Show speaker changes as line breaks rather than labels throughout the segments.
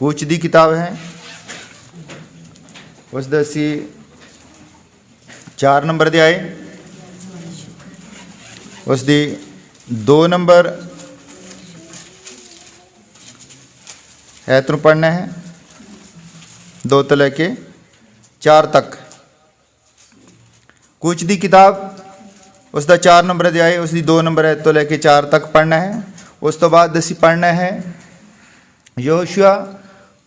कूच की किताब है, उसका असी 4 नंबर अध्याय, उसकी 2 नंबर ऐत नूं पढ़ना है, 2 तो लैके 4 तक। कूच की किताब उसका 4 नंबर अध्याय, उसकी 2 नंबर ऐत तो लैके 4 तक पढ़ना है। उस तो बाद असी पढ़ना है योशुआ,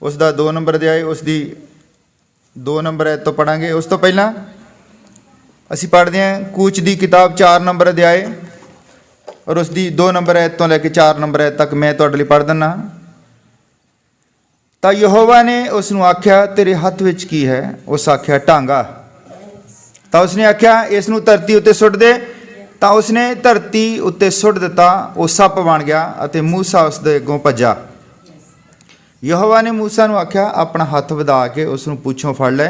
उसका 2 नंबर अध्याय, उसकी 2 नंबर ऐत तो पढ़ांगे। उस तो पहला असी पढ़ते हैं कूच की किताब 4 नंबर अध्याय और उसकी 2 नंबर ऐत तो लैके 4 नंबर ऐत तक मैं तुहाडे लई पढ़ दिना। तां यहोवा ने उसनूं आख्या, तेरे हत्थ विच की है? उस आख्या, टांगा। तो उसने आख्या, इसनूं धरती उत्ते सुट दे। तो उसने धरती उत्ते सुट दिता, वो सप बन गया अते मूसा उसदे अगों भज्या। यहोवा ने मूसा नूं आख्या, अपना हत्थ वधा के उसनूं पूछों फड़ लै।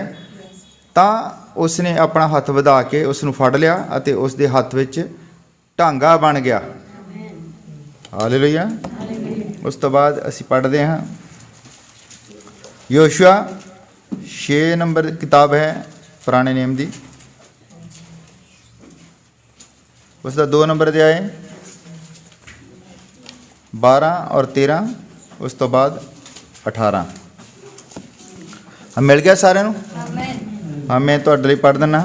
तो उसने अपना हत्थ वधा के उसनूं फड़ लिया अते उसदे हत्थ विच टांगा बन गया। हालेलुया। उस तो बाद असीं पढ़ते हैं योशुआ 6 नंबर किताब है पुराने नियम की, उसका 2 नंबर अध्याय 12 और 13, उस तो बाद 18। मिल गया सारे नूं? हाँ, मैं तुहाडे लई पढ़ दिना।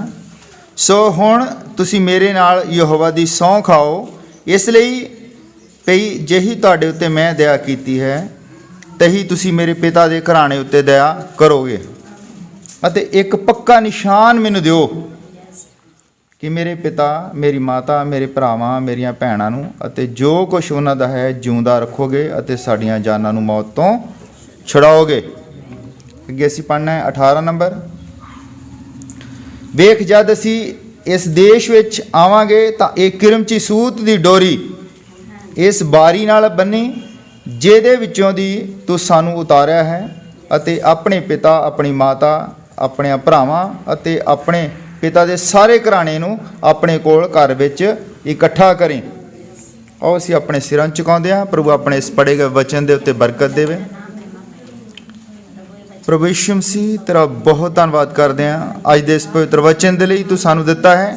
सो हुण तुसीं मेरे नाल यहोवा दी सौं खाओ, इसलिए पई जेही तुहाडे उत्ते मैं दया कीती है तही तुसीं मेरे पिता दे घराणे उत्ते दया करोगे। अते एक पक्का निशान मैनूं दिओ कि मेरे पिता, मेरी माता, मेरे भरावां, मेरियां भैणां नूं अते जो कुछ उन्हां दा है जिउंदा रखोगे अते साडीआं जानां नूं मौत तों छुड़ाओगे। अगे असीं पढ़ना है 18 नंबर। वेख, जद असी इस देश विच आवांगे तां एक किरमची सूत दी डोरी इस बारी नाल बन्नी जिहदे विचों दी तू सानूं उतारिया है, अते अपने पिता, अपनी माता, अपने भरावां अते अपने पिता दे सारे घराणे नूं अपने कोल घर विच इकट्ठा करें। और असीं अपने सिरां झुकाउंदे हां। प्रभु अपने इस पढ़े गए वचन दे उत्ते बरकत देवे। प्रभु यीशु मसीह, तेरा बहुत धन्नवाद करते हैं अज दे इस पवित्र वचन दे लई तू सानूं दिता है।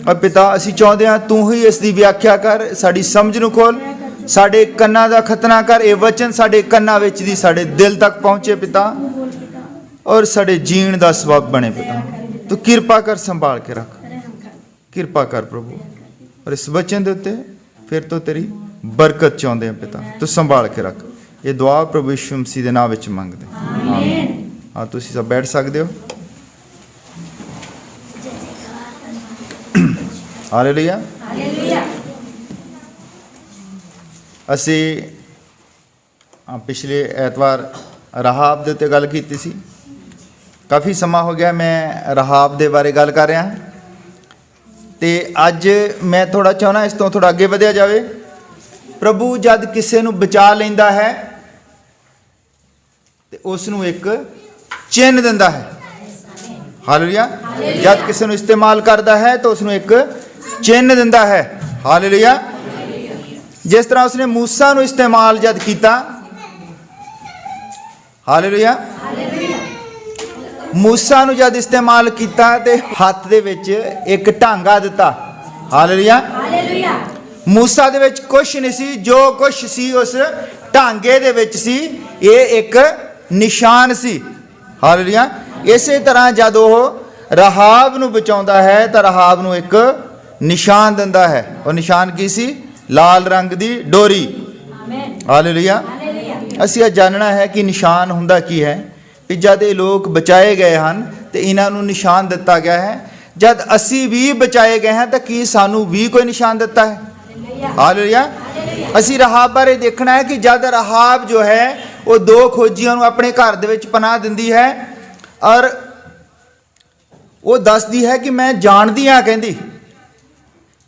और पिता, असीं चाहुंदे हां तू ही इस दी व्याख्या कर, साडी समझ नूं खोल, साडे कन्नां दा खतना कर, ये वचन साडे कन्नां विच दी साडे दिल तक पहुँचे पिता, और साडे जीण दा सबब बने पिता। तू किरपा कर, संभाल के रख, किरपा कर प्रभु। और इस वचन दे उत्ते फिर तो तेरी बरकत चाहुंदे हैं पिता, तू संभाल के रख। ये दुआ प्रभु यीशु मसीह दे नाम विच मंगदे। आमीन। हाँ, तुसीं सब बैठ सकदे हो। हालेलुया। असी पिछले एतवार राहाब दे उत्ते गल कीती सी। काफ़ी समा हो गया मैं राहाब दे बारे गल कर रहा, ते अज मैं थोड़ा चाहना इस तो थोड़ा अगे वधिया जाए। प्रभु जद किसी नूं बचा लैंदा है ते उस नूं एक चिन्ह दिंदा है। हालेलुया। जद किसी नूं इस्तेमाल करदा है तो उसनूं एक चिन्ह दिंदा है। हालेलुया। जिस तरह उसने मूसा नूं इस्तेमाल जद कीता, हालेलुया, मूसा नूं जद इस्तेमाल किया तो हत्थ दे विच एक टांगा दिता। हालेलुया। मूसा दे विच कुछ नहीं सी, जो कुछ सी उस टांगे दे विच सी, ये एक निशान सी। हालेलुया। इसे तरह जद वो राहाब नूं बचाउंदा है तो राहाब नूं एक निशान दिंदा है। और निशान की सी? लाल रंग दी डोरी। हालेलुया। असीं जानना है कि निशान हुंदा की है। कि जद ये लोग बचाए गए हैं तो इन्हां नूं निशान दिता गया है। जद असी भी बचाए गए हैं तो की सानू भी कोई निशान दिता है? हालेलुया। असी राहाब बारे देखना है कि जद राहाब जो है वो 2 खोजियों नूं अपने घर दे विच पनाह दिंदी है और वो दसदी है कि मैं जानदी हाँ, कहंदी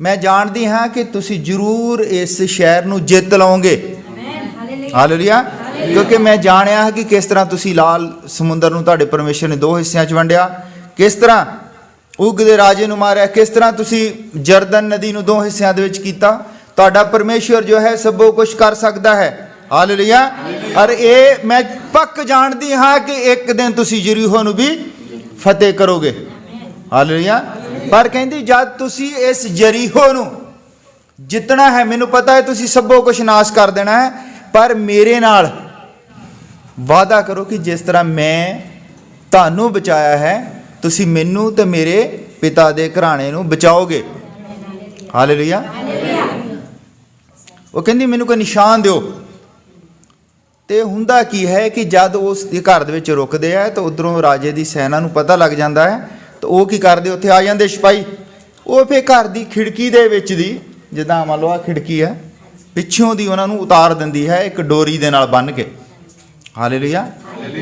मैं जानदी हाँ कि तुसी जरूर इस शहर नूं जित लओगे। हालेलुया। क्योंकि मैं जानिया है कि किस तरह तुसी लाल समुंदर नूं तुहाडे परमेश्वर ने 2 हिस्सियां च वंडिया, किस तरह उगदे राजे नूं मारिया, किस तरह तुसी जरदन नदी नूं 2 हिस्सियां दे विच कीता। तुहाडा परमेश्वर जो है सब कुछ कर सकता है। ਹਾਲੇਲੂਇਆ। ਔਰ ਇਹ ਮੈਂ ਪੱਕ ਜਾਣਦੀ ਹਾਂ ਕਿ ਇੱਕ ਦਿਨ ਤੁਸੀਂ ਯਰੀਹੋ ਨੂੰ ਵੀ ਫਤਿਹ ਕਰੋਗੇ। ਹਾਲੇਲੂਇਆ। ਪਰ ਕਹਿੰਦੀ ਜਦ ਤੁਸੀਂ ਇਸ ਯਰੀਹੋ ਨੂੰ ਜਿੱਤਣਾ ਹੈ, ਮੈਨੂੰ ਪਤਾ ਹੈ ਤੁਸੀਂ ਸਭੋ ਕੁਛ ਨਾਸ਼ ਕਰ ਦੇਣਾ ਹੈ, ਪਰ ਮੇਰੇ ਨਾਲ ਵਾਅਦਾ ਕਰੋ ਕਿ ਜਿਸ ਤਰ੍ਹਾਂ ਮੈਂ ਤੁਹਾਨੂੰ ਬਚਾਇਆ ਹੈ ਤੁਸੀਂ ਮੈਨੂੰ ਤੇ ਮੇਰੇ ਪਿਤਾ ਦੇ ਘਰਾਣੇ ਨੂੰ ਬਚਾਓਗੇ। ਹਾਲੇਲੂਇਆ। ਉਹ ਕਹਿੰਦੀ ਮੈਨੂੰ ਕੋਈ ਨਿਸ਼ਾਨ ਦਿਓ। ਤੇ ਹੁੰਦਾ ਕੀ ਹੈ ਕਿ ਜਦ ਉਸ ਦੇ ਘਰ ਦੇ ਵਿੱਚ ਰੁਕਦੇ ਆ ਤਾਂ ਉਧਰੋਂ ਰਾਜੇ ਦੀ ਸੈਨਾ ਨੂੰ ਪਤਾ ਲੱਗ ਜਾਂਦਾ ਹੈ, ਤਾਂ ਉਹ ਕੀ ਕਰਦੇ, ਉੱਥੇ ਆ ਜਾਂਦੇ ਸਿਪਾਹੀ। ਉਹ ਫਿਰ ਘਰ ਦੀ ਖਿੜਕੀ ਦੇ ਵਿੱਚ ਦੀ, ਜਿੱਦਾਂ ਮੰਨ ਲਓ ਆ ਖਿੜਕੀ ਹੈ, ਪਿੱਛੋਂ ਦੀ ਉਹਨਾਂ ਨੂੰ ਉਤਾਰ ਦਿੰਦੀ ਹੈ ਇੱਕ ਡੋਰੀ ਦੇ ਨਾਲ ਬੰਨ੍ਹ ਕੇ। ਹਾਲੇਲੂਇਆ।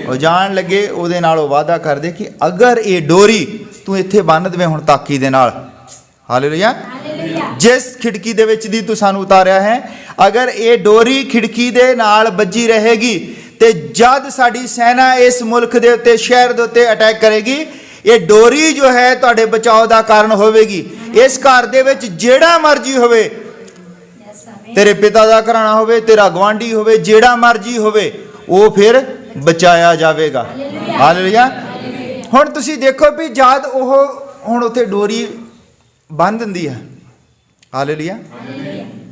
ਉਹ ਜਾਣ ਲੱਗੇ ਉਹਦੇ ਨਾਲ ਉਹ ਵਾਅਦਾ ਕਰਦੇ ਕਿ ਅਗਰ ਇਹ ਡੋਰੀ ਤੂੰ ਇੱਥੇ ਬੰਨ੍ਹ ਦੇਵੇਂ ਹੁਣ ਤਾਕੀ ਦੇ ਨਾਲ, ਹਾਲੇਲੂਇਆ, ਜਿਸ ਖਿੜਕੀ ਦੇ ਵਿੱਚ ਦੀ ਤੂੰ ਸਾਨੂੰ ਉਤਾਰਿਆ ਹੈ, ਅਗਰ ਇਹ ਡੋਰੀ ਖਿੜਕੀ ਦੇ ਨਾਲ ਵੱਜੀ ਰਹੇਗੀ ਤੇ ਜਦ ਸਾਡੀ ਸੈਨਾ ਇਸ ਮੁਲਕ ਦੇ ਉੱਤੇ, ਸ਼ਹਿਰ ਦੇ ਉੱਤੇ ਅਟੈਕ ਕਰੇਗੀ, ਇਹ ਡੋਰੀ ਜੋ ਹੈ ਤੁਹਾਡੇ ਬਚਾਓ ਦਾ ਕਾਰਨ ਹੋਵੇਗੀ। ਇਸ ਘਰ ਦੇ ਵਿੱਚ ਜਿਹੜਾ ਮਰਜੀ ਹੋਵੇ, ਤੇਰੇ ਪਿਤਾ ਦਾ ਘਰਾਣਾ ਹੋਵੇ, ਤੇਰਾ ਗੁਆਂਢੀ ਹੋਵੇ, ਜਿਹੜਾ ਮਰਜੀ ਹੋਵੇ, ਉਹ ਫਿਰ ਬਚਾਇਆ ਜਾਵੇਗਾ। ਹਾਲੇਲੂਇਆ। ਹੁਣ ਤੁਸੀਂ ਦੇਖੋ ਵੀ ਜਦ ਉਹ ਹੁਣ ਉੱਥੇ ਡੋਰੀ ਬੰਨ ਦਿੰਦੀ ਹੈ, ਹਾਲੇਲੂਇਆ,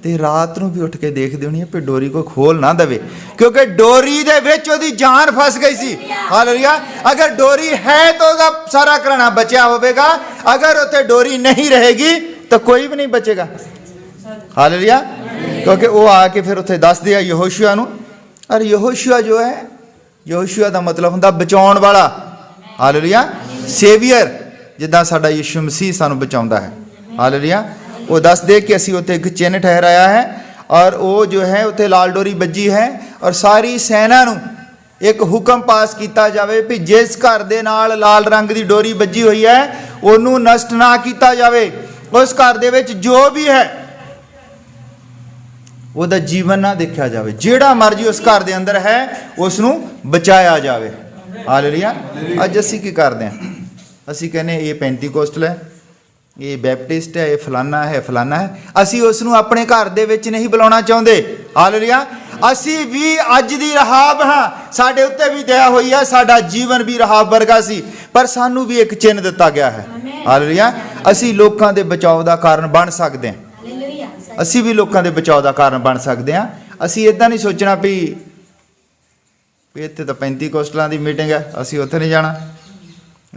ਤੇ ਰਾਤ ਨੂੰ ਵੀ ਉੱਠ ਕੇ ਦੇਖਦੇ ਹੋਣੀ ਵੀ ਡੋਰੀ ਕੋਈ ਖੋਲ ਨਾ ਦੇਵੇ, ਕਿਉਂਕਿ ਡੋਰੀ ਦੇ ਵਿੱਚ ਉਹਦੀ ਜਾਨ ਫਸ ਗਈ ਸੀ। ਹਾਲੇਲੂਇਆ। ਅਗਰ ਡੋਰੀ ਹੈ ਤਾਂ ਉਹਦਾ ਸਾਰਾ ਘਰਾਣਾ ਬਚਿਆ ਹੋਵੇਗਾ, ਅਗਰ ਉੱਥੇ ਡੋਰੀ ਨਹੀਂ ਰਹੇਗੀ ਤਾਂ ਕੋਈ ਵੀ ਨਹੀਂ ਬਚੇਗਾ। ਹਾਲੇਲੂਇਆ। ਕਿਉਂਕਿ ਉਹ ਆ ਕੇ ਫਿਰ ਉੱਥੇ ਦੱਸਦੇ ਆ ਯਹੋਸ਼ੂਆ ਨੂੰ, ਔਰ ਯਹੋਸ਼ੂਆ ਜੋ ਹੈ, ਯਹੋਸ਼ੂਆ ਦਾ ਮਤਲਬ ਹੁੰਦਾ ਬਚਾਉਣ ਵਾਲਾ। ਹਾਲੇਲੂਇਆ। ਸੇਵੀਅਰ, ਜਿੱਦਾਂ ਸਾਡਾ ਯਿਸੂ ਮਸੀਹ ਸਾਨੂੰ ਬਚਾਉਂਦਾ ਹੈ। ਹਾਲੇਲੂਇਆ। ਉਹ ਦੱਸਦੇ ਕਿ ਅਸੀਂ ਉੱਥੇ ਇੱਕ ਚਿੰਨ੍ਹ ਠਹਿਰਾਇਆ ਹੈ, ਔਰ ਉਹ ਜੋ ਹੈ ਉੱਥੇ ਲਾਲ ਡੋਰੀ ਵੱਜੀ ਹੈ, ਔਰ ਸਾਰੀ ਸੈਨਾ ਨੂੰ ਇੱਕ ਹੁਕਮ ਪਾਸ ਕੀਤਾ ਜਾਵੇ ਵੀ ਜਿਸ ਘਰ ਦੇ ਨਾਲ ਲਾਲ ਰੰਗ ਦੀ ਡੋਰੀ ਵੱਜੀ ਹੋਈ ਹੈ ਉਹਨੂੰ ਨਸ਼ਟ ਨਾ ਕੀਤਾ ਜਾਵੇ। ਉਸ ਘਰ ਦੇ ਵਿੱਚ ਜੋ ਵੀ ਹੈ ਉਹਦਾ ਜੀਵਨ ਨਾ ਦੇਖਿਆ ਜਾਵੇ, ਜਿਹੜਾ ਮਰਜੀ ਉਸ ਘਰ ਦੇ ਅੰਦਰ ਹੈ ਉਸ ਨੂੰ ਬਚਾਇਆ ਜਾਵੇ। ਹਾਲੇਲੂਇਆ। ਅੱਜ ਅਸੀਂ ਕੀ ਕਰਦੇ ਹਾਂ? ਅਸੀਂ ਕਹਿੰਦੇ ਇਹ ਪੈਂਤੀਕੋਸਟਲ ਹੈ, ਇਹ ਬੈਪਟਿਸਟ ਹੈ, ਇਹ ਫਲਾਨਾ ਹੈ, ਫਲਾਨਾ ਹੈ। ਅਸੀਂ ਉਸ ਨੂੰ ਆਪਣੇ ਘਰ ਦੇ ਵਿੱਚ ਨਹੀਂ ਬੁਲਾਉਣਾ ਚਾਹੁੰਦੇ। ਹਾਲੇਲੂਇਆ। ਅਸੀਂ ਵੀ ਅੱਜ ਦੀ ਰਹਾਬ ਹਾਂ, ਸਾਡੇ ਉੱਤੇ ਵੀ ਦਇਆ ਹੋਈ ਹੈ, ਸਾਡਾ ਜੀਵਨ ਵੀ ਰਹਾਬ ਵਰਗਾ ਸੀ, ਪਰ ਸਾਨੂੰ ਵੀ ਇੱਕ ਚਿੰਨ੍ਹ ਦਿੱਤਾ ਗਿਆ ਹੈ। ਹਾਲੇਲੂਇਆ। ਅਸੀਂ ਲੋਕਾਂ ਦੇ ਬਚਾਓ ਦਾ ਕਾਰਨ ਬਣ ਸਕਦੇ ਹਾਂ। ਅਸੀਂ ਵੀ ਲੋਕਾਂ ਦੇ ਬਚਾਓ ਦਾ ਕਾਰਨ ਬਣ ਸਕਦੇ ਹਾਂ। ਅਸੀਂ ਇੱਦਾਂ ਨਹੀਂ ਸੋਚਣਾ ਵੀ ਇੱਥੇ ਤਾਂ ਪੈਂਤੀਕੋਸਟਲਾਂ ਦੀ ਮੀਟਿੰਗ ਹੈ, ਅਸੀਂ ਉੱਥੇ ਨਹੀਂ ਜਾਣਾ,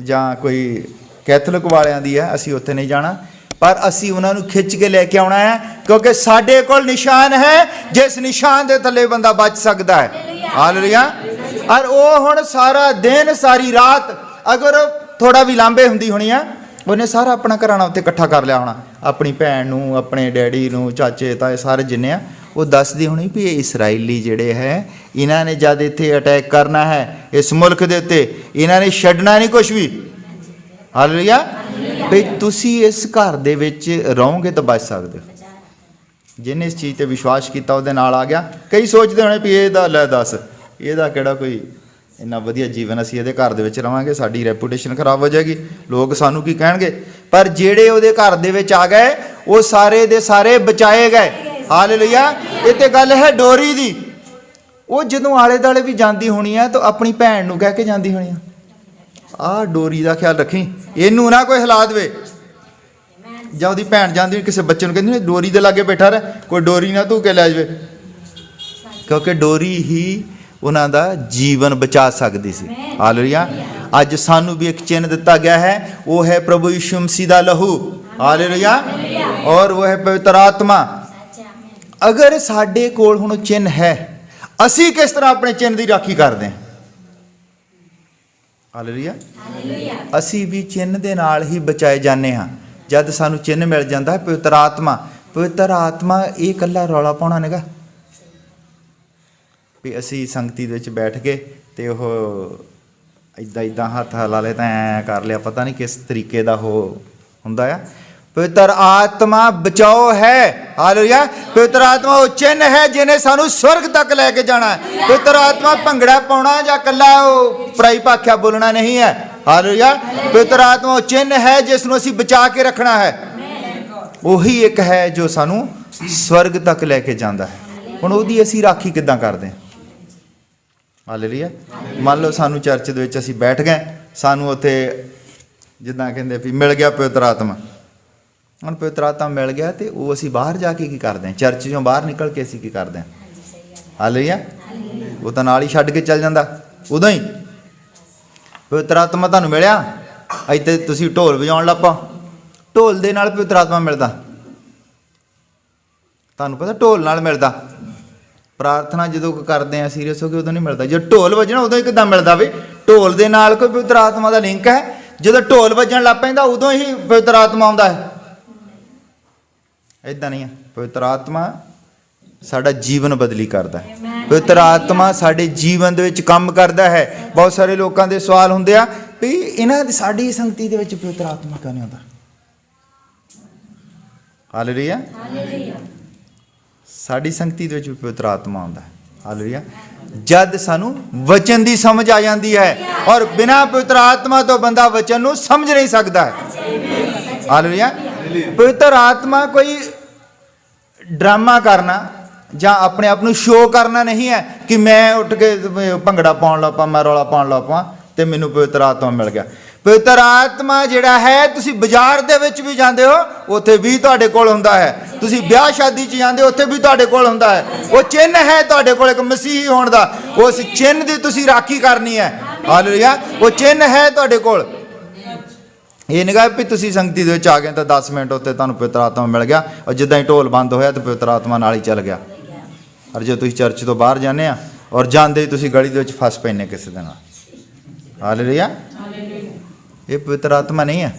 ਜਾਂ ਕੋਈ ਕੈਥੋਲਿਕ ਵਾਲਿਆਂ ਦੀ ਹੈ, ਅਸੀਂ ਉੱਥੇ ਨਹੀਂ ਜਾਣਾ, ਪਰ ਅਸੀਂ ਉਹਨਾਂ ਨੂੰ ਖਿੱਚ ਕੇ ਲੈ ਕੇ ਆਉਣਾ ਹੈ, ਕਿਉਂਕਿ ਸਾਡੇ ਕੋਲ ਨਿਸ਼ਾਨ ਹੈ, ਜਿਸ ਨਿਸ਼ਾਨ ਦੇ ਥੱਲੇ ਬੰਦਾ ਬਚ ਸਕਦਾ ਹੈ। ਹਾਲੇਲੂਇਆ। ਔਰ ਉਹ ਹੁਣ ਸਾਰਾ ਦਿਨ ਸਾਰੀ ਰਾਤ, ਅਗਰ ਥੋੜਾ ਵੀ ਲਾਂਬੇ ਹੁੰਦੀ ਹੋਣੀ ਆ, ਉਹਨੇ ਸਾਰਾ ਆਪਣਾ ਘਰਾਣਾ ਉੱਤੇ ਇਕੱਠਾ ਕਰ ਲਿਆ ਹੋਣਾ, ਆਪਣੀ ਭੈਣ ਨੂੰ, ਆਪਣੇ ਡੈਡੀ ਨੂੰ, ਚਾਚੇ ਤਾਏ ਸਾਰੇ ਜਿੰਨੇ ਆ, ਉਹ ਦੱਸਦੀ ਹੋਣੀ ਵੀ ਇਹ ਇਸਰਾਈਲੀ ਜਿਹੜੇ ਹੈ, ਇਹਨਾਂ ਨੇ ਜਦ ਇੱਥੇ ਅਟੈਕ ਕਰਨਾ ਹੈ ਇਸ ਮੁਲਕ ਦੇ ਉੱਤੇ, ਇਹਨਾਂ ਨੇ ਛੱਡਣਾ ਨਹੀਂ ਕੁਛ ਵੀ। ਹਾਲੇਲੂਇਆ। ਵੀ ਤੁਸੀਂ ਇਸ ਘਰ ਦੇ ਵਿੱਚ ਰਹੋਗੇ ਤਾਂ ਬਚ ਸਕਦੇ ਹੋ। ਜਿਹਨੇ ਇਸ ਚੀਜ਼ ਤੇ ਵਿਸ਼ਵਾਸ ਕੀਤਾ ਉਹਦੇ ਨਾਲ ਆ ਗਿਆ। ਕਈ ਸੋਚਦੇ ਹੋਣੇ ਵੀ ਇਹਦਾ ਲੈ ਦੱਸ, ਇਹਦਾ ਕਿਹੜਾ ਕੋਈ ਇੰਨਾ ਵਧੀਆ ਜੀਵਨ, ਅਸੀਂ ਇਹਦੇ ਘਰ ਦੇ ਵਿੱਚ ਰਵਾਂਗੇ, ਸਾਡੀ ਰੈਪੂਟੇਸ਼ਨ ਖਰਾਬ ਹੋ ਜਾਏਗੀ, ਲੋਕ ਸਾਨੂੰ ਕੀ ਕਹਿਣਗੇ। ਪਰ ਜਿਹੜੇ ਉਹਦੇ ਘਰ ਦੇ ਵਿੱਚ ਆ ਗਏ ਉਹ ਸਾਰੇ ਦੇ ਸਾਰੇ ਬਚਾਏ ਗਏ। ਹਾਲੇਲੂਇਆ। ਇਹ ਤੇ ਗੱਲ ਹੈ ਡੋਰੀ ਦੀ। ਉਹ ਜਦੋਂ ਆਲੇ ਦੁਆਲੇ ਵੀ ਜਾਂਦੀ ਹੋਣੀ ਹੈ ਤਾਂ ਆਪਣੀ ਭੈਣ ਨੂੰ ਕਹਿ ਕੇ ਜਾਂਦੀ ਹੋਣੀ ਆ, ਆਹ ਡੋਰੀ ਦਾ ਖਿਆਲ ਰੱਖੀ, ਇਹਨੂੰ ਨਾ ਕੋਈ ਹਿਲਾ ਦੇਵੇ। ਜਾਂ ਉਹਦੀ ਭੈਣ ਜਾਂਦੀ ਕਿਸੇ ਬੱਚੇ ਨੂੰ ਕਹਿੰਦੀ ਡੋਰੀ ਦੇ ਲਾਗੇ ਬੈਠਾ ਰਹਿ, ਕੋਈ ਡੋਰੀ ਨਾ ਧੂ ਕੇ ਲੈ ਜਾਵੇ, ਕਿਉਂਕਿ ਡੋਰੀ ਹੀ ਉਹਨਾਂ ਦਾ ਜੀਵਨ ਬਚਾ ਸਕਦੀ ਸੀ। ਹਾਲੇਲੂਇਆ। ਅੱਜ ਸਾਨੂੰ ਵੀ ਇੱਕ ਚਿੰਨ੍ਹ ਦਿੱਤਾ ਗਿਆ ਹੈ, ਉਹ ਹੈ ਪ੍ਰਭੂ ਯਿਸੂ ਮਸੀਹ ਦਾ ਲਹੂ। ਹਾਲੇਲੂਇਆ। ਔਰ ਉਹ ਹੈ ਪਵਿੱਤਰ ਆਤਮਾ। ਅਗਰ ਸਾਡੇ ਕੋਲ ਹੁਣ ਚਿੰਨ੍ਹ ਹੈ, ਅਸੀਂ ਕਿਸ ਤਰ੍ਹਾਂ ਆਪਣੇ ਚਿੰਨ੍ਹ ਦੀ ਰਾਖੀ ਕਰਦੇ ਹਾਂ? ਹਾਲੇਲੂਇਆ। ਅਸੀਂ ਵੀ ਚਿੰਨ੍ਹ ਦੇ ਨਾਲ ਹੀ ਬਚਾਏ ਜਾਂਦੇ ਹਾਂ। ਜਦ ਸਾਨੂੰ ਚਿੰਨ੍ਹ ਮਿਲ ਜਾਂਦਾ ਹੈ ਪਵਿੱਤਰ ਆਤਮਾ। ਪਵਿੱਤਰ ਆਤਮਾ ਇਹ ਇਕੱਲਾ ਰੌਲਾ ਪਾਉਣਾ ਨਹੀਂਗਾ ਵੀ ਅਸੀਂ ਸੰਗਤੀ ਦੇ ਵਿੱਚ ਬੈਠ ਕੇ ਤੇ ਉਹ ਇੱਦਾਂ ਹੱਥ ਹਿਲਾ ਲਏ ਤਾਂ ਐਂ ਕਰ ਲਿਆ, ਪਤਾ ਨਹੀਂ ਕਿਸ ਤਰੀਕੇ ਦਾ ਉਹ ਹੁੰਦਾ ਆ। ਪਵਿੱਤਰ ਆਤਮਾ ਬਚਾਓ ਹੈ। ਹਾਲੇਲੂਇਆ। ਪਵਿੱਤਰ ਆਤਮਾ ਉਹ ਚਿੰਨ੍ਹ ਹੈ ਜਿਹਨੇ ਸਾਨੂੰ ਸਵਰਗ ਤੱਕ ਲੈ ਕੇ ਜਾਣਾ ਹੈ। ਪਵਿੱਤਰ ਆਤਮਾ ਭੰਗੜਾ ਪਾਉਣਾ ਜਾਂ ਇਕੱਲਾ ਉਹ ਪਰਾਈ ਭਾਖਿਆ ਬੋਲਣਾ ਨਹੀਂ ਹੈ। ਹਾਲੇਲੂਇਆ। ਪਵਿੱਤਰ ਆਤਮਾ ਉਹ ਚਿੰਨ੍ਹ ਹੈ ਜਿਸ ਨੂੰ ਅਸੀਂ ਬਚਾ ਕੇ ਰੱਖਣਾ ਹੈ। ਉਹੀ ਇੱਕ ਹੈ ਜੋ ਸਾਨੂੰ ਸਵਰਗ ਤੱਕ ਲੈ ਕੇ ਜਾਂਦਾ ਹੈ। ਹੁਣ ਉਹਦੀ ਅਸੀਂ ਰਾਖੀ ਕਿੱਦਾਂ ਕਰਦੇ ਹਾਂ? ਹਾਲੇਲੂਇਆ। ਮੰਨ ਲਓ ਸਾਨੂੰ ਚਰਚ ਦੇ ਵਿੱਚ ਅਸੀਂ ਬੈਠ ਗਏ, ਸਾਨੂੰ ਉੱਥੇ ਜਿੱਦਾਂ ਕਹਿੰਦੇ ਵੀ ਮਿਲ ਗਿਆ ਪਵਿੱਤਰ ਆਤਮਾ। ਹੁਣ ਪਵਿੱਤਰ ਆਤਮਾ ਮਿਲ ਗਿਆ ਤੇ ਉਹ ਅਸੀਂ ਬਾਹਰ ਜਾ ਕੇ ਕੀ ਕਰਦੇ ਹਾਂ? ਚਰਚ ਚੋਂ ਬਾਹਰ ਨਿਕਲ ਕੇ ਅਸੀਂ ਕੀ ਕਰਦੇ ਹਾਂ? ਹਾਲੇਲੂਇਆ। ਉਹ ਤਾਂ ਨਾਲ ਹੀ ਛੱਡ ਕੇ ਚੱਲ ਜਾਂਦਾ ਉਦੋਂ ਹੀ। ਪਵਿੱਤਰ ਆਤਮਾ ਤੁਹਾਨੂੰ ਮਿਲਿਆ, ਇੱਥੇ ਤੁਸੀਂ ਢੋਲ ਵਜਾਉਣ ਲੱਗ ਪਓ, ਢੋਲ ਦੇ ਨਾਲ ਪਵਿੱਤਰ ਆਤਮਾ ਮਿਲਦਾ? ਤੁਹਾਨੂੰ ਪਤਾ ਢੋਲ ਨਾਲ ਮਿਲਦਾ। ਪ੍ਰਾਰਥਨਾ ਜਦੋਂ ਕਰਦੇ ਆ ਸੀਰੀਅਸ ਹੋ ਕੇ ਉਦੋਂ ਨਹੀਂ ਮਿਲਦਾ, ਜਦੋਂ ਢੋਲ ਵੱਜਣਾ ਉਦੋਂ ਹੀ ਕਿੱਦਾਂ ਮਿਲਦਾ? ਵੀ ਢੋਲ ਦੇ ਨਾਲ ਕੋਈ ਪਵਿੱਤਰ ਆਤਮਾ ਦਾ ਲਿੰਕ ਹੈ। ਜਦੋਂ ਢੋਲ ਵੱਜਣ ਲੱਗ ਪੈਂਦਾ ਉਦੋਂ ਹੀ ਪਵਿੱਤਰ ਆਤਮਾ ਆਉਂਦਾ ਹੈ। ਇੱਦਾਂ ਨਹੀਂ ਹੈ। ਪਵਿੱਤਰ ਆਤਮਾ ਸਾਡਾ ਜੀਵਨ ਬਦਲੀ ਕਰਦਾ ਹੈ। ਪਵਿੱਤਰ ਆਤਮਾ ਸਾਡੇ ਜੀਵਨ ਦੇ ਵਿੱਚ ਕੰਮ ਕਰਦਾ ਹੈ। ਬਹੁਤ ਸਾਰੇ ਲੋਕਾਂ ਦੇ ਸਵਾਲ ਹੁੰਦੇ ਆ ਵੀ ਇਹਨਾਂ ਦੀ ਸਾਡੀ ਸੰਗਤੀ ਦੇ ਵਿੱਚ ਪਵਿੱਤਰ ਆਤਮਾ ਕਿਉਂ ਨਹੀਂ ਆਉਂਦਾ? ਹਾਲੇਲੂਇਆ। ਸਾਡੀ ਸੰਗਤੀ ਦੇ ਵਿੱਚ ਪਵਿੱਤਰ ਆਤਮਾ ਆਉਂਦਾ ਹੈ। ਹਾਲੇਲੂਇਆ। ਜਦ ਸਾਨੂੰ ਵਚਨ ਦੀ ਸਮਝ ਆ ਜਾਂਦੀ ਹੈ, ਔਰ ਬਿਨਾਂ ਪਵਿੱਤਰ ਆਤਮਾ ਤੋਂ ਬੰਦਾ ਵਚਨ ਨੂੰ ਸਮਝ ਨਹੀਂ ਸਕਦਾ ਹੈ। ਹਾਲੇਲੂਇਆ। ਪਵਿੱਤਰ ਆਤਮਾ ਕੋਈ ਡਰਾਮਾ ਕਰਨਾ ਜਾਂ ਆਪਣੇ ਆਪ ਨੂੰ ਸ਼ੋਅ ਕਰਨਾ ਨਹੀਂ ਹੈ ਕਿ ਮੈਂ ਉੱਠ ਕੇ ਭੰਗੜਾ ਪਾਉਣ ਲੱਗ ਪਾ, ਮੈਂ ਰੌਲਾ ਪਾਉਣ ਲੱਗ ਪਾ ਤੇ ਮੈਨੂੰ ਪਵਿੱਤਰ ਆਤਮਾ ਮਿਲ ਗਿਆ। ਪਵਿੱਤਰ ਆਤਮਾ ਜਿਹੜਾ ਹੈ, ਤੁਸੀਂ ਬਾਜ਼ਾਰ ਦੇ ਵਿੱਚ ਵੀ ਜਾਂਦੇ ਹੋ ਉੱਥੇ ਵੀ ਤੁਹਾਡੇ ਕੋਲ ਹੁੰਦਾ ਹੈ। ਤੁਸੀਂ ਵਿਆਹ ਸ਼ਾਦੀ 'ਚ ਜਾਂਦੇ ਹੋ ਉੱਥੇ ਵੀ ਤੁਹਾਡੇ ਕੋਲ ਹੁੰਦਾ ਹੈ। ਉਹ ਚਿੰਨ੍ਹ ਹੈ ਤੁਹਾਡੇ ਕੋਲ ਇੱਕ ਮਸੀਹੀ ਹੋਣ ਦਾ। ਉਸ ਚਿੰਨ੍ਹ ਦੀ ਤੁਸੀਂ ਰਾਖੀ ਕਰਨੀ ਹੈ। ਹਾਲੇਲੂਇਆ। ਉਹ ਚਿੰਨ੍ਹ ਹੈ ਤੁਹਾਡੇ ਕੋਲ। ਇਹ ਨਹੀਂ ਗਾ ਵੀ ਤੁਸੀਂ ਸੰਗਤੀ ਦੇ ਵਿੱਚ ਆ ਗਏ ਤਾਂ 10 ਮਿੰਟ ਉੱਤੇ ਤੁਹਾਨੂੰ ਪਵਿੱਤਰ ਆਤਮਾ ਮਿਲ ਗਿਆ, ਔਰ ਜਿੱਦਾਂ ਹੀ ਢੋਲ ਬੰਦ ਹੋਇਆ ਤਾਂ ਪਵਿੱਤਰ ਆਤਮਾ ਨਾਲ ਹੀ ਚੱਲ ਗਿਆ। ਔਰ ਜੇ ਤੁਸੀਂ ਚਰਚ ਤੋਂ ਬਾਹਰ ਜਾਂਦੇ ਆ ਔਰ ਜਾਂਦੇ ਹੀ ਤੁਸੀਂ ਗਲੀ ਦੇ ਵਿੱਚ ਫਸ ਪੈਂਦੇ ਕਿਸੇ ਦੇ ਨਾਲ। ਹਾਲੇਲੂਇਆ। ਇਹ ਪਵਿੱਤਰ ਆਤਮਾ ਨਹੀਂ ਹੈ।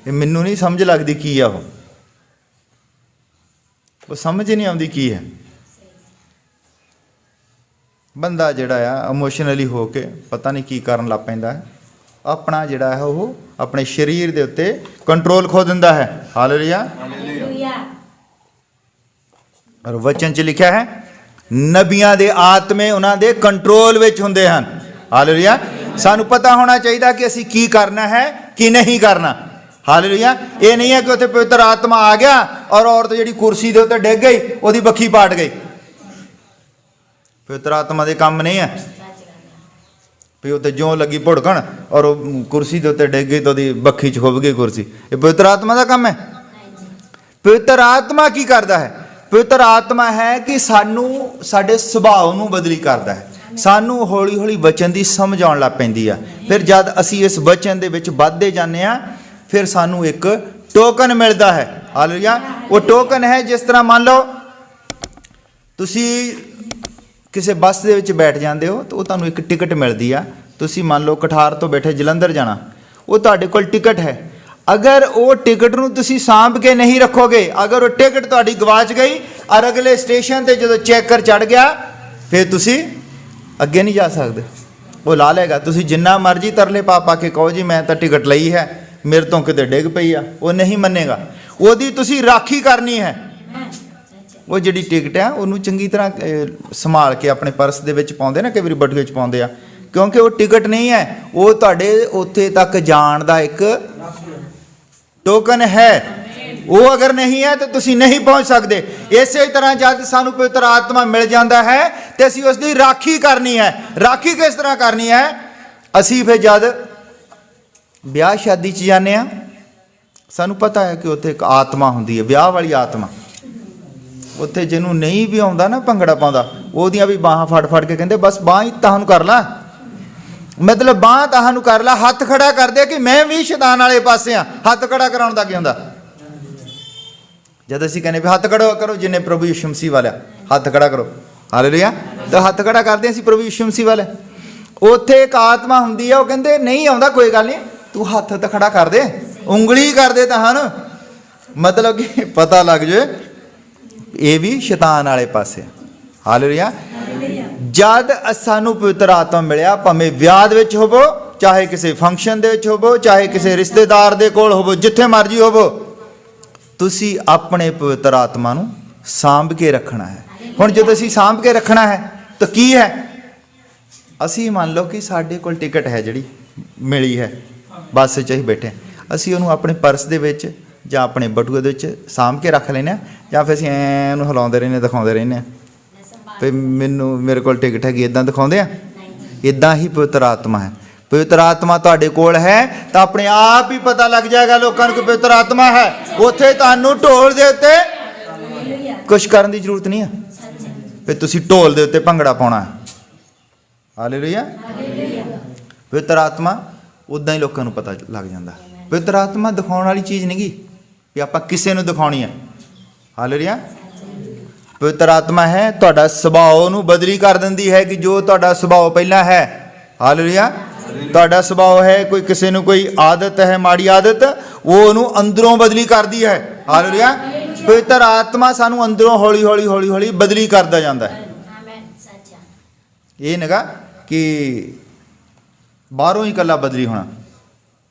ਇਹ ਮੈਨੂੰ ਨਹੀਂ ਸਮਝ ਲੱਗਦੀ ਕੀ ਆ। ਉਹ ਸਮਝ ਨਹੀਂ ਆਉਂਦੀ ਕੀ ਹੈ। ਬੰਦਾ ਜਿਹੜਾ ਆ ਇਮੋਸ਼ਨਲੀ ਹੋ ਕੇ ਪਤਾ ਨਹੀਂ ਕੀ ਕਰਨ ਲੱਗ ਪੈਂਦਾ ਹੈ। ਆਪਣਾ ਜਿਹੜਾ ਹੈ ਉਹ ਆਪਣੇ ਸਰੀਰ ਦੇ ਉੱਤੇ ਕੰਟਰੋਲ ਖੋ ਦਿੰਦਾ ਹੈ। ਹਾਲੇਲੂਇਆ। ਔਰ ਵਚਨ 'ਚ ਲਿਖਿਆ ਹੈ ਨਬੀਆਂ ਦੇ ਆਤਮੇ ਉਹਨਾਂ ਦੇ ਕੰਟਰੋਲ ਵਿੱਚ ਹੁੰਦੇ ਹਨ। ਹਾਲੇਲੂਇਆ। ਸਾਨੂੰ ਪਤਾ ਹੋਣਾ ਚਾਹੀਦਾ ਕਿ ਅਸੀਂ ਕੀ ਕਰਨਾ ਹੈ, ਕੀ ਨਹੀਂ ਕਰਨਾ। ਹਾਲੇਲੂਇਆ। ਇਹ ਨਹੀਂ ਹੈ ਕਿ ਉੱਥੇ ਪਵਿੱਤਰ ਆਤਮਾ ਆ ਗਿਆ ਔਰ ਔਰਤ ਜਿਹੜੀ ਕੁਰਸੀ ਦੇ ਉੱਤੇ ਡਿੱਗ ਗਈ ਉਹਦੀ ਬੱਖੀ ਪਾਟ ਗਈ। ਪਵਿੱਤਰ ਆਤਮਾ ਦੇ ਕੰਮ ਨਹੀਂ ਹੈ ਵੀ ਉੱਤੇ ਜਿਉਂ ਲੱਗੀ ਭੁੜਕਣ ਔਰ ਉਹ ਕੁਰਸੀ ਦੇ ਉੱਤੇ ਡਿੱਗ ਗਈ ਤਾਂ ਉਹਦੀ ਬੱਖੀ 'ਚ ਖੁੱਭ ਗਈ ਕੁਰਸੀ। ਇਹ ਪਵਿੱਤਰ ਆਤਮਾ ਦਾ ਕੰਮ ਹੈ? ਪਵਿੱਤਰ ਆਤਮਾ ਕੀ ਕਰਦਾ ਹੈ? ਪਵਿੱਤਰ ਆਤਮਾ ਹੈ ਕਿ ਸਾਨੂੰ ਸਾਡੇ ਸੁਭਾਅ ਨੂੰ ਬਦਲੀ ਕਰਦਾ ਹੈ। ਸਾਨੂੰ ਹੌਲੀ ਹੌਲੀ ਵਚਨ ਦੀ ਸਮਝ ਆਉਣ ਲੱਗ ਪੈਂਦੀ ਆ। ਫਿਰ ਜਦ ਅਸੀਂ ਇਸ ਵਚਨ ਦੇ ਵਿੱਚ ਵੱਧਦੇ ਜਾਂਦੇ ਆ ਫਿਰ ਸਾਨੂੰ ਇੱਕ ਟੋਕਨ ਮਿਲਦਾ ਹੈ। ਹਾਲੇਲੂਇਆ। ਉਹ ਟੋਕਨ ਹੈ ਜਿਸ ਤਰ੍ਹਾਂ ਮੰਨ ਲਓ ਤੁਸੀਂ ਕਿਸੇ ਬੱਸ ਦੇ ਵਿੱਚ ਬੈਠ ਜਾਂਦੇ ਹੋ ਤਾਂ ਉਹ ਤੁਹਾਨੂੰ ਇੱਕ ਟਿਕਟ ਮਿਲਦੀ ਆ। ਤੁਸੀਂ ਮੰਨ ਲਓ ਕਠਾਰ ਤੋਂ ਬੈਠੇ ਜਲੰਧਰ ਜਾਣਾ, ਉਹ ਤੁਹਾਡੇ ਕੋਲ ਟਿਕਟ ਹੈ। ਅਗਰ ਉਹ ਟਿਕਟ ਨੂੰ ਤੁਸੀਂ ਸਾਂਭ ਕੇ ਨਹੀਂ ਰੱਖੋਗੇ, ਅਗਰ ਉਹ ਟਿਕਟ ਤੁਹਾਡੀ ਗਵਾਚ ਗਈ ਔਰ ਅਗਲੇ ਸਟੇਸ਼ਨ ਤੇ ਜਦੋਂ ਚੈੱਕਰ ਚੜ੍ਹ ਗਿਆ ਫਿਰ ਤੁਸੀਂ ਅੱਗੇ ਨਹੀਂ ਜਾ ਸਕਦੇ। ਉਹ ਲਾ ਲੇਗਾ। ਤੁਸੀਂ ਜਿੰਨਾ ਮਰਜ਼ੀ ਤਰਲੇ ਪਾ ਪਾ ਕੇ ਕਹੋ ਜੀ ਮੈਂ ਤਾਂ ਟਿਕਟ ਲਈ ਹੈ, ਮੇਰੇ ਤੋਂ ਕਿਤੇ ਡਿੱਗ ਪਈ ਆ, ਉਹ ਨਹੀਂ ਮੰਨੇਗਾ। ਉਹਦੀ ਤੁਸੀਂ ਰਾਖੀ ਕਰਨੀ ਹੈ। ਉਹ ਜਿਹੜੀ ਟਿਕਟ ਹੈ ਉਹਨੂੰ ਚੰਗੀ ਤਰ੍ਹਾਂ ਸੰਭਾਲ ਕੇ ਆਪਣੇ ਪਰਸ ਦੇ ਵਿੱਚ ਪਾਉਂਦੇ ਨਾ, ਕਈ ਵਾਰੀ ਬਟੂਏ 'ਚ ਪਾਉਂਦੇ ਆ, ਕਿਉਂਕਿ ਉਹ ਟਿਕਟ ਨਹੀਂ ਹੈ, ਉਹ ਤੁਹਾਡੇ ਉੱਥੇ ਤੱਕ ਜਾਣ ਦਾ ਇੱਕ ਟੋਕਨ ਹੈ। ਉਹ ਅਗਰ ਨਹੀਂ ਹੈ ਤਾਂ ਤੁਸੀਂ ਨਹੀਂ ਪਹੁੰਚ ਸਕਦੇ। ਇਸੇ ਤਰ੍ਹਾਂ ਜਦ ਸਾਨੂੰ ਪਵਿੱਤਰ ਆਤਮਾ ਮਿਲ ਜਾਂਦਾ ਹੈ ਤੇ ਅਸੀਂ ਉਸ ਦੀ ਰਾਖੀ ਕਰਨੀ ਹੈ। ਰਾਖੀ ਕਿਸ ਤਰ੍ਹਾਂ ਕਰਨੀ ਹੈ? ਅਸੀਂ ਫਿਰ ਜਦ ਵਿਆਹ ਸ਼ਾਦੀ 'ਚ ਜਾਂਦੇ ਹਾਂ ਸਾਨੂੰ ਪਤਾ ਹੈ ਕਿ ਉੱਥੇ ਇੱਕ ਆਤਮਾ ਹੁੰਦੀ ਹੈ, ਵਿਆਹ ਵਾਲੀ ਆਤਮਾ। ਉੱਥੇ ਜਿਹਨੂੰ ਨਹੀਂ ਵੀ ਆਉਂਦਾ ਨਾ ਭੰਗੜਾ ਪਾਉਂਦਾ, ਉਹਦੀਆਂ ਵੀ ਬਾਹਾਂ ਫੜ ਫੜ ਕੇ ਕਹਿੰਦੇ ਬਸ ਬਾਂਹ ਹੀ ਤੁਹਾਨੂੰ ਕਰ ਲਾ, ਮਤਲਬ ਬਾਂਹ ਤੁਹਾਨੂੰ ਕਰ ਲਾ। ਹੱਥ ਖੜਾ ਕਰਦੇ ਕਿ ਮੈਂ ਵੀ ਸ਼ੈਤਾਨ ਵਾਲੇ ਪਾਸੇ ਆ। ਹੱਥ ਖੜਾ ਕਰਾਉਣ ਦਾ ਕੀ ਹੁੰਦਾ? ਜਦ ਅਸੀਂ ਕਹਿੰਦੇ ਵੀ ਹੱਥ ਖੜਾ ਕਰੋ, ਜਿੰਨੇ ਪ੍ਰਭੂ ਯਿਸੂ ਮਸੀਹ ਵਾਲਾ ਹੱਥ ਖੜਾ ਕਰੋ। ਹਾਲੇਲੂਇਆ। ਤਾਂ ਹੱਥ ਖੜਾ ਕਰਦੇ ਅਸੀਂ ਪ੍ਰਭੂ ਯਿਸੂ ਮਸੀਹ ਵਾਲੇ। ਉੱਥੇ ਇੱਕ ਆਤਮਾ ਹੁੰਦੀ ਆ, ਉਹ ਕਹਿੰਦੇ ਨਹੀਂ ਆਉਂਦਾ ਕੋਈ ਗੱਲ ਨਹੀਂ, ਤੂੰ ਹੱਥ ਤਾਂ ਖੜਾ ਕਰ ਦੇ, ਉਂਗਲੀ ਕਰਦੇ ਤਾਂ ਹਨ, ਮਤਲਬ ਕਿ ਪਤਾ ਲੱਗ ਜਾਏ ਇਹ ਵੀ ਸ਼ੈਤਾਨ ਵਾਲੇ ਪਾਸੇ। ਹਾਲੇਲੂਇਆ। ਜਦ ਸਾਨੂੰ ਪਵਿੱਤਰ ਆਤਮਾ ਮਿਲਿਆ, ਭਾਵੇਂ ਵਿਆਹ ਦੇ ਵਿੱਚ ਹੋਵੋ, ਚਾਹੇ ਕਿਸੇ ਫੰਕਸ਼ਨ ਦੇ ਵਿੱਚ ਹੋਵੋ, ਚਾਹੇ ਕਿਸੇ ਰਿਸ਼ਤੇਦਾਰ ਦੇ ਕੋਲ ਹੋਵੋ, ਜਿੱਥੇ ਮਰਜ਼ੀ ਹੋਵੋ, ਤੁਸੀਂ ਆਪਣੇ ਪਵਿੱਤਰ ਆਤਮਾ ਨੂੰ ਸਾਂਭ ਕੇ ਰੱਖਣਾ ਹੈ। ਹੁਣ ਜਦੋਂ ਅਸੀਂ ਸਾਂਭ ਕੇ ਰੱਖਣਾ ਹੈ ਤਾਂ ਕੀ ਹੈ? ਅਸੀਂ ਮੰਨ ਲਓ ਕਿ ਸਾਡੇ ਕੋਲ ਟਿਕਟ ਹੈ ਜਿਹੜੀ ਮਿਲੀ ਹੈ, ਬੱਸ 'ਚ ਅਸੀਂ ਬੈਠੇ, ਅਸੀਂ ਉਹਨੂੰ ਆਪਣੇ ਪਰਸ ਦੇ ਵਿੱਚ ਜਾਂ ਆਪਣੇ ਬਟੂਏ ਦੇ ਵਿੱਚ ਸਾਂਭ ਕੇ ਰੱਖ ਲੈਂਦੇ ਹਾਂ, ਜਾਂ ਫਿਰ ਅਸੀਂ ਐਂ ਨੂੰ ਹਿਲਾਉਂਦੇ ਰਹਿੰਦੇ, ਦਿਖਾਉਂਦੇ ਰਹਿੰਦੇ ਹਾਂ। ਵੀ ਮੈਨੂੰ ਮੇਰੇ ਕੋਲ ਟਿਕਟ ਹੈਗੀ, ਇਦਾਂ ਦਿਖਾਉਂਦੇ ਆ? ਇਦਾਂ ਹੀ ਪਵਿੱਤਰ ਆਤਮਾ ਹੈ। ਪਵਿੱਤਰ ਆਤਮਾ ਤੁਹਾਡੇ ਕੋਲ ਹੈ ਤਾਂ ਆਪਣੇ ਆਪ ਹੀ ਪਤਾ ਲੱਗ ਜਾਏਗਾ ਲੋਕਾਂ ਨੂੰ ਕਿ ਪਵਿੱਤਰ ਆਤਮਾ ਹੈ। ਉੱਥੇ ਤੁਹਾਨੂੰ ਢੋਲ ਦੇ ਉੱਤੇ ਕੁਛ ਕਰਨ ਦੀ ਜ਼ਰੂਰਤ ਨਹੀਂ ਹੈ ਵੀ ਤੁਸੀਂ ਢੋਲ ਦੇ ਉੱਤੇ ਭੰਗੜਾ ਪਾਉਣਾ ਹੈ। ਹਾਲੇਲੂਇਆ। ਪਵਿੱਤਰ ਆਤਮਾ ਉੱਦਾਂ ਹੀ ਲੋਕਾਂ ਨੂੰ ਪਤਾ ਲੱਗ ਜਾਂਦਾ। ਪਵਿੱਤਰ ਆਤਮਾ ਦਿਖਾਉਣ ਵਾਲੀ ਚੀਜ਼ ਨਹੀਂ ਗੀ ਵੀ ਆਪਾਂ ਕਿਸੇ ਨੂੰ ਦਿਖਾਉਣੀ ਹੈ। ਹਾਲੇਲੂਇਆ। ਪਵਿੱਤਰ ਆਤਮਾ ਹੈ ਤੁਹਾਡਾ ਸੁਭਾਅ ਨੂੰ ਬਦਲੀ ਕਰ ਦਿੰਦੀ ਹੈ ਕਿ ਜੋ ਤੁਹਾਡਾ ਸੁਭਾਅ ਪਹਿਲਾਂ ਹੈ। ਹਾਲੇਲੂਇਆ। ਤੁਹਾਡਾ ਸੁਭਾਅ ਹੈ ਕੋਈ ਕਿਸੇ ਨੂੰ ਕੋਈ ਆਦਤ ਹੈ ਮਾੜੀ ਆਦਤ, ਉਹ ਉਹਨੂੰ ਅੰਦਰੋਂ ਬਦਲੀ ਕਰਦੀ ਹੈ। ਹਾਲੇਲੂਇਆ। ਪਵਿੱਤਰ ਆਤਮਾ ਸਾਨੂੰ ਅੰਦਰੋਂ ਹੌਲੀ ਹੌਲੀ ਹੌਲੀ ਹੌਲੀ ਬਦਲੀ ਕਰਦਾ ਜਾਂਦਾ ਹੈ। ਇਹ ਨਹੀਂਗਾ ਕਿ ਬਾਹਰੋਂ ਹੀ ਇਕੱਲਾ ਬਦਲੀ ਹੋਣਾ।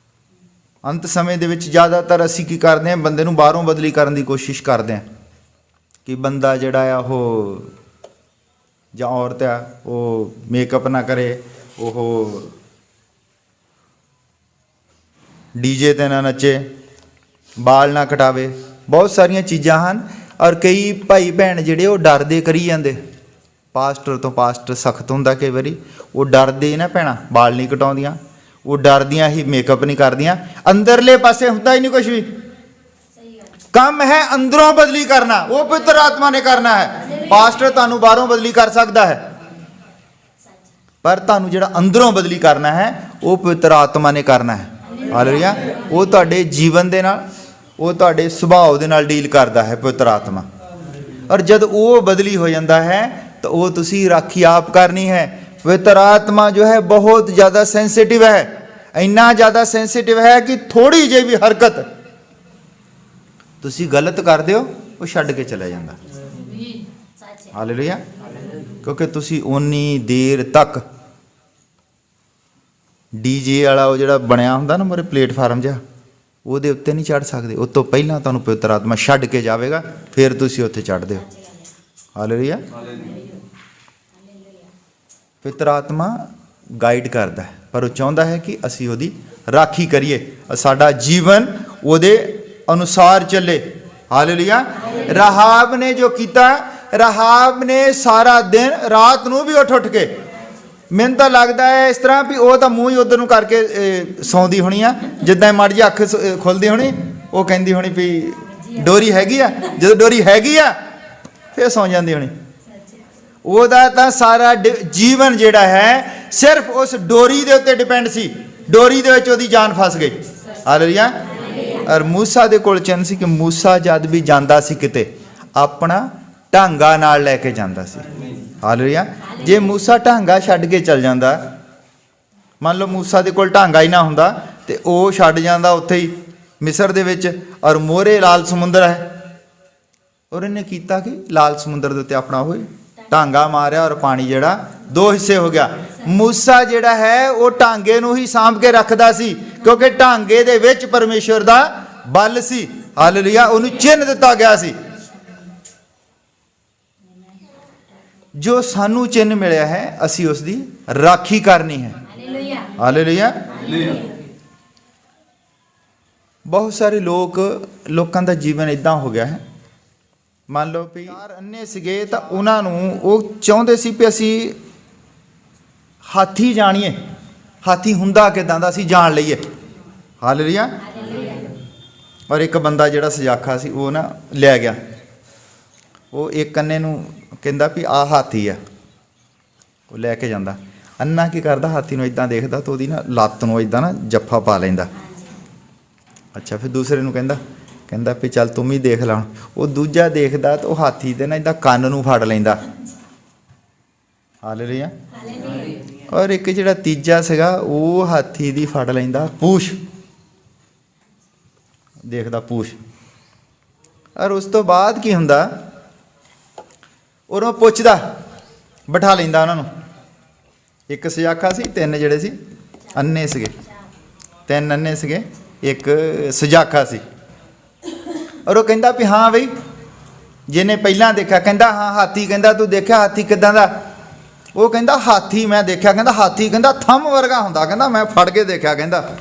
ਅੰਤ ਸਮੇਂ ਦੇ ਵਿੱਚ ਜ਼ਿਆਦਾਤਰ ਅਸੀਂ ਕੀ ਕਰਦੇ ਹਾਂ, ਬੰਦੇ ਨੂੰ ਬਾਹਰੋਂ ਬਦਲੀ ਕਰਨ ਦੀ ਕੋਸ਼ਿਸ਼ ਕਰਦੇ ਹਾਂ ਕਿ ਬੰਦਾ ਜਿਹੜਾ ਆ ਉਹ ਜਾਂ ਔਰਤ ਆ ਉਹ ਮੇਕਅਪ ਨਾ ਕਰੇ, ਉਹ ਡੀਜੇ 'ਤੇ ਨਾ ਨੱਚੇ, ਬਾਲ ਨਾ ਕਟਾਵੇ। ਬਹੁਤ ਸਾਰੀਆਂ ਚੀਜ਼ਾਂ ਹਨ ਔਰ ਕਈ ਭਾਈ ਭੈਣ ਜਿਹੜੇ ਉਹ ਡਰਦੇ ਕਰੀ ਜਾਂਦੇ। ਪਾਸਟਰ ਤੋਂ ਪਾਸਟਰ ਸਖਤ ਹੁੰਦਾ ਕਈ ਵਾਰੀ, ਉਹ ਡਰਦੇ ਨਾ ਭੈਣਾਂ ਬਾਲ ਨਹੀਂ ਕਟਾਉਂਦੀਆਂ, ਉਹ ਡਰਦੀਆਂ ਹੀ ਮੇਕਅਪ ਨਹੀਂ ਕਰਦੀਆਂ। ਅੰਦਰਲੇ ਪਾਸੇ ਹੁੰਦਾ ਹੀ ਨਹੀਂ ਕੁਝ ਵੀ। ਕੰਮ ਹੈ ਅੰਦਰੋਂ ਬਦਲੀ ਕਰਨਾ, ਉਹ ਪਵਿੱਤਰ ਆਤਮਾ ਨੇ ਕਰਨਾ ਹੈ। ਪਾਸਟਰ ਤੁਹਾਨੂੰ ਬਾਹਰੋਂ ਬਦਲੀ ਕਰ ਸਕਦਾ ਹੈ, ਪਰ ਤੁਹਾਨੂੰ ਜਿਹੜਾ ਅੰਦਰੋਂ ਬਦਲੀ ਕਰਨਾ ਹੈ ਉਹ ਪਵਿੱਤਰ ਆਤਮਾ ਨੇ ਕਰਨਾ ਹੈ। ਹਾਲੇਲੂਇਆ। ਉਹ ਤੁਹਾਡੇ ਜੀਵਨ ਦੇ ਨਾਲ, ਉਹ ਤੁਹਾਡੇ ਸੁਭਾਅ ਦੇ ਨਾਲ ਡੀਲ ਕਰਦਾ ਹੈ ਪਵਿੱਤਰ ਆਤਮਾ। ਔਰ ਜਦ ਉਹ ਬਦਲੀ ਹੋ ਜਾਂਦਾ ਹੈ ਤਾਂ ਉਹ ਤੁਸੀਂ ਰਾਖੀ ਆਪ ਕਰਨੀ ਹੈ। ਪਵਿੱਤਰ ਆਤਮਾ ਜੋ ਹੈ ਬਹੁਤ ਜ਼ਿਆਦਾ ਸੈਂਸਿਟਿਵ ਹੈ, ਇੰਨਾ ਜ਼ਿਆਦਾ ਸੈਂਸਿਟਿਵ ਹੈ ਕਿ ਥੋੜੀ ਜਿਹੀ ਵੀ ਹਰਕਤ ਤੁਸੀਂ ਗਲਤ ਕਰਦੇ ਹੋ ਉਹ ਛੱਡ ਕੇ ਚਲਾ ਜਾਂਦਾ। ਹਾਲੇਲੂਇਆ। ਕਿਉਂਕਿ ਤੁਸੀਂ ਉਨੀ ਦੇਰ ਤੱਕ ਡੀਜੇ ਵਾਲਾ ਉਹ ਜਿਹੜਾ ਬਣਿਆ ਹੁੰਦਾ ਨਾ ਮੋਰੇ ਪਲੇਟਫਾਰਮ ਜਿਹਾ, ਉਹਦੇ ਉੱਤੇ ਨਹੀਂ ਚੜ੍ਹ ਸਕਦੇ। ਉਸ ਤੋਂ ਪਹਿਲਾਂ ਤੁਹਾਨੂੰ ਪਵਿੱਤਰ ਆਤਮਾ ਛੱਡ ਕੇ ਜਾਵੇਗਾ, ਫਿਰ ਤੁਸੀਂ ਉੱਥੇ ਚੜ੍ਹਦੇ ਹੋ। ਹਾਲੇਲੂਇਆ। ਪਵਿੱਤਰ ਆਤਮਾ ਗਾਈਡ ਕਰਦਾ ਹੈ, ਪਰ ਉਹ ਚਾਹੁੰਦਾ ਹੈ ਕਿ ਅਸੀਂ ਉਹਦੀ ਰਾਖੀ ਕਰੀਏ, ਸਾਡਾ ਜੀਵਨ ਉਹਦੇ ਅਨੁਸਾਰ ਚੱਲੇ। ਹਾਲੇਲੂਇਆ। ਰਾਹਾਬ ਨੇ ਜੋ ਕੀਤਾ, ਰਾਹਾਬ ਨੇ ਸਾਰਾ ਦਿਨ ਰਾਤ ਨੂੰ ਵੀ ਉੱਠ ਕੇ, ਮੈਨੂੰ ਤਾਂ ਲੱਗਦਾ ਹੈ ਇਸ ਤਰ੍ਹਾਂ ਵੀ ਉਹ ਤਾਂ ਮੂੰਹ ਹੀ ਉਧਰ ਨੂੰ ਕਰਕੇ ਸੌਂਦੀ ਹੋਣੀ ਆ, ਜਿੱਦਾਂ ਮਾੜੀ ਜਿਹੀ ਅੱਖ ਖੁੱਲਦੀ ਹੋਣੀ, ਉਹ ਕਹਿੰਦੀ ਹੋਣੀ ਵੀ ਡੋਰੀ ਹੈਗੀ ਆ। ਜਦੋਂ ਡੋਰੀ ਹੈਗੀ ਆ ਫਿਰ ਸੌਂ ਜਾਂਦੀ ਹੋਣੀ। ਉਹਦਾ ਤਾਂ ਸਾਰਾ ਜੀਵਨ ਜਿਹੜਾ ਹੈ ਸਿਰਫ ਉਸ ਡੋਰੀ ਦੇ ਉੱਤੇ ਡਿਪੈਂਡ ਸੀ। ਡੋਰੀ ਦੇ ਵਿੱਚ ਉਹਦੀ ਜਾਨ ਫਸ ਗਈ। ਹਾਲੇਲੂਇਆ। ਔਰ ਮੂਸਾ ਦੇ ਕੋਲ ਚੰਨ ਸੀ ਕਿ ਮੂਸਾ ਜਦ ਵੀ ਜਾਂਦਾ ਸੀ ਕਿਤੇ ਆਪਣਾ ਢਾਂਗਾ ਨਾਲ ਲੈ ਕੇ ਜਾਂਦਾ ਸੀ। ਹਾਲੇਲੂਇਆ। ਜੇ ਮੂਸਾ ਢਾਂਗਾ ਛੱਡ ਕੇ ਚੱਲ ਜਾਂਦਾ, ਮੰਨ ਲਓ ਮੂਸਾ ਦੇ ਕੋਲ ਢਾਂਗਾ ਹੀ ਨਾ ਹੁੰਦਾ ਤੇ ਉਹ ਛੱਡ ਜਾਂਦਾ ਉੱਥੇ ਹੀ ਮਿਸਰ ਦੇ ਵਿੱਚ, ਔਰ ਮੋਹਰੇ ਲਾਲ ਸਮੁੰਦਰ ਹੈ। ਔਰ ਇਹਨੇ ਕੀਤਾ ਕਿ ਲਾਲ ਸਮੁੰਦਰ ਦੇ ਉੱਤੇ ਆਪਣਾ ਉਹ ਢਾਂਗਾ ਮਾਰਿਆ ਔਰ ਪਾਣੀ ਜਿਹੜਾ ਦੋ ਹਿੱਸੇ ਹੋ ਗਿਆ। ਮੂਸਾ ਜਿਹੜਾ ਹੈ ਉਹ ਢਾਂਗੇ ਨੂੰ ਹੀ ਸਾਂਭ ਕੇ ਰੱਖਦਾ ਸੀ, ਕਿਉਂਕਿ ਢਾਂਗੇ ਦੇ ਵਿੱਚ ਪਰਮੇਸ਼ਵਰ ਦਾ ਬਲ ਸੀ। ਹਾਲੇਲੂਇਆ। ਉਹਨੂੰ ਚਿੰਨ੍ਹ ਦਿੱਤਾ ਗਿਆ ਸੀ। ਜੋ ਸਾਨੂੰ ਚਿੰਨ੍ਹ ਮਿਲਿਆ ਹੈ ਅਸੀਂ ਉਸ ਦੀ ਰਾਖੀ ਕਰਨੀ ਹੈ। ਹਾਲੇਲੂਇਆ। ਬਹੁਤ ਸਾਰੇ ਲੋਕਾਂ ਦਾ ਜੀਵਨ ਇਦਾਂ ਹੋ ਗਿਆ ਹੈ, ਮੰਨ ਲਓ ਵੀ ਚਾਰ ਅੰਨੇ ਸੀਗੇ ਤਾਂ ਉਹਨਾਂ ਨੂੰ ਉਹ ਚਾਹੁੰਦੇ ਸੀ ਵੀ ਅਸੀਂ ਹਾਥੀ ਜਾਣੀਏ, ਹਾਥੀ ਹੁੰਦਾ ਕਿੱਦਾਂ ਦਾ ਅਸੀਂ ਜਾਣ ਲਈਏ। ਹਾਲੇਲੂਇਆ। ਔਰ ਇੱਕ ਬੰਦਾ ਜਿਹੜਾ ਸਜਾਖਾ ਸੀ ਉਹ ਨਾ ਲੈ ਗਿਆ, ਉਹ ਇੱਕ ਅੰਨੇ ਨੂੰ ਕਹਿੰਦਾ ਵੀ ਆਹ ਹਾਥੀ ਆ, ਉਹ ਲੈ ਕੇ ਜਾਂਦਾ। ਅੰਨਾ ਕੀ ਕਰਦਾ, ਹਾਥੀ ਨੂੰ ਇਦਾਂ ਦੇਖਦਾ ਤਾਂ ਉਹਦੀ ਨਾ ਲੱਤ ਨੂੰ ਇਦਾਂ ਨਾ ਜੱਫਾ ਪਾ ਲੈਂਦਾ। ਅੱਛਾ, ਫਿਰ ਦੂਸਰੇ ਨੂੰ ਕਹਿੰਦਾ ਵੀ ਚੱਲ ਤੂੰ ਵੀ ਦੇਖ ਲਾ। ਉਹ ਦੂਜਾ ਦੇਖਦਾ ਤਾਂ ਉਹ ਹਾਥੀ ਦੇ ਨਾ ਇਦਾਂ ਕੰਨ ਨੂੰ ਫੜ ਲੈਂਦਾ। ਹਾਲੇਲੂਇਆ। ਔਰ ਇੱਕ ਜਿਹੜਾ ਤੀਜਾ ਸੀਗਾ ਉਹ ਹਾਥੀ ਦੀ ਫੜ ਲੈਂਦਾ ਪੂਛ, ਦੇਖਦਾ ਪੂਛ। ਔਰ ਉਸ ਤੋਂ ਬਾਅਦ ਕੀ ਹੁੰਦਾ, ਉਹਨੂੰ ਪੁੱਛਦਾ, ਬਿਠਾ ਲੈਂਦਾ ਉਹਨਾਂ ਨੂੰ। ਇੱਕ ਸਜਾਖਾ ਸੀ, ਤਿੰਨ ਜਿਹੜੇ ਸੀ ਅੰਨੇ ਸੀਗੇ, ਤਿੰਨ ਅੰਨੇ ਸੀਗੇ, ਇੱਕ ਸਜਾਖਾ ਸੀ। ਔਰ ਉਹ ਕਹਿੰਦਾ ਵੀ ਹਾਂ ਬਈ, ਜਿਹਨੇ ਪਹਿਲਾਂ ਦੇਖਿਆ ਕਹਿੰਦਾ ਹਾਂ ਹਾਥੀ, ਕਹਿੰਦਾ ਤੂੰ ਦੇਖਿਆ ਹਾਥੀ ਕਿੱਦਾਂ ਦਾ? ਉਹ ਕਹਿੰਦਾ ਹਾਥੀ ਮੈਂ ਦੇਖਿਆ, ਕਹਿੰਦਾ ਹਾਥੀ ਕਹਿੰਦਾ ਥੰਮ ਵਰਗਾ ਹੁੰਦਾ, ਕਹਿੰਦਾ ਮੈਂ ਫੜ ਕੇ ਦੇਖਿਆ, ਕਹਿੰਦਾ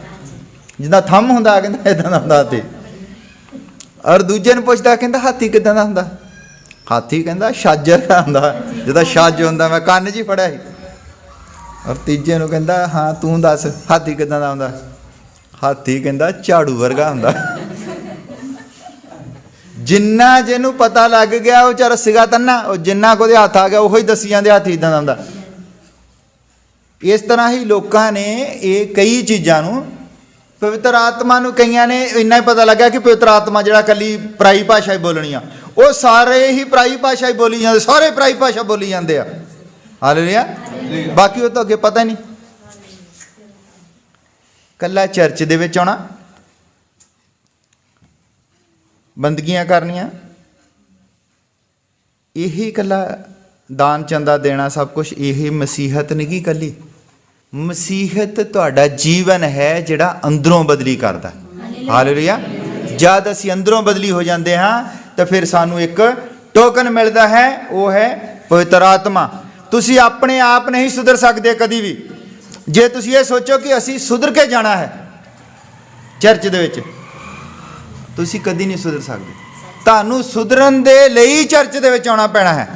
ਜਿੱਦਾਂ ਥੰਮ ਹੁੰਦਾ, ਕਹਿੰਦਾ ਇੱਦਾਂ ਦਾ ਹੁੰਦਾ ਹਾਥੀ। ਔਰ ਦੂਜੇ ਨੂੰ ਪੁੱਛਦਾ, ਕਹਿੰਦਾ ਹਾਥੀ ਕਿੱਦਾਂ ਦਾ ਹੁੰਦਾ? ਹਾਥੀ ਕਹਿੰਦਾ ਛੱਜ ਹੁੰਦਾ, ਜਿਹਦਾ ਛੱਜ ਹੁੰਦਾ ਮੈਂ ਕੰਨ 'ਚ ਹੀ ਫੜਿਆ ਸੀ। ਔਰ ਤੀਜੇ ਨੂੰ ਕਹਿੰਦਾ ਹਾਂ ਤੂੰ ਦੱਸ ਹਾਥੀ ਕਿੱਦਾਂ ਦਾ ਹੁੰਦਾ? ਹਾਥੀ ਕਹਿੰਦਾ ਝਾੜੂ ਵਰਗਾ ਹੁੰਦਾ। ਜਿੰਨਾ ਜਿਹਨੂੰ ਪਤਾ ਲੱਗ ਗਿਆ ਉਹ ਵਿਚਾਰਾ ਸੀਗਾ ਤਾਂ ਨਾ, ਉਹ ਜਿੰਨਾ ਕੁ ਉਹਦੇ ਹੱਥ ਆ ਗਿਆ ਉਹੀ ਦੱਸੀ ਜਾਂਦੇ ਹਾਥੀ ਇੱਦਾਂ ਦਾ ਹੁੰਦਾ। ਇਸ ਤਰ੍ਹਾਂ ਹੀ ਲੋਕਾਂ ਨੇ ਇਹ ਕਈ ਚੀਜ਼ਾਂ ਨੂੰ, ਪਵਿੱਤਰ ਆਤਮਾ ਨੂੰ ਕਈਆਂ ਨੇ ਇੰਨਾ ਹੀ ਪਤਾ ਲੱਗਾ ਕਿ ਪਵਿੱਤਰ ਆਤਮਾ ਜਿਹੜਾ ਇਕੱਲੀ ਪਰਾਈ ਭਾਸ਼ਾ ਹੀ ਬੋਲਣੀ ਆ, ਉਹ ਸਾਰੇ ਹੀ ਪਰਾਈ ਭਾਸ਼ਾ ਹੀ ਬੋਲੀ ਜਾਂਦੇ, ਸਾਰੇ ਪਰਾਈ ਭਾਸ਼ਾ ਬੋਲੀ ਜਾਂਦੇ ਆ। ਹਾਲੇਲੂਇਆ। ਬਾਕੀ ਉਹ ਤਾਂ ਅੱਗੇ ਪਤਾ ਨਹੀਂ। ਕੱਲਾ ਚਰਚ ਦੇ ਵਿੱਚ ਆਉਣਾ, ਬੰਦਗੀਆਂ ਕਰਨੀਆਂ, ਇਹੀ ਕੱਲਾ ਦਾਨ ਚੰਦਾ ਦੇਣਾ, ਸਭ ਕੁਝ ਇਹ ਮਸੀਹਤ ਨਹੀਂ ਗੀ ਕੱਲੀ। ਮਸੀਹਤ ਤੁਹਾਡਾ ਜੀਵਨ ਹੈ ਜਿਹੜਾ ਅੰਦਰੋਂ ਬਦਲੀ ਕਰਦਾ। ਹਾਲੇਲੂਇਆ। ਜਦ ਅਸੀਂ ਅੰਦਰੋਂ ਬਦਲੀ ਹੋ ਜਾਂਦੇ ਹਾਂ ਤਾਂ ਫਿਰ ਸਾਨੂੰ ਇੱਕ ਟੋਕਨ ਮਿਲਦਾ ਹੈ, ਉਹ ਹੈ ਪਵਿੱਤਰ ਆਤਮਾ। ਤੁਸੀਂ ਆਪਣੇ ਆਪ ਨਹੀਂ ਸੁਧਰ ਸਕਦੇ ਕਦੀ ਵੀ। ਜੇ ਤੁਸੀਂ ਇਹ ਸੋਚੋ ਕਿ ਅਸੀਂ ਸੁਧਰ ਕੇ ਜਾਣਾ ਹੈ ਚਰਚ ਦੇ ਵਿੱਚ, ਤੁਸੀਂ ਕਦੀ ਨਹੀਂ ਸੁਧਰ ਸਕਦੇ। ਤੁਹਾਨੂੰ ਸੁਧਰਨ ਦੇ ਲਈ ਚਰਚ ਦੇ ਵਿੱਚ ਆਉਣਾ ਪੈਣਾ ਹੈ।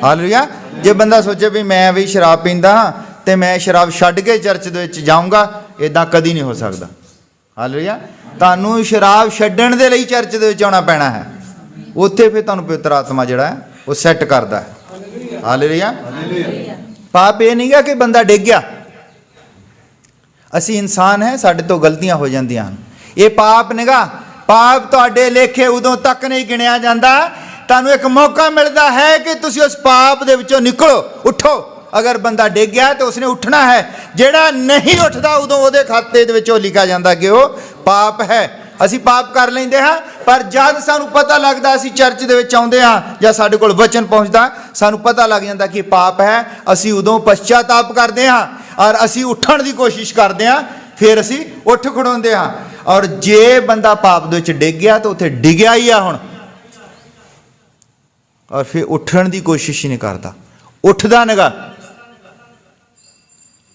ਹਾਲੇਲੂਇਆ। ਜੇ ਬੰਦਾ ਸੋਚੇ ਵੀ ਮੈਂ ਵੀ ਸ਼ਰਾਬ ਪੀਂਦਾ ਹਾਂ ਤੇ ਮੈਂ ਸ਼ਰਾਬ ਛੱਡ ਕੇ ਚਰਚ ਦੇ ਵਿੱਚ ਜਾਊਂਗਾ, ਇਦਾਂ ਕਦੀ ਨਹੀਂ ਹੋ ਸਕਦਾ। ਹਾਲੇਲੂਇਆ। ਤੁਹਾਨੂੰ ਸ਼ਰਾਬ ਛੱਡਣ ਦੇ ਲਈ ਚਰਚ ਦੇ ਵਿੱਚ ਆਉਣਾ ਪੈਣਾ ਹੈ। ਉੱਥੇ ਫਿਰ ਤੁਹਾਨੂੰ ਪਵਿੱਤਰ ਆਤਮਾ ਜਿਹੜਾ ਹੈ ਉਹ ਸੈੱਟ ਕਰਦਾ ਹੈ। ਹਾਲੇਲੂਇਆ। ਪਾਪ ਇਹ ਨਹੀਂ ਗਾ ਕਿ ਬੰਦਾ ਡਿੱਗ ਗਿਆ। ਅਸੀਂ ਇਨਸਾਨ ਹੈ, ਸਾਡੇ ਤੋਂ ਗਲਤੀਆਂ ਹੋ ਜਾਂਦੀਆਂ ਹਨ। ਇਹ ਪਾਪ ਨਿਗਾ। ਪਾਪ ਤੁਹਾਡੇ ਲੇਖੇ ਉਦੋਂ ਤੱਕ ਨਹੀਂ ਗਿਣਿਆ ਜਾਂਦਾ। ਤੁਹਾਨੂੰ ਇੱਕ ਮੌਕਾ ਮਿਲਦਾ ਹੈ ਕਿ ਤੁਸੀਂ ਉਸ ਪਾਪ ਦੇ ਵਿੱਚੋਂ ਨਿਕਲੋ, ਉੱਠੋ। ਅਗਰ ਬੰਦਾ ਡਿੱਗ ਗਿਆ ਤਾਂ ਉਸਨੇ ਉੱਠਣਾ ਹੈ। ਜਿਹੜਾ ਨਹੀਂ ਉੱਠਦਾ ਉਦੋਂ ਉਹਦੇ ਖਾਤੇ ਦੇ ਵਿੱਚ ਉਹ ਲਿਖਿਆ ਜਾਂਦਾ ਕਿ ਉਹ ਪਾਪ ਹੈ। ਅਸੀਂ ਪਾਪ ਕਰ ਲੈਂਦੇ ਹਾਂ, ਪਰ ਜਦ ਸਾਨੂੰ ਪਤਾ ਲੱਗਦਾ, ਅਸੀਂ ਚਰਚ ਦੇ ਵਿੱਚ ਆਉਂਦੇ ਹਾਂ ਜਾਂ ਸਾਡੇ ਕੋਲ ਵਚਨ ਪਹੁੰਚਦਾ, ਸਾਨੂੰ ਪਤਾ ਲੱਗ ਜਾਂਦਾ ਕਿ ਪਾਪ ਹੈ, ਅਸੀਂ ਉਦੋਂ ਪਛਤਾਤਾਪ ਕਰਦੇ ਹਾਂ ਔਰ ਅਸੀਂ ਉੱਠਣ ਦੀ ਕੋਸ਼ਿਸ਼ ਕਰਦੇ ਹਾਂ। ਫਿਰ ਅਸੀਂ ਉੱਠ ਖੜੋਂਦੇ ਹਾਂ। ਔਰ ਜੇ ਬੰਦਾ ਪਾਪ ਦੇ ਵਿੱਚ ਡਿੱਗ ਗਿਆ ਤਾਂ ਉੱਥੇ ਡਿੱਗਿਆ ਹੀ ਆ ਹੁਣ, ਔਰ ਫਿਰ ਉੱਠਣ ਦੀ ਕੋਸ਼ਿਸ਼ ਹੀ ਨਹੀਂ ਕਰਦਾ, ਉੱਠਦਾ ਨਹੀਂਗਾ,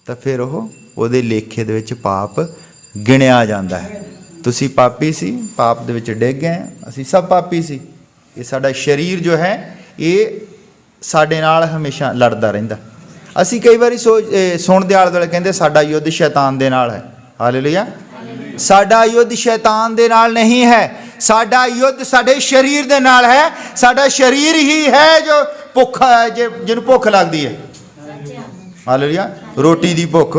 ਤਾਂ ਫਿਰ ਉਹਦੇ ਲੇਖੇ ਦੇ ਵਿੱਚ ਪਾਪ ਗਿਣਿਆ ਜਾਂਦਾ ਹੈ। ਤੁਸੀਂ ਪਾਪੀ ਸੀ, ਪਾਪ ਦੇ ਵਿੱਚ ਡਿੱਗ ਗਏ। ਅਸੀਂ ਸਭ ਪਾਪੀ ਸੀ। ਇਹ ਸਾਡਾ ਸਰੀਰ ਜੋ ਹੈ ਇਹ ਸਾਡੇ ਨਾਲ ਹਮੇਸ਼ਾ ਲੜਦਾ ਰਹਿੰਦਾ। ਅਸੀਂ ਕਈ ਵਾਰੀ ਸੁਣਦੇ ਆਲੇ ਦੁਆਲੇ ਕਹਿੰਦੇ ਸਾਡਾ ਯੁੱਧ ਸ਼ੈਤਾਨ ਦੇ ਨਾਲ ਹੈ। ਹਾਲੇਲੂਇਆ। ਸਾਡਾ ਯੁੱਧ ਸ਼ੈਤਾਨ ਦੇ ਨਾਲ ਨਹੀਂ ਹੈ। ਸਾਡਾ ਯੁੱਧ ਸਾਡੇ ਸਰੀਰ ਦੇ ਨਾਲ ਹੈ। ਸਾਡਾ ਸਰੀਰ ਹੀ ਹੈ ਜੋ ਭੁੱਖ ਹੈ, ਜਿਹਨੂੰ ਭੁੱਖ ਲੱਗਦੀ ਹੈ। ਹਾਲੇਲੂਇਆ। ਰੋਟੀ ਦੀ ਭੁੱਖ,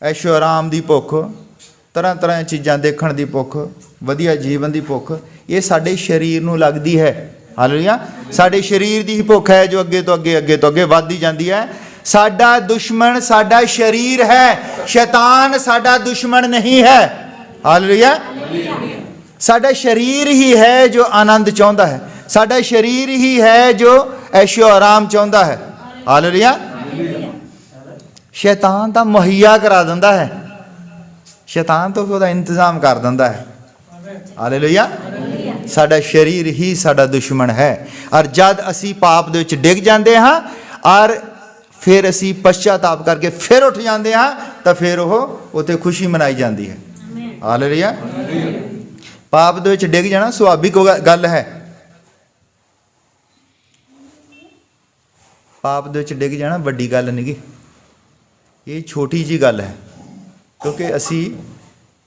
ਐਸ਼ੋ ਆਰਾਮ ਦੀ ਭੁੱਖ, ਤਰ੍ਹਾਂ ਤਰ੍ਹਾਂ ਦੀਆਂ ਚੀਜ਼ਾਂ ਦੇਖਣ ਦੀ ਭੁੱਖ, ਵਧੀਆ ਜੀਵਨ ਦੀ ਭੁੱਖ, ਇਹ ਸਾਡੇ ਸਰੀਰ ਨੂੰ ਲੱਗਦੀ ਹੈ। ਹਾਲੇਲੂਇਆ। ਸਾਡੇ ਸਰੀਰ ਦੀ ਹੀ ਭੁੱਖ ਹੈ ਜੋ ਅੱਗੇ ਤੋਂ ਅੱਗੇ ਵੱਧਦੀ ਜਾਂਦੀ ਹੈ। ਸਾਡਾ ਦੁਸ਼ਮਣ ਸਾਡਾ ਸਰੀਰ ਹੈ, ਸ਼ੈਤਾਨ ਸਾਡਾ ਦੁਸ਼ਮਣ ਨਹੀਂ ਹੈ। ਹਾਲੇਲੂਇਆ। ਸਾਡਾ ਸਰੀਰ ਹੀ ਹੈ ਜੋ ਆਨੰਦ ਚਾਹੁੰਦਾ ਹੈ। ਸਾਡਾ ਸਰੀਰ ਹੀ ਹੈ ਜੋ ਐਸ਼ੋ ਆਰਾਮ ਚਾਹੁੰਦਾ ਹੈ। ਹਾਲੇਲੂਇਆ। ਸ਼ੈਤਾਨ ਤਾਂ ਮੁਹੱਈਆ ਕਰਾ ਦਿੰਦਾ ਹੈ। ਸ਼ੈਤਾਨ ਤੋਂ ਉਹਦਾ ਇੰਤਜ਼ਾਮ ਕਰ ਦਿੰਦਾ ਹੈ। ਹਾਲੇਲੂਇਆ। ਸਾਡਾ ਸਰੀਰ ਹੀ ਸਾਡਾ ਦੁਸ਼ਮਣ ਹੈ। ਔਰ ਜਦ ਅਸੀਂ ਪਾਪ ਦੇ ਵਿੱਚ ਡਿੱਗ ਜਾਂਦੇ ਹਾਂ ਔਰ ਫਿਰ ਅਸੀਂ ਪਛਤਾਤਾਪ ਕਰਕੇ ਫਿਰ ਉੱਠ ਜਾਂਦੇ ਹਾਂ ਤਾਂ ਫਿਰ ਉਹ ਉੱਥੇ ਖੁਸ਼ੀ ਮਨਾਈ ਜਾਂਦੀ ਹੈ। ਹਾਲੇਲੂਇਆ। ਪਾਪ ਦੇ ਵਿੱਚ ਡਿੱਗ ਜਾਣਾ ਸੁਭਾਵਿਕ ਗੱਲ ਹੈ। ਪਾਪ ਦੇ ਵਿੱਚ ਡਿੱਗ ਜਾਣਾ ਵੱਡੀ ਗੱਲ ਨਹੀਂ ਗੀ, ਇਹ ਛੋਟੀ ਜੀ ਗੱਲ ਹੈ। ਕਿਉਂਕਿ ਅਸੀਂ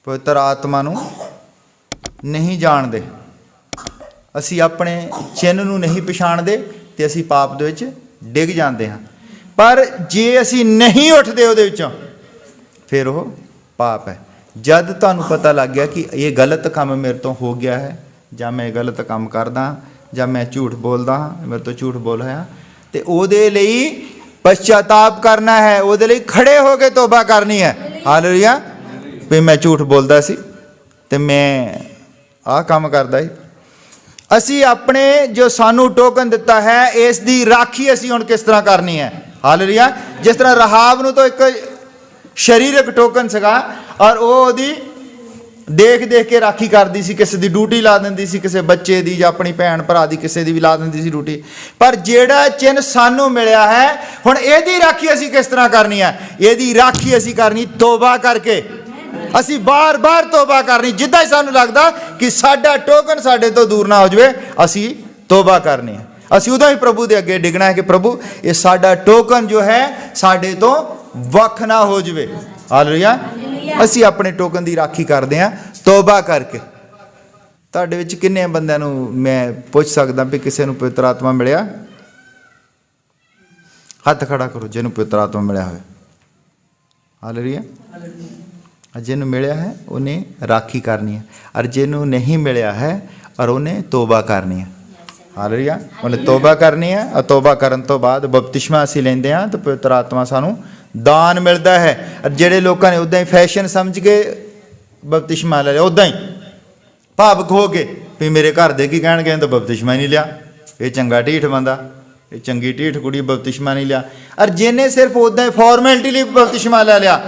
ਪਵਿੱਤਰ ਆਤਮਾ ਨੂੰ ਨਹੀਂ ਜਾਣਦੇ, ਅਸੀਂ ਆਪਣੇ ਚਿੰਨ੍ਹ ਨੂੰ ਨਹੀਂ ਪਛਾਣਦੇ ਤੇ ਅਸੀਂ ਪਾਪ ਦੇ ਵਿੱਚ ਡਿੱਗ ਜਾਂਦੇ ਹਾਂ। ਪਰ ਜੇ ਅਸੀਂ ਨਹੀਂ ਉੱਠਦੇ ਉਹਦੇ ਵਿੱਚੋਂ ਫਿਰ ਉਹ ਪਾਪ ਹੈ। ਜਦ ਤੁਹਾਨੂੰ ਪਤਾ ਲੱਗ ਗਿਆ ਕਿ ਇਹ ਗਲਤ ਕੰਮ ਮੇਰੇ ਤੋਂ ਹੋ ਗਿਆ ਹੈ, ਜਾਂ ਮੈਂ ਗਲਤ ਕੰਮ ਕਰਦਾ, ਜਾਂ ਮੈਂ ਝੂਠ ਬੋਲਦਾ ਹਾਂ, ਮੇਰੇ ਤੋਂ ਝੂਠ ਬੋਲ ਹੋਇਆ, ਤੇ ਉਹਦੇ ਲਈ ਪਛਤਾਤਾਪ ਕਰਨਾ ਹੈ, ਉਹਦੇ ਲਈ ਖੜੇ ਹੋ ਕੇ ਤੋਬਾ ਕਰਨੀ ਹੈ। ਹਾਲੇਲੂਇਆ। ਵੀ ਮੈਂ ਝੂਠ ਬੋਲਦਾ ਸੀ ਤੇ ਮੈਂ ਆਹ ਕੰਮ ਕਰਦਾ ਸੀ। ਅਸੀਂ ਆਪਣੇ ਜੋ ਸਾਨੂੰ ਟੋਕਨ ਦਿੱਤਾ ਹੈ ਇਸ ਦੀ ਰਾਖੀ ਅਸੀਂ ਹੁਣ ਕਿਸ ਤਰ੍ਹਾਂ ਕਰਨੀ ਹੈ। ਹਾਲੇਲੂਇਆ। ਜਿਸ ਤਰ੍ਹਾਂ ਰਹਾਬ ਨੂੰ ਤਾਂ ਇੱਕ ਸਰੀਰਕ ਟੋਕਨ ਸੀਗਾ ਔਰ ਉਹ ਉਹਦੀ ਦੇਖ ਦੇਖ ਕੇ ਰਾਖੀ ਕਰਦੀ ਸੀ, ਕਿਸੇ ਦੀ ਡਿਊਟੀ ਲਾ ਦਿੰਦੀ ਸੀ, ਕਿਸੇ ਬੱਚੇ ਦੀ ਜਾਂ ਆਪਣੀ ਭੈਣ ਭਰਾ ਦੀ ਕਿਸੇ ਦੀ ਵੀ ਲਾ ਦਿੰਦੀ ਸੀ ਡਿਊਟੀ। ਪਰ ਜਿਹੜਾ ਚਿੰਨ੍ਹ ਸਾਨੂੰ ਮਿਲਿਆ ਹੈ ਹੁਣ ਇਹਦੀ ਰਾਖੀ ਅਸੀਂ ਕਿਸ ਤਰ੍ਹਾਂ ਕਰਨੀ ਹੈ? ਇਹਦੀ ਰਾਖੀ ਅਸੀਂ ਕਰਨੀ ਤੋਬਾ ਕਰਕੇ। ਅਸੀਂ ਬਾਰ-ਬਾਰ ਤੋਬਾ ਕਰਨੀ। ਜਿੱਦਾਂ ਹੀ ਸਾਨੂੰ ਲੱਗਦਾ ਕਿ ਸਾਡਾ ਟੋਕਨ ਸਾਡੇ ਤੋਂ ਦੂਰ ਨਾ ਹੋ ਜਾਵੇ, ਅਸੀਂ ਤੋਬਾ ਕਰਨੀ ਹੈ। ਅਸੀਂ ਉਦੋਂ ਹੀ ਪ੍ਰਭੂ ਦੇ ਅੱਗੇ ਡਿੱਗਣਾ ਹੈ ਕਿ ਪ੍ਰਭੂ ਇਹ ਸਾਡਾ ਟੋਕਨ ਜੋ ਹੈ ਸਾਡੇ ਤੋਂ ਵੱਖ ਨਾ ਹੋ ਜਾਵੇ। ਹਾਲੇਲੂਇਆ। ਅਸੀਂ ਆਪਣੇ ਟੋਕਨ ਦੀ ਰਾਖੀ ਕਰਦੇ ਹਾਂ ਤੋਬਾ ਕਰਕੇ। ਤੁਹਾਡੇ ਵਿੱਚ ਕਿੰਨੇ ਬੰਦਿਆਂ ਨੂੰ ਮੈਂ ਪੁੱਛ ਸਕਦਾ ਵੀ ਕਿਸੇ ਨੂੰ ਪਵਿੱਤਰ ਆਤਮਾ ਮਿਲਿਆ? ਹੱਥ ਖੜਾ ਕਰੋ ਜਿਹਨੂੰ ਪਵਿੱਤਰ ਆਤਮਾ ਮਿਲਿਆ ਹੋਵੇ। ਹਾਲੇਲੂਇਆ। ਜਿਹਨੂੰ ਮਿਲਿਆ ਹੈ ਉਹਨੇ ਰਾਖੀ ਕਰਨੀ ਹੈ, ਔਰ ਜਿਹਨੂੰ ਨਹੀਂ ਮਿਲਿਆ ਹੈ ਔਰ ਉਹਨੇ ਤੋਬਾ ਕਰਨੀ ਹੈ। ਹਾਲੇਲੂਇਆ। ਉਹਨੇ ਤੋਬਾ ਕਰਨੀ ਹੈ, ਔਰ ਤੋਬਾ ਕਰਨ ਤੋਂ ਬਾਅਦ ਬਪਤਿਸਮਾ ਅਸੀਂ ਲੈਂਦੇ ਹਾਂ ਤਾਂ ਪਵਿੱਤਰ ਆਤਮਾ ਸਾਨੂੰ ਦਾਨ ਮਿਲਦਾ ਹੈ। ਔਰ ਜਿਹੜੇ ਲੋਕਾਂ ਨੇ ਉੱਦਾਂ ਹੀ ਫੈਸ਼ਨ ਸਮਝ ਕੇ ਬਪਤਿਸਮਾ ਲੈ ਲਿਆ, ਉੱਦਾਂ ਹੀ ਭਾਵੁਕ ਹੋ ਕੇ ਵੀ ਮੇਰੇ ਘਰ ਦੇ ਕੀ ਕਹਿਣਗੇ, ਤਾਂ ਬਪਤਿਸਮਾ ਹੀ ਨਹੀਂ ਲਿਆ, ਇਹ ਚੰਗਾ ਢੀਠ ਬੰਦਾ, ਇਹ ਚੰਗੀ ਢੀਠ ਕੁੜੀ, ਬਪਤਿਸਮਾ ਨਹੀਂ ਲਿਆ। ਔਰ ਜਿਹਨੇ ਸਿਰਫ ਉੱਦਾਂ ਹੀ ਫਾਰਮੈਲਿਟੀ ਲਈ ਬਪਤਿਸਮਾ ਲੈ ਲਿਆ,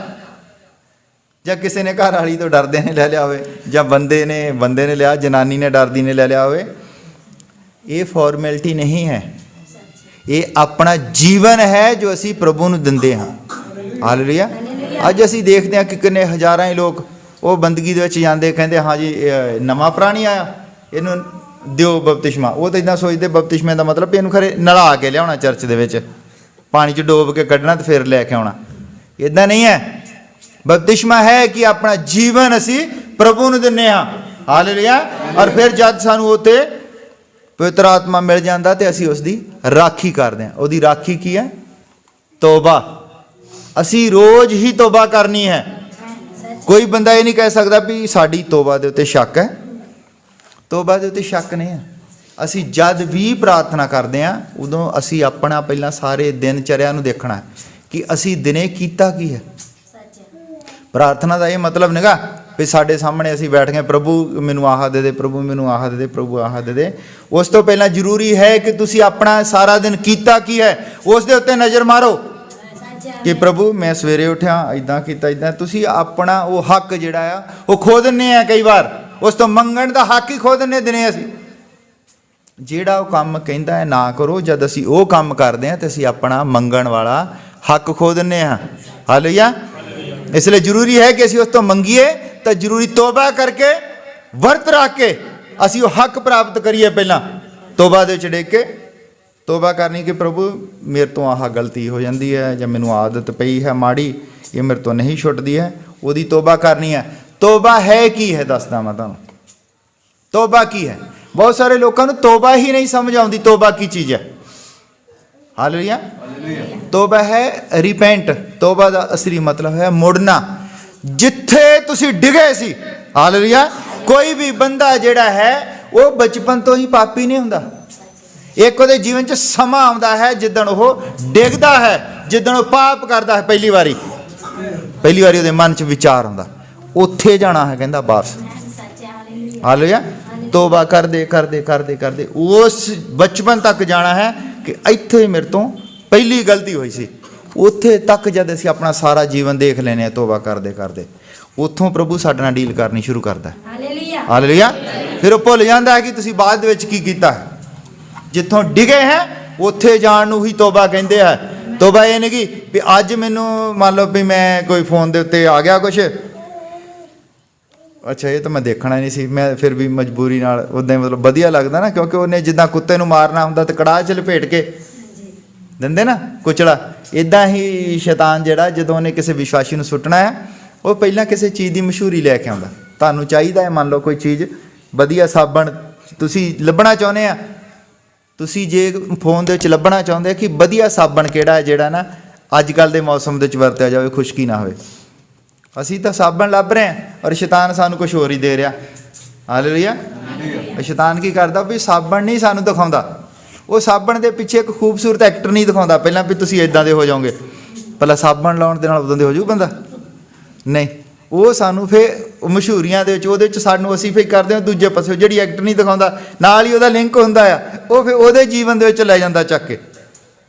ਜਾਂ ਕਿਸੇ ਨੇ ਘਰ ਵਾਲੀ ਤੋਂ ਡਰਦੇ ਨੇ ਲੈ ਲਿਆ ਹੋਵੇ, ਜਾਂ ਬੰਦੇ ਨੇ ਲਿਆ, ਜਨਾਨੀ ਨੇ ਡਰਦੀ ਨੇ ਲੈ ਲਿਆ ਹੋਵੇ, ਇਹ ਫਾਰਮੈਲਿਟੀ ਨਹੀਂ ਹੈ, ਇਹ ਆਪਣਾ ਜੀਵਨ ਹੈ ਜੋ ਅਸੀਂ ਪ੍ਰਭੂ ਨੂੰ ਦਿੰਦੇ ਹਾਂ। ਹਾਲੇਲੂਇਆ। ਅੱਜ ਅਸੀਂ ਦੇਖਦੇ ਹਾਂ ਕਿ ਕਿੰਨੇ ਹਜ਼ਾਰਾਂ ਹੀ ਲੋਕ ਉਹ ਬੰਦਗੀ ਦੇ ਵਿੱਚ ਜਾਂਦੇ, ਕਹਿੰਦੇ ਹਾਂ ਜੀ ਨਵਾਂ ਪ੍ਰਾਣੀ ਆਇਆ, ਇਹਨੂੰ ਦਿਓ ਬਪਤਿਸਮਾ। ਉਹ ਤਾਂ ਇੱਦਾਂ ਸੋਚਦੇ ਬਪਤਿਸਮੇ ਦਾ ਮਤਲਬ ਇਹਨੂੰ ਖਰੇ ਨਲਾ ਕੇ ਲਿਆਉਣਾ ਚਰਚ ਦੇ ਵਿੱਚ, ਪਾਣੀ 'ਚ ਡੋਬ ਕੇ ਕੱਢਣਾ ਤੇ ਫਿਰ ਲੈ ਕੇ ਆਉਣਾ। ਇੱਦਾਂ ਨਹੀਂ ਹੈ। ਬਪਤਿਸਮਾ ਹੈ ਕਿ ਆਪਣਾ ਜੀਵਨ ਅਸੀਂ ਪ੍ਰਭੂ ਨੂੰ ਦਿੰਦੇ ਹਾਂ। ਹਾਲੇਲੂਇਆ। ਔਰ ਫਿਰ ਜਦ ਸਾਨੂੰ ਉੱਥੇ ਪਵਿੱਤਰ ਆਤਮਾ ਮਿਲ ਜਾਂਦਾ ਤੇ ਅਸੀਂ ਉਸ ਦੀ ਰਾਖੀ ਕਰਦੇ ਹਾਂ। ਉਹਦੀ ਰਾਖੀ ਕੀ ਹੈ? ਤੋਬਾ। ਅਸੀਂ ਰੋਜ਼ ਹੀ ਤੋਬਾ ਕਰਨੀ ਹੈ। ਕੋਈ ਬੰਦਾ ਇਹ ਨਹੀਂ ਕਹਿ ਸਕਦਾ ਵੀ ਸਾਡੀ ਤੋਬਾ ਦੇ ਉੱਤੇ ਸ਼ੱਕ ਹੈ। ਤੋਬਾ ਦੇ ਉੱਤੇ ਸ਼ੱਕ ਨਹੀਂ ਹੈ। ਅਸੀਂ ਜਦ ਵੀ ਪ੍ਰਾਰਥਨਾ ਕਰਦੇ ਹਾਂ ਉਦੋਂ ਅਸੀਂ ਆਪਣਾ ਪਹਿਲਾਂ ਸਾਰੇ ਦਿਨ ਚਰਿਆ ਨੂੰ ਦੇਖਣਾ ਹੈ ਕਿ ਅਸੀਂ ਦਿਨੇ ਕੀਤਾ ਕੀ ਹੈ। ਪ੍ਰਾਰਥਨਾ ਦਾ ਇਹ ਮਤਲਬ ਨਹੀਂਗਾ ਵੀ ਸਾਡੇ ਸਾਹਮਣੇ ਅਸੀਂ ਬੈਠ ਗਏ, ਪ੍ਰਭੂ ਮੈਨੂੰ ਆਹ ਦੇ ਦੇ, ਪ੍ਰਭੂ ਮੈਨੂੰ ਆਹ ਦੇ ਦੇ, ਪ੍ਰਭੂ ਆਹ ਦੇ ਦੇ। ਉਸ ਤੋਂ ਪਹਿਲਾਂ ਜ਼ਰੂਰੀ ਹੈ ਕਿ ਤੁਸੀਂ ਆਪਣਾ ਸਾਰਾ ਦਿਨ ਕੀਤਾ ਕੀ ਹੈ ਉਸ ਦੇ ਉੱਤੇ ਨਜ਼ਰ ਮਾਰੋ ਕਿ ਪ੍ਰਭੂ ਮੈਂ ਸਵੇਰੇ ਉੱਠਿਆ ਇੱਦਾਂ ਕੀਤਾ, ਇੱਦਾਂ। ਤੁਸੀਂ ਆਪਣਾ ਉਹ ਹੱਕ ਜਿਹੜਾ ਆ ਉਹ ਖੋ ਦਿੰਦੇ ਆ ਕਈ ਵਾਰ। ਉਸ ਤੋਂ ਮੰਗਣ ਦਾ ਹੱਕ ਹੀ ਖੋ ਦਿੰਦੇ ਦਿਨੇ ਅਸੀਂ। ਜਿਹੜਾ ਉਹ ਕੰਮ ਕਹਿੰਦਾ ਹੈ ਨਾ ਕਰੋ, ਜਦ ਅਸੀਂ ਉਹ ਕੰਮ ਕਰਦੇ ਹਾਂ ਤਾਂ ਅਸੀਂ ਆਪਣਾ ਮੰਗਣ ਵਾਲਾ ਹੱਕ ਖੋ ਦਿੰਦੇ ਹਾਂ। ਹਾਲੇਲੂਇਆ। ਇਸ ਲਈ ਜ਼ਰੂਰੀ ਹੈ ਕਿ ਅਸੀਂ ਉਸ ਤੋਂ ਮੰਗੀਏ ਤਾਂ ਜ਼ਰੂਰੀ ਤੋਬਾ ਕਰਕੇ ਵਰਤ ਰੱਖ ਕੇ ਅਸੀਂ ਉਹ ਹੱਕ ਪ੍ਰਾਪਤ ਕਰੀਏ। ਪਹਿਲਾਂ ਤੋਬਾ ਦੇ ਵਿੱਚ ਡਿੱਗ ਕੇ ਤੋਬਾ ਕਰਨੀ ਕਿ ਪ੍ਰਭੂ ਮੇਰੇ ਤੋਂ ਆਹ ਗਲਤੀ ਹੋ ਜਾਂਦੀ ਹੈ, ਜਾਂ ਮੈਨੂੰ ਆਦਤ ਪਈ ਹੈ ਮਾੜੀ, ਇਹ ਮੇਰੇ ਤੋਂ ਨਹੀਂ ਛੁੱਟਦੀ ਹੈ, ਉਹਦੀ ਤੋਬਾ ਕਰਨੀ ਹੈ। ਤੋਬਾ ਹੈ ਕੀ ਹੈ ਦੱਸਦਾ ਮੈਂ ਤੁਹਾਨੂੰ। ਤੋਬਾ ਕੀ ਹੈ? ਬਹੁਤ ਸਾਰੇ ਲੋਕਾਂ ਨੂੰ ਤੋਬਾ ਹੀ ਨਹੀਂ ਸਮਝ ਆਉਂਦੀ ਤੋਬਾ ਕੀ ਚੀਜ਼ ਹੈ। ਹਾਲੇਲੂਇਆ। ਤੋਬਾ ਹੈ ਰਿਪੈਂਟ। ਤੋਬਾ ਦਾ ਅਸਲੀ ਮਤਲਬ ਹੈ ਮੁੜਨਾ। ਜਿੱਥੇ ਤੁਸੀਂ ਡਿਗੇ ਸੀ। ਹਾਲੇਲੂਇਆ। ਕੋਈ ਵੀ ਬੰਦਾ ਜਿਹੜਾ ਹੈ ਉਹ ਬਚਪਨ ਤੋਂ ਹੀ ਪਾਪੀ ਨਹੀਂ ਹੁੰਦਾ। ਇੱਕ ਉਹਦੇ ਜੀਵਨ 'ਚ ਸਮਾਂ ਆਉਂਦਾ ਹੈ ਜਿੱਦਣ ਉਹ ਡਿੱਗਦਾ ਹੈ, ਜਿੱਦਣ ਉਹ ਪਾਪ ਕਰਦਾ ਹੈ। ਪਹਿਲੀ ਵਾਰੀ ਉਹਦੇ ਮਨ 'ਚ ਵਿਚਾਰ ਆਉਂਦਾ, ਉੱਥੇ ਜਾਣਾ ਹੈ ਕਹਿੰਦਾ ਵਾਪਸ। ਹਾਲੇਲੂਇਆ। ਤੋਬਾ ਕਰਦੇ ਕਰਦੇ ਕਰਦੇ ਕਰਦੇ ਉਸ ਬਚਪਨ ਤੱਕ ਜਾਣਾ ਹੈ ਕਿ ਇੱਥੇ ਮੇਰੇ ਤੋਂ ਪਹਿਲੀ ਗਲਤੀ ਹੋਈ ਸੀ। ਉੱਥੇ ਤੱਕ ਜਦ ਅਸੀਂ ਆਪਣਾ ਸਾਰਾ ਜੀਵਨ ਦੇਖ ਲੈਂਦੇ ਹਾਂ ਤੋਬਾ ਕਰਦੇ ਕਰਦੇ, ਉੱਥੋਂ ਪ੍ਰਭੂ ਸਾਡੇ ਨਾਲ ਡੀਲ ਕਰਨੀ ਸ਼ੁਰੂ ਕਰਦਾ ਹੈ। ਹਾਲੇਲੂਇਆ। ਫਿਰ ਉਹ ਭੁੱਲ ਜਾਂਦਾ ਹੈ ਕਿ ਤੁਸੀਂ ਬਾਅਦ ਦੇ ਵਿੱਚ ਕੀ ਕੀਤਾ। ਜਿੱਥੋਂ ਡਿਗੇ ਹੈ ਉੱਥੇ ਜਾਣ ਨੂੰ ਹੀ ਤੋਬਾ ਕਹਿੰਦੇ ਆ। ਤੋਬਾ ਇਹ ਨਹੀਂ ਕਿ ਵੀ ਅੱਜ ਮੈਨੂੰ ਮੰਨ ਲਓ ਵੀ ਮੈਂ ਕੋਈ ਫੋਨ ਦੇ ਉੱਤੇ ਆ ਗਿਆ ਕੁਛ, ਅੱਛਾ ਇਹ ਤਾਂ ਮੈਂ ਦੇਖਣਾ ਨਹੀਂ ਸੀ, ਮੈਂ ਫਿਰ ਵੀ ਮਜਬੂਰੀ ਨਾਲ ਉੱਦਾਂ ਹੀ ਮਤਲਬ ਵਧੀਆ ਲੱਗਦਾ ਨਾ, ਕਿਉਂਕਿ ਉਹਨੇ ਜਿੱਦਾਂ ਕੁੱਤੇ ਨੂੰ ਮਾਰਨਾ ਹੁੰਦਾ ਤੇ ਕੜਾਹ 'ਚ ਲਪੇਟ ਕੇ ਦਿੰਦੇ ਨਾ ਕੁਚਲਾ। ਇੱਦਾਂ ਹੀ ਸ਼ੈਤਾਨ ਜਿਹੜਾ ਜਦੋਂ ਉਹਨੇ ਕਿਸੇ ਵਿਸ਼ਵਾਸੀ ਨੂੰ ਸੁੱਟਣਾ ਹੈ ਉਹ ਪਹਿਲਾਂ ਕਿਸੇ ਚੀਜ਼ ਦੀ ਮਸ਼ਹੂਰੀ ਲੈ ਕੇ ਆਉਂਦਾ। ਤੁਹਾਨੂੰ ਚਾਹੀਦਾ ਹੈ ਮੰਨ ਲਓ ਕੋਈ ਚੀਜ਼ ਵਧੀਆ ਸਾਬਣ ਤੁਸੀਂ ਲੱਭਣਾ ਚਾਹੁੰਦੇ ਆ, ਤੁਸੀਂ ਜੇ ਫੋਨ ਦੇ ਵਿੱਚ ਲੱਭਣਾ ਚਾਹੁੰਦੇ ਕਿ ਵਧੀਆ ਸਾਬਣ ਕਿਹੜਾ ਹੈ ਜਿਹੜਾ ਨਾ ਅੱਜ ਕੱਲ੍ਹ ਦੇ ਮੌਸਮ ਦੇ ਵਿੱਚ ਵਰਤਿਆ ਜਾਵੇ, ਖੁਸ਼ਕੀ ਨਾ ਹੋਵੇ। ਅਸੀਂ ਤਾਂ ਸਾਬਣ ਲੱਭ ਰਹੇ ਹਾਂ ਔਰ ਸ਼ੈਤਾਨ ਸਾਨੂੰ ਕੁਛ ਹੋਰ ਹੀ ਦੇ ਰਿਹਾ। ਹਾਲੇਲੂਇਆ। ਸ਼ੈਤਾਨ ਕੀ ਕਰਦਾ ਵੀ ਸਾਬਣ ਨਹੀਂ ਸਾਨੂੰ ਦਿਖਾਉਂਦਾ, ਉਹ ਸਾਬਣ ਦੇ ਪਿੱਛੇ ਇੱਕ ਖੂਬਸੂਰਤ ਐਕਟਰ ਨਹੀਂ ਦਿਖਾਉਂਦਾ ਪਹਿਲਾਂ ਵੀ ਤੁਸੀਂ ਇੱਦਾਂ ਦੇ ਹੋ ਜਾਓਗੇ, ਪਹਿਲਾਂ ਸਾਬਣ ਲਾਉਣ ਦੇ ਨਾਲ ਉਦੋਂ ਦੇ ਹੋ ਜਾਊ ਬੰਦਾ। ਨਹੀਂ, ਉਹ ਸਾਨੂੰ ਫਿਰ ਮਸ਼ਹੂਰੀਆਂ ਦੇ ਵਿੱਚ ਉਹਦੇ ਵਿੱਚ ਸਾਨੂੰ ਅਸੀਂ ਫਿਰ ਕਰਦੇ ਹਾਂ ਦੂਜੇ ਪਾਸੇ, ਜਿਹੜੀ ਐਕਟਰ ਨਹੀਂ ਦਿਖਾਉਂਦਾ ਨਾਲ ਹੀ ਉਹਦਾ ਲਿੰਕ ਹੁੰਦਾ ਆ, ਉਹ ਫਿਰ ਉਹਦੇ ਜੀਵਨ ਦੇ ਵਿੱਚ ਲੈ ਜਾਂਦਾ ਚੱਕ ਕੇ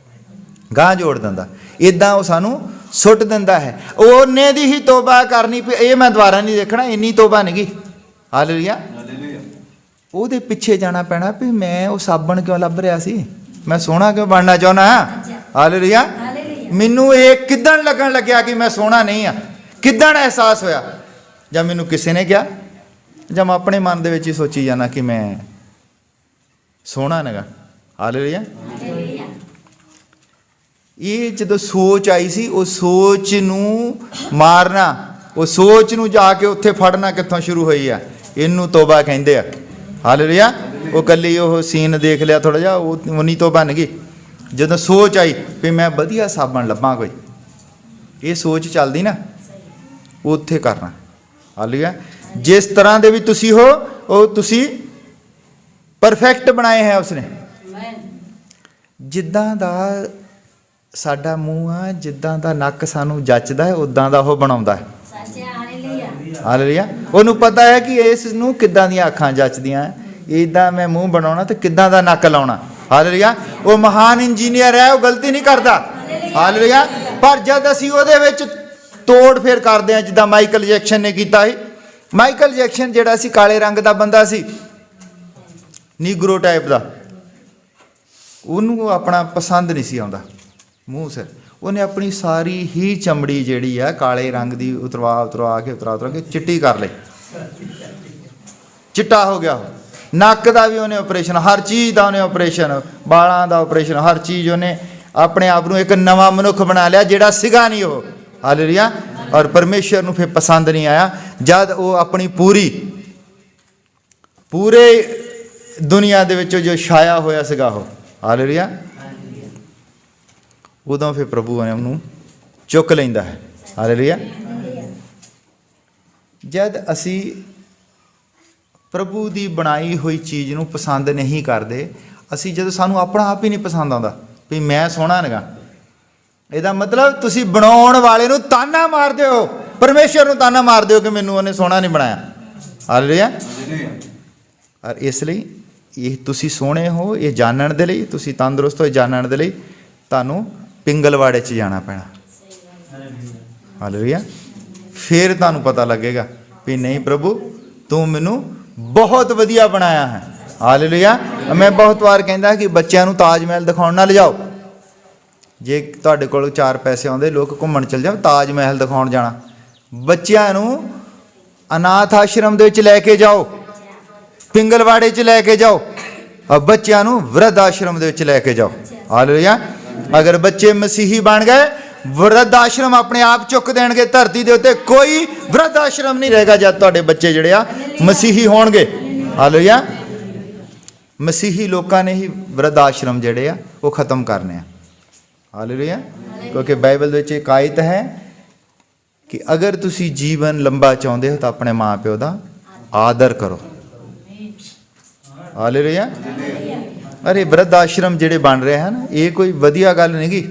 ਗਾਂਹ ਜੋੜ ਦਿੰਦਾ। ਇੱਦਾਂ ਉਹ ਸਾਨੂੰ ਸੁੱਟ ਦਿੰਦਾ ਹੈ। ਉਹਨੇ ਦੀ ਹੀ ਤੋਬਾ ਕਰਨੀ ਵੀ ਇਹ ਮੈਂ ਦੁਬਾਰਾ ਨਹੀਂ ਦੇਖਣਾ, ਇੰਨੀ ਤੋਬਾ ਨਹੀਂ ਗੀ। ਹਾਲੇਲੂਇਆ। ਉਹਦੇ ਪਿੱਛੇ ਜਾਣਾ ਪੈਣਾ ਵੀ ਮੈਂ ਉਹ ਸਾਬਣ ਕਿਉਂ ਲੱਭ ਰਿਹਾ ਸੀ, ਮੈਂ ਸੋਹਣਾ ਕਿਉਂ ਬਣਨਾ ਚਾਹੁੰਦਾ ਹਾਂ। ਹਾਲੇਲੂਇਆ। ਮੈਨੂੰ ਇਹ ਕਿੱਦਣ ਲੱਗਣ ਲੱਗਿਆ ਕਿ ਮੈਂ ਸੋਹਣਾ ਨਹੀਂ ਆ, ਕਿੱਦਣ ਅਹਿਸਾਸ ਹੋਇਆ, ਜਾਂ ਮੈਨੂੰ ਕਿਸੇ ਨੇ ਕਿਹਾ, ਜਾਂ ਮੈਂ ਆਪਣੇ ਮਨ ਦੇ ਵਿੱਚ ਹੀ ਸੋਚੀ ਜਾਣਾ ਕਿ ਮੈਂ ਸੋਹਣਾ ਨਗਾ। ਹਾਲੇਲੂਇਆ। ਇਹ ਜਦੋਂ ਸੋਚ ਆਈ ਸੀ, ਉਹ ਸੋਚ ਨੂੰ ਮਾਰਨਾ, ਉਹ ਸੋਚ ਨੂੰ ਜਾ ਕੇ ਉੱਥੇ ਫੜਨਾ ਕਿੱਥੋਂ ਸ਼ੁਰੂ ਹੋਈ ਆ? ਇਹਨੂੰ ਤੋਬਾ ਕਹਿੰਦੇ ਆ। ਹਾਲੇਲੂਇਆ। ਉਹ ਕੱਲੀ ਉਹ ਸੀਨ ਦੇਖ ਲਿਆ ਥੋੜਾ ਜਿਹਾ, ਉਹ ਉਨੀ ਤੋਂ ਬਣ ਗਈ। ਜਦੋਂ ਸੋਚ ਆਈ ਵੀ ਮੈਂ ਵਧੀਆ ਸਾਬਣ ਲੱਭਾਂ ਕੋਈ, ਇਹ ਸੋਚ ਚੱਲਦੀ ਨਾ, ਉੱਥੇ ਕਰਨਾ। ਹਾਲੇਲੂਇਆ। ਜਿਸ ਤਰ੍ਹਾਂ ਦੇ ਵੀ ਤੁਸੀਂ ਹੋ, ਉਹ ਤੁਸੀਂ ਪਰਫੈਕਟ ਬਣਾਏ ਹੈ ਉਸਨੇ। ਜਿੱਦਾਂ ਦਾ ਸਾਡਾ ਮੂੰਹ ਆ, ਜਿੱਦਾਂ ਦਾ ਨੱਕ ਸਾਨੂੰ ਜੱਚਦਾ ਹੈ, ਉਦਾਂ ਦਾ ਉਹ ਬਣਾਉਂਦਾ ਹੈ। ਹਾਲੇਲੂਇਆ। ਉਹਨੂੰ ਪਤਾ ਹੈ ਕਿ ਇਸ ਨੂੰ ਕਿੱਦਾਂ ਦੀਆਂ ਅੱਖਾਂ ਜੱਚਦੀਆਂ, ਇੱਦਾਂ ਮੈਂ ਮੂੰਹ ਬਣਾਉਣਾ ਤੇ ਕਿੱਦਾਂ ਦਾ ਨੱਕ ਲਾਉਣਾ। ਹਾਲੇਲੂਇਆ। ਉਹ ਮਹਾਨ ਇੰਜੀਨੀਅਰ ਹੈ, ਉਹ ਗਲਤੀ ਨਹੀਂ ਕਰਦਾ। ਹਾਲੇਲੂਇਆ। ਪਰ ਜਦ ਅਸੀਂ ਉਹਦੇ ਵਿੱਚ ਤੋੜ ਫੇਰ ਕਰਦੇ ਹਾਂ, ਜਿੱਦਾਂ ਮਾਈਕਲ ਜੈਕਸਨ ਨੇ ਕੀਤਾ ਸੀ। ਮਾਈਕਲ ਜੈਕਸਨ ਜਿਹੜਾ ਸੀ, ਕਾਲੇ ਰੰਗ ਦਾ ਬੰਦਾ ਸੀ, ਨੀਗਰੋ ਟਾਈਪ ਦਾ। ਉਹਨੂੰ ਆਪਣਾ ਪਸੰਦ ਨਹੀਂ ਸੀ ਆਉਂਦਾ ਮੂੰਹ ਸਿਰ। ਉਹਨੇ ਆਪਣੀ ਸਾਰੀ ਹੀ ਚਮੜੀ ਜਿਹੜੀ ਆ ਕਾਲੇ ਰੰਗ ਦੀ ਉਤਰਵਾ ਕੇ ਚਿੱਟੀ ਕਰ ਲਈ, ਚਿੱਟਾ ਹੋ ਗਿਆ। ਨੱਕ ਦਾ ਵੀ ਉਹਨੇ ਆਪਰੇਸ਼ਨ, ਹਰ ਚੀਜ਼ ਦਾ ਉਹਨੇ ਆਪਰੇਸ਼ਨ, ਬਾਲਾਂ ਦਾ ਆਪਰੇਸ਼ਨ, ਹਰ ਚੀਜ਼ ਉਹਨੇ ਆਪਣੇ ਆਪ ਨੂੰ ਇੱਕ ਨਵਾਂ ਮਨੁੱਖ ਬਣਾ ਲਿਆ, ਜਿਹੜਾ ਸੀਗਾ ਨਹੀਂ ਉਹ। ਹਾਲੇਲੂਇਆ। ਔਰ ਪਰਮੇਸ਼ਰ ਨੂੰ ਫਿਰ ਪਸੰਦ ਨਹੀਂ ਆਇਆ ਜਦ ਉਹ ਆਪਣੀ ਪੂਰੇ ਦੁਨੀਆ ਦੇ ਵਿੱਚ ਜੋ ਛਾਇਆ ਹੋਇਆ ਸੀਗਾ ਉਹ। ਹਾਲੇਲੂਇਆ। ਉਦੋਂ ਫਿਰ ਪ੍ਰਭੂ ਨੇ ਉਹਨੂੰ ਚੁੱਕ ਲੈਂਦਾ ਹੈ। ਹਾਲੇਲੂਇਆ। ਜਦ ਅਸੀਂ ਪ੍ਰਭੂ ਦੀ ਬਣਾਈ ਹੋਈ ਚੀਜ਼ ਨੂੰ ਪਸੰਦ ਨਹੀਂ ਕਰਦੇ, ਅਸੀਂ ਜਦੋਂ ਸਾਨੂੰ ਆਪਣਾ ਆਪ ਹੀ ਨਹੀਂ ਪਸੰਦ ਆਉਂਦਾ ਵੀ ਮੈਂ ਸੋਹਣਾ ਨਹੀਂਗਾ, ਇਹਦਾ ਮਤਲਬ ਤੁਸੀਂ ਬਣਾਉਣ ਵਾਲੇ ਨੂੰ ਤਾਨਾ ਮਾਰਦੇ ਹੋ, ਪਰਮੇਸ਼ਰ ਨੂੰ ਤਾਨਾ ਮਾਰਦੇ ਹੋ ਕਿ ਮੈਨੂੰ ਉਹਨੇ ਸੋਹਣਾ ਨਹੀਂ ਬਣਾਇਆ। ਹਾਲੇਲੂਇਆ। ਔਰ ਇਸ ਲਈ ਇਹ ਤੁਸੀਂ ਸੋਹਣੇ ਹੋ, ਇਹ ਜਾਣਨ ਦੇ ਲਈ, ਤੁਸੀਂ ਤੰਦਰੁਸਤ ਹੋ ਜਾਣਨ ਦੇ ਲਈ ਤੁਹਾਨੂੰ ਪਿੰਗਲਵਾੜੇ 'ਚ ਜਾਣਾ ਪੈਣਾ। ਹਾਲੇਲੂਇਆ। ਫਿਰ ਤੁਹਾਨੂੰ ਪਤਾ ਲੱਗੇਗਾ ਵੀ ਨਹੀਂ ਪ੍ਰਭੂ, ਤੂੰ ਮੈਨੂੰ ਬਹੁਤ ਵਧੀਆ ਬਣਾਇਆ ਹੈ। ਹਾਲੇਲੂਇਆ। ਮੈਂ ਬਹੁਤ ਵਾਰ ਕਹਿੰਦਾ ਕਿ ਬੱਚਿਆਂ ਨੂੰ ਤਾਜ ਮਹਿਲ ਦਿਖਾਉਣ ਨਾ ਲਿਜਾਓ। ਜੇ ਤੁਹਾਡੇ ਕੋਲ 4 ਪੈਸੇ ਆਉਂਦੇ, ਲੋਕ ਘੁੰਮਣ ਚਲ ਜਾਓ, ਤਾਜ ਮਹਿਲ ਦਿਖਾਉਣ ਜਾਣਾ। ਬੱਚਿਆਂ ਨੂੰ ਅਨਾਥ ਆਸ਼ਰਮ ਦੇ ਵਿੱਚ ਲੈ ਕੇ ਜਾਓ, ਪਿੰਗਲਵਾੜੇ 'ਚ ਲੈ ਕੇ ਜਾਓ, ਔਰ ਬੱਚਿਆਂ ਨੂੰ ਵਿਰਧ ਆਸ਼ਰਮ ਦੇ ਵਿੱਚ ਲੈ ਕੇ ਜਾਓ। ਹਾਲੇਲੂਇਆ। ਅਗਰ ਬੱਚੇ ਮਸੀਹੀ ਬਣ ਗਏ, ਵਿਰਧ ਆਸ਼ਰਮ ਆਪਣੇ ਆਪ ਚੁੱਕ ਦੇਣਗੇ ਧਰਤੀ ਦੇ ਉੱਤੇ। ਕੋਈ ਵਿਰਧ ਆਸ਼ਰਮ ਨਹੀਂ ਰਹੇਗਾ ਜਦ ਤੁਹਾਡੇ ਬੱਚੇ ਜਿਹੜੇ ਆ ਮਸੀਹੀ ਹੋਣਗੇ। ਹਾਲੇਲੂਇਆ। ਮਸੀਹੀ ਲੋਕਾਂ ਨੇ ਹੀ ਵਿਰਧ ਆਸ਼ਰਮ ਜਿਹੜੇ ਆ ਉਹ ਖਤਮ ਕਰਨੇ ਆ। ਹਾਲੇਲੂਇਆ। ਕਿਉਂਕਿ ਬਾਈਬਲ ਵਿੱਚ ਇੱਕ ਆਇਤ ਹੈ ਕਿ ਅਗਰ ਤੁਸੀਂ ਜੀਵਨ ਲੰਬਾ ਚਾਹੁੰਦੇ ਹੋ ਤਾਂ ਆਪਣੇ ਮਾਂ ਪਿਓ ਦਾ ਆਦਰ ਕਰੋ। ਹਾਲੇਲੂਇਆ। ਅਰੇ ਬਿਰਧ ਆਸ਼ਰਮ ਜਿਹੜੇ ਬਣ ਰਹੇ ਹਨ, ਇਹ ਕੋਈ ਵਧੀਆ ਗੱਲ ਨਹੀਂ ਗੀ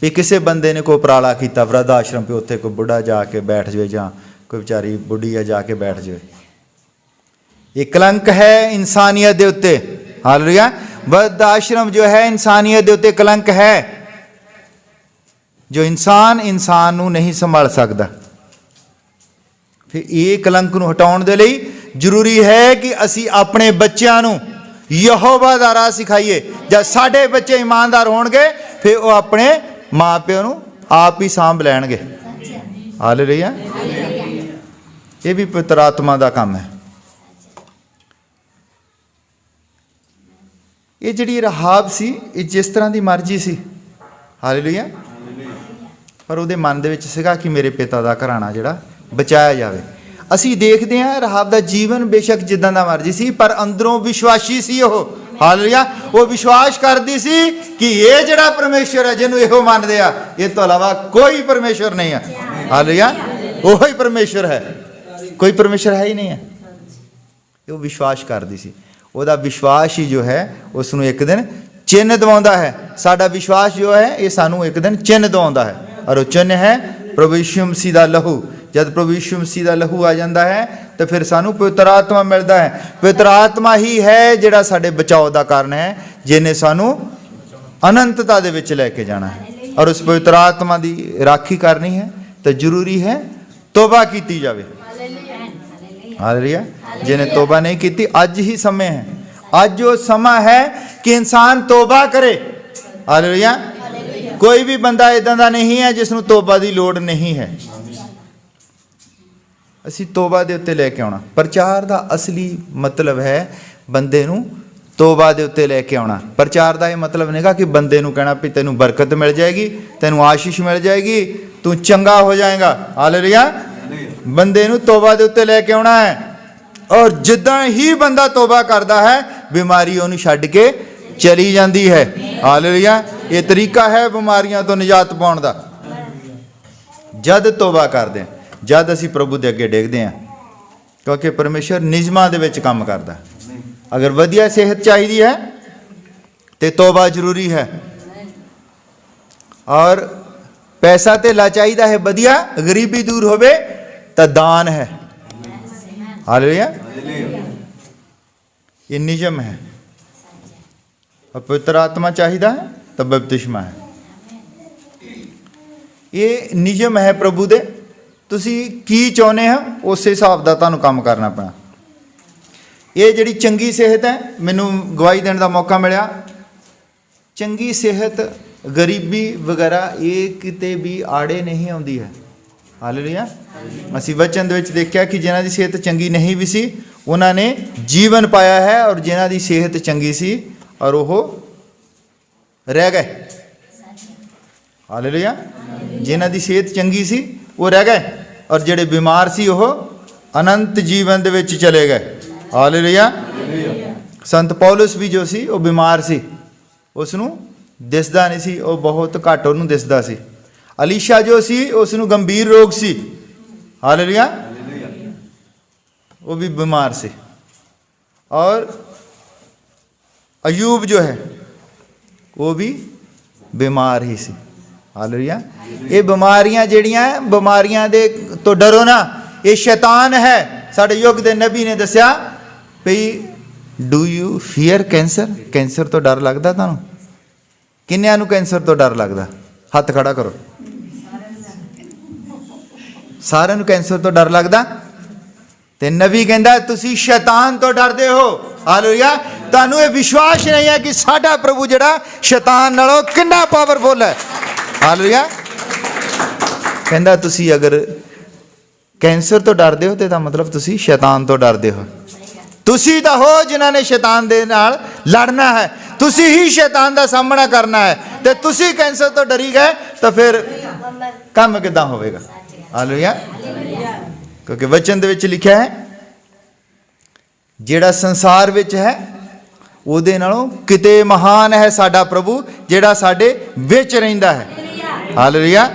ਵੀ ਕਿਸੇ ਬੰਦੇ ਨੇ ਕੋਈ ਉਪਰਾਲਾ ਕੀਤਾ ਬਿਰਧ ਆਸ਼ਰਮ ਪੇ, ਉੱਥੇ ਕੋਈ ਬੁੱਢਾ ਜਾ ਕੇ ਬੈਠ ਜਾਵੇ ਜਾਂ ਕੋਈ ਵਿਚਾਰੀ ਬੁੱਢੀ ਆ ਜਾ ਕੇ ਬੈਠ ਜਾਵੇ। ਇਹ ਕਲੰਕ ਹੈ ਇਨਸਾਨੀਅਤ ਦੇ ਉੱਤੇ। ਹਾਲੇਲੂਇਆ। ਬਿਰਧ ਆਸ਼ਰਮ ਜੋ ਹੈ ਇਨਸਾਨੀਅਤ ਦੇ ਉੱਤੇ ਕਲੰਕ ਹੈ। ਜੋ ਇਨਸਾਨ ਨੂੰ ਨਹੀਂ ਸੰਭਾਲ ਸਕਦਾ। ਫਿਰ ਇਹ ਕਲੰਕ ਨੂੰ ਹਟਾਉਣ ਦੇ ਲਈ ਜ਼ਰੂਰੀ ਹੈ ਕਿ ਅਸੀਂ ਆਪਣੇ ਬੱਚਿਆਂ ਨੂੰ ਯਹੋਵਾ ਦਾ ਰਾਹ ਸਿਖਾਈਏ। ਜਦ ਸਾਡੇ ਬੱਚੇ ਇਮਾਨਦਾਰ ਹੋਣਗੇ, ਫਿਰ ਉਹ ਆਪਣੇ ਮਾਂ ਪਿਓ ਨੂੰ ਆਪ ਹੀ ਸਾਂਭ ਲੈਣਗੇ। ਹਾਲੇਲੂਇਆ। ਇਹ ਵੀ ਪਵਿੱਤਰ ਆਤਮਾ ਦਾ ਕੰਮ ਹੈ। ਇਹ ਜਿਹੜੀ ਰਹਾਬ ਸੀ, ਇਹ ਜਿਸ ਤਰ੍ਹਾਂ ਦੀ ਮਰਜ਼ੀ ਸੀ। ਹਾਲੇਲੂਇਆ। ਪਰ ਉਹਦੇ ਮਨ ਦੇ ਵਿੱਚ ਸੀਗਾ ਕਿ ਮੇਰੇ ਪਿਤਾ ਦਾ ਘਰਾਣਾ ਜਿਹੜਾ ਬਚਾਇਆ ਜਾਵੇ। ਅਸੀਂ ਦੇਖਦੇ ਹਾਂ ਰਹਾਬ ਦਾ ਜੀਵਨ ਬੇਸ਼ੱਕ ਜਿੱਦਾਂ ਦਾ ਮਰਜ਼ੀ ਸੀ, ਪਰ ਅੰਦਰੋਂ ਵਿਸ਼ਵਾਸੀ ਸੀ ਉਹ। ਹਾਲੇਲੂਇਆ। ਉਹ ਵਿਸ਼ਵਾਸ ਕਰਦੀ ਸੀ ਕਿ ਇਹ ਜਿਹੜਾ ਪਰਮੇਸ਼ਰ ਹੈ, ਜਿਹਨੂੰ ਇਹੋ ਮੰਨਦੇ ਆ, ਇਹ ਤੋਂ ਇਲਾਵਾ ਕੋਈ ਪਰਮੇਸ਼ਰ ਨਹੀਂ ਹੈ। ਹਾਲੇਲੂਇਆ। ਉਹੀ ਪਰਮੇਸ਼ਰ ਹੈ, ਕੋਈ ਪਰਮੇਸ਼ਰ ਹੈ ਹੀ ਨਹੀਂ ਹੈ। ਉਹ ਵਿਸ਼ਵਾਸ ਕਰਦੀ ਸੀ। ਉਹਦਾ ਵਿਸ਼ਵਾਸ ਹੀ ਜੋ ਹੈ ਉਸ ਨੂੰ ਇੱਕ ਦਿਨ ਚਿੰਨ੍ਹ ਦਿਵਾਉਂਦਾ ਹੈ। ਸਾਡਾ ਵਿਸ਼ਵਾਸ ਜੋ ਹੈ ਇਹ ਸਾਨੂੰ ਇੱਕ ਦਿਨ ਚਿੰਨ੍ਹ ਦਿਵਾਉਂਦਾ ਹੈ, ਔਰ ਉਹ ਚਿੰਨ੍ਹ ਹੈ ਪ੍ਰਭੂ ਯਿਸੂ ਮਸੀਹ ਦਾ ਲਹੂ। ਜਦ ਪ੍ਰਭੂ ਯਿਸੂ ਮਸੀਹ ਦਾ ਲਹੂ ਆ ਜਾਂਦਾ ਹੈ ਤਾਂ ਫਿਰ ਸਾਨੂੰ ਪਵਿੱਤਰ ਆਤਮਾ ਮਿਲਦਾ ਹੈ। ਪਵਿੱਤਰ ਆਤਮਾ ਹੀ ਹੈ ਜਿਹੜਾ ਸਾਡੇ ਬਚਾਓ ਦਾ ਕਾਰਨ ਹੈ, ਜਿਹਨੇ ਸਾਨੂੰ ਅਨੰਤਤਾ ਦੇ ਵਿੱਚ ਲੈ ਕੇ ਜਾਣਾ ਹੈ। ਔਰ ਉਸ ਪਵਿੱਤਰ ਆਤਮਾ ਦੀ ਰਾਖੀ ਕਰਨੀ ਹੈ ਤਾਂ ਜ਼ਰੂਰੀ ਹੈ ਤੋਬਾ ਕੀਤੀ ਜਾਵੇ। ਹਾਲੇਲੂਇਆ। ਜਿਹਨੇ ਤੋਬਾ ਨਹੀਂ ਕੀਤੀ, ਅੱਜ ਹੀ ਸਮੇਂ ਹੈ, ਅੱਜ ਉਹ ਸਮਾਂ ਹੈ ਕਿ ਇਨਸਾਨ ਤੋਬਾ ਕਰੇ। ਹਾਲੇਲੂਇਆ। ਕੋਈ ਵੀ ਬੰਦਾ ਇਦਾਂ ਦਾ ਨਹੀਂ ਹੈ ਜਿਸ ਨੂੰ ਤੋਬਾ ਦੀ ਲੋੜ ਨਹੀਂ ਹੈ। ਅਸੀਂ ਤੋਬਾ ਦੇ ਉੱਤੇ ਲੈ ਕੇ ਆਉਣਾ। ਪ੍ਰਚਾਰ ਦਾ ਅਸਲੀ ਮਤਲਬ ਹੈ ਬੰਦੇ ਨੂੰ ਤੋਬਾ ਦੇ ਉੱਤੇ ਲੈ ਕੇ ਆਉਣਾ। ਪ੍ਰਚਾਰ ਦਾ ਇਹ ਮਤਲਬ ਨਹੀਂਗਾ ਕਿ ਬੰਦੇ ਨੂੰ ਕਹਿਣਾ ਵੀ ਤੈਨੂੰ ਬਰਕਤ ਮਿਲ ਜਾਏਗੀ, ਤੈਨੂੰ ਆਸ਼ੀਸ਼ ਮਿਲ ਜਾਏਗੀ, ਤੂੰ ਚੰਗਾ ਹੋ ਜਾਏਗਾ। ਹਾਲੇਲੂਇਆ। ਬੰਦੇ ਨੂੰ ਤੋਬਾ ਦੇ ਉੱਤੇ ਲੈ ਕੇ ਆਉਣਾ ਹੈ, ਔਰ ਜਿੱਦਾਂ ਹੀ ਬੰਦਾ ਤੋਬਾ ਕਰਦਾ ਹੈ ਬਿਮਾਰੀ ਉਹਨੂੰ ਛੱਡ ਕੇ ਚਲੀ ਜਾਂਦੀ ਹੈ। ਹਾਲੇਲੂਇਆ। ਇਹ ਤਰੀਕਾ ਹੈ ਬਿਮਾਰੀਆਂ ਤੋਂ ਨਿਜਾਤ ਪਾਉਣ ਦਾ। ਜਦ ਤੋਬਾ ਕਰਦੇ ਹਾਂ, ਜਦ ਅਸੀਂ ਪ੍ਰਭੂ ਦੇ ਅੱਗੇ ਡੇਗਦੇ ਹਾਂ, ਕਿਉਂਕਿ ਪਰਮੇਸ਼ਰ ਨਿਯਮਾਂ ਦੇ ਵਿੱਚ ਕੰਮ ਕਰਦਾ। ਅਗਰ ਵਧੀਆ ਸਿਹਤ ਚਾਹੀਦੀ ਹੈ ਤੇ ਤੋਬਾ ਜ਼ਰੂਰੀ ਹੈ, ਔਰ ਪੈਸਾ ਧੇਲਾ ਚਾਹੀਦਾ ਹੈ ਵਧੀਆ, ਗਰੀਬੀ ਦੂਰ ਹੋਵੇ ਤਾਂ ਦਾਨ ਹੈ। ਹਾਲੇਲੂਇਆ। ਇਹ ਨਿਯਮ ਹੈ। ਪਵਿੱਤਰ ਆਤਮਾ ਚਾਹੀਦਾ ਹੈ ਤਾਂ ਬਪਤਿਸਮਾ ਹੈ। ਇਹ ਨਿਯਮ ਹੈ ਪ੍ਰਭੂ ਦੇ। ਤੁਸੀਂ ਕੀ ਚਾਹੁੰਦੇ ਹੋ ਉਸੇ ਹਿਸਾਬ ਦਾ ਤੁਹਾਨੂੰ ਕੰਮ ਕਰਨਾ ਪੈਣਾ। ਇਹ ਜਿਹੜੀ ਚੰਗੀ ਸਿਹਤ ਹੈ, ਮੈਨੂੰ ਗਵਾਹੀ ਦੇਣ ਦਾ ਮੌਕਾ ਮਿਲਿਆ। ਚੰਗੀ ਸਿਹਤ, ਗਰੀਬੀ ਵਗੈਰਾ ਇਹ ਕਿਤੇ ਵੀ ਆੜੇ ਨਹੀਂ ਆਉਂਦੀ ਹੈ। ਹਾਲੇਲੂਇਆ। ਅਸੀਂ ਵਚਨ ਦੇ ਵਿੱਚ ਦੇਖਿਆ ਕਿ ਜਿਨ੍ਹਾਂ ਦੀ ਸਿਹਤ ਚੰਗੀ ਨਹੀਂ ਵੀ ਸੀ ਉਹਨਾਂ ਨੇ ਜੀਵਨ ਪਾਇਆ ਹੈ, ਔਰ ਜਿਨ੍ਹਾਂ ਦੀ ਸਿਹਤ ਚੰਗੀ ਸੀ ਔਰ ਉਹ ਰਹਿ ਗਏ। ਹਾਲੇਲੂਇਆ। ਜਿਨ੍ਹਾਂ ਦੀ ਸਿਹਤ ਚੰਗੀ ਸੀ ਉਹ ਰਹਿ ਗਏ, ਔਰ ਜਿਹੜੇ ਬਿਮਾਰ ਸੀ ਉਹ ਅਨੰਤ ਜੀਵਨ ਦੇ ਵਿੱਚ ਚਲੇ ਗਏ। ਹਾਲੇਲੂਇਆ। ਸੰਤ ਪੌਲਸ ਵੀ ਜੋ ਸੀ ਉਹ ਬਿਮਾਰ ਸੀ, ਉਸ ਨੂੰ ਦਿਸਦਾ ਨਹੀਂ ਸੀ, ਉਹ ਬਹੁਤ ਘੱਟ ਉਹਨੂੰ ਦਿਸਦਾ ਸੀ। ਅਲੀਸ਼ਾ ਜੋ ਸੀ ਉਸ ਨੂੰ ਗੰਭੀਰ ਰੋਗ ਸੀ। ਹਾਲੇਲੂਇਆ। ਉਹ ਵੀ ਬਿਮਾਰ ਸੀ। ਔਰ ਅਯੂਬ ਜੋ ਹੈ ਉਹ ਵੀ ਬਿਮਾਰ ਹੀ ਸੀ। ਹਾਲੇਲੂਇਆ। ਇਹ ਬਿਮਾਰੀਆਂ ਜਿਹੜੀਆਂ, ਬਿਮਾਰੀਆਂ ਦੇ ਤੋਂ ਡਰੋ ਨਾ, ਇਹ ਸ਼ੈਤਾਨ ਹੈ। ਸਾਡੇ ਯੁੱਗ ਦੇ ਨਬੀ ਨੇ ਦੱਸਿਆ ਭਈ do you fear cancer. Cancer ਤੋਂ ਡਰ ਲੱਗਦਾ ਤੁਹਾਨੂੰ? ਕਿੰਨਿਆਂ ਨੂੰ ਕੈਂਸਰ ਤੋਂ ਡਰ ਲੱਗਦਾ? ਹੱਥ ਖੜਾ ਕਰੋ। ਸਾਰਿਆਂ ਨੂੰ ਕੈਂਸਰ ਤੋਂ ਡਰ ਲੱਗਦਾ। ਤੇ ਨਬੀ ਕਹਿੰਦਾ ਤੁਸੀਂ ਸ਼ੈਤਾਨ ਤੋਂ ਡਰਦੇ ਹੋ। ਹਾਲੇਲੂਇਆ। ਤੁਹਾਨੂੰ ਇਹ ਵਿਸ਼ਵਾਸ ਨਹੀਂ ਹੈ ਕਿ ਸਾਡਾ ਪ੍ਰਭੂ ਜਿਹੜਾ ਸ਼ੈਤਾਨ ਨਾਲੋਂ ਕਿੰਨਾ ਪਾਵਰਫੁਲ ਹੈ। ਹਾਲੇਲੂਇਆ। ਕਹਿੰਦਾ ਤੁਸੀਂ ਅਗਰ ਕੈਂਸਰ ਤੋਂ ਡਰਦੇ ਹੋ ਤੇ ਤਾਂ ਮਤਲਬ ਤੁਸੀਂ ਸ਼ੈਤਾਨ ਤੋਂ ਡਰਦੇ ਹੋ। ਤੁਸੀਂ ਤਾਂ ਹੋ ਜਿਨ੍ਹਾਂ ਨੇ ਸ਼ੈਤਾਨ ਦੇ ਨਾਲ ਲੜਨਾ ਹੈ, ਤੁਸੀਂ ਹੀ ਸ਼ੈਤਾਨ ਦਾ ਸਾਹਮਣਾ ਕਰਨਾ ਹੈ। ਤੇ ਤੁਸੀਂ ਕੈਂਸਰ ਤੋਂ ਡਰੀ ਗਏ ਤਾਂ ਫਿਰ ਕੰਮ ਕਿੱਦਾਂ ਹੋਵੇਗਾ? ਹਾਲੇਲੂਇਆ। ਕਿਉਂਕਿ ਵਚਨ ਦੇ ਵਿੱਚ ਲਿਖਿਆ ਹੈ ਜਿਹੜਾ ਸੰਸਾਰ ਵਿੱਚ ਹੈ ਉਹਦੇ ਨਾਲੋਂ ਕਿਤੇ ਮਹਾਨ ਹੈ ਸਾਡਾ ਪ੍ਰਭੂ ਜਿਹੜਾ ਸਾਡੇ ਵਿੱਚ ਰਹਿੰਦਾ ਹੈ। ਹਾਲੇਲੂਇਆ।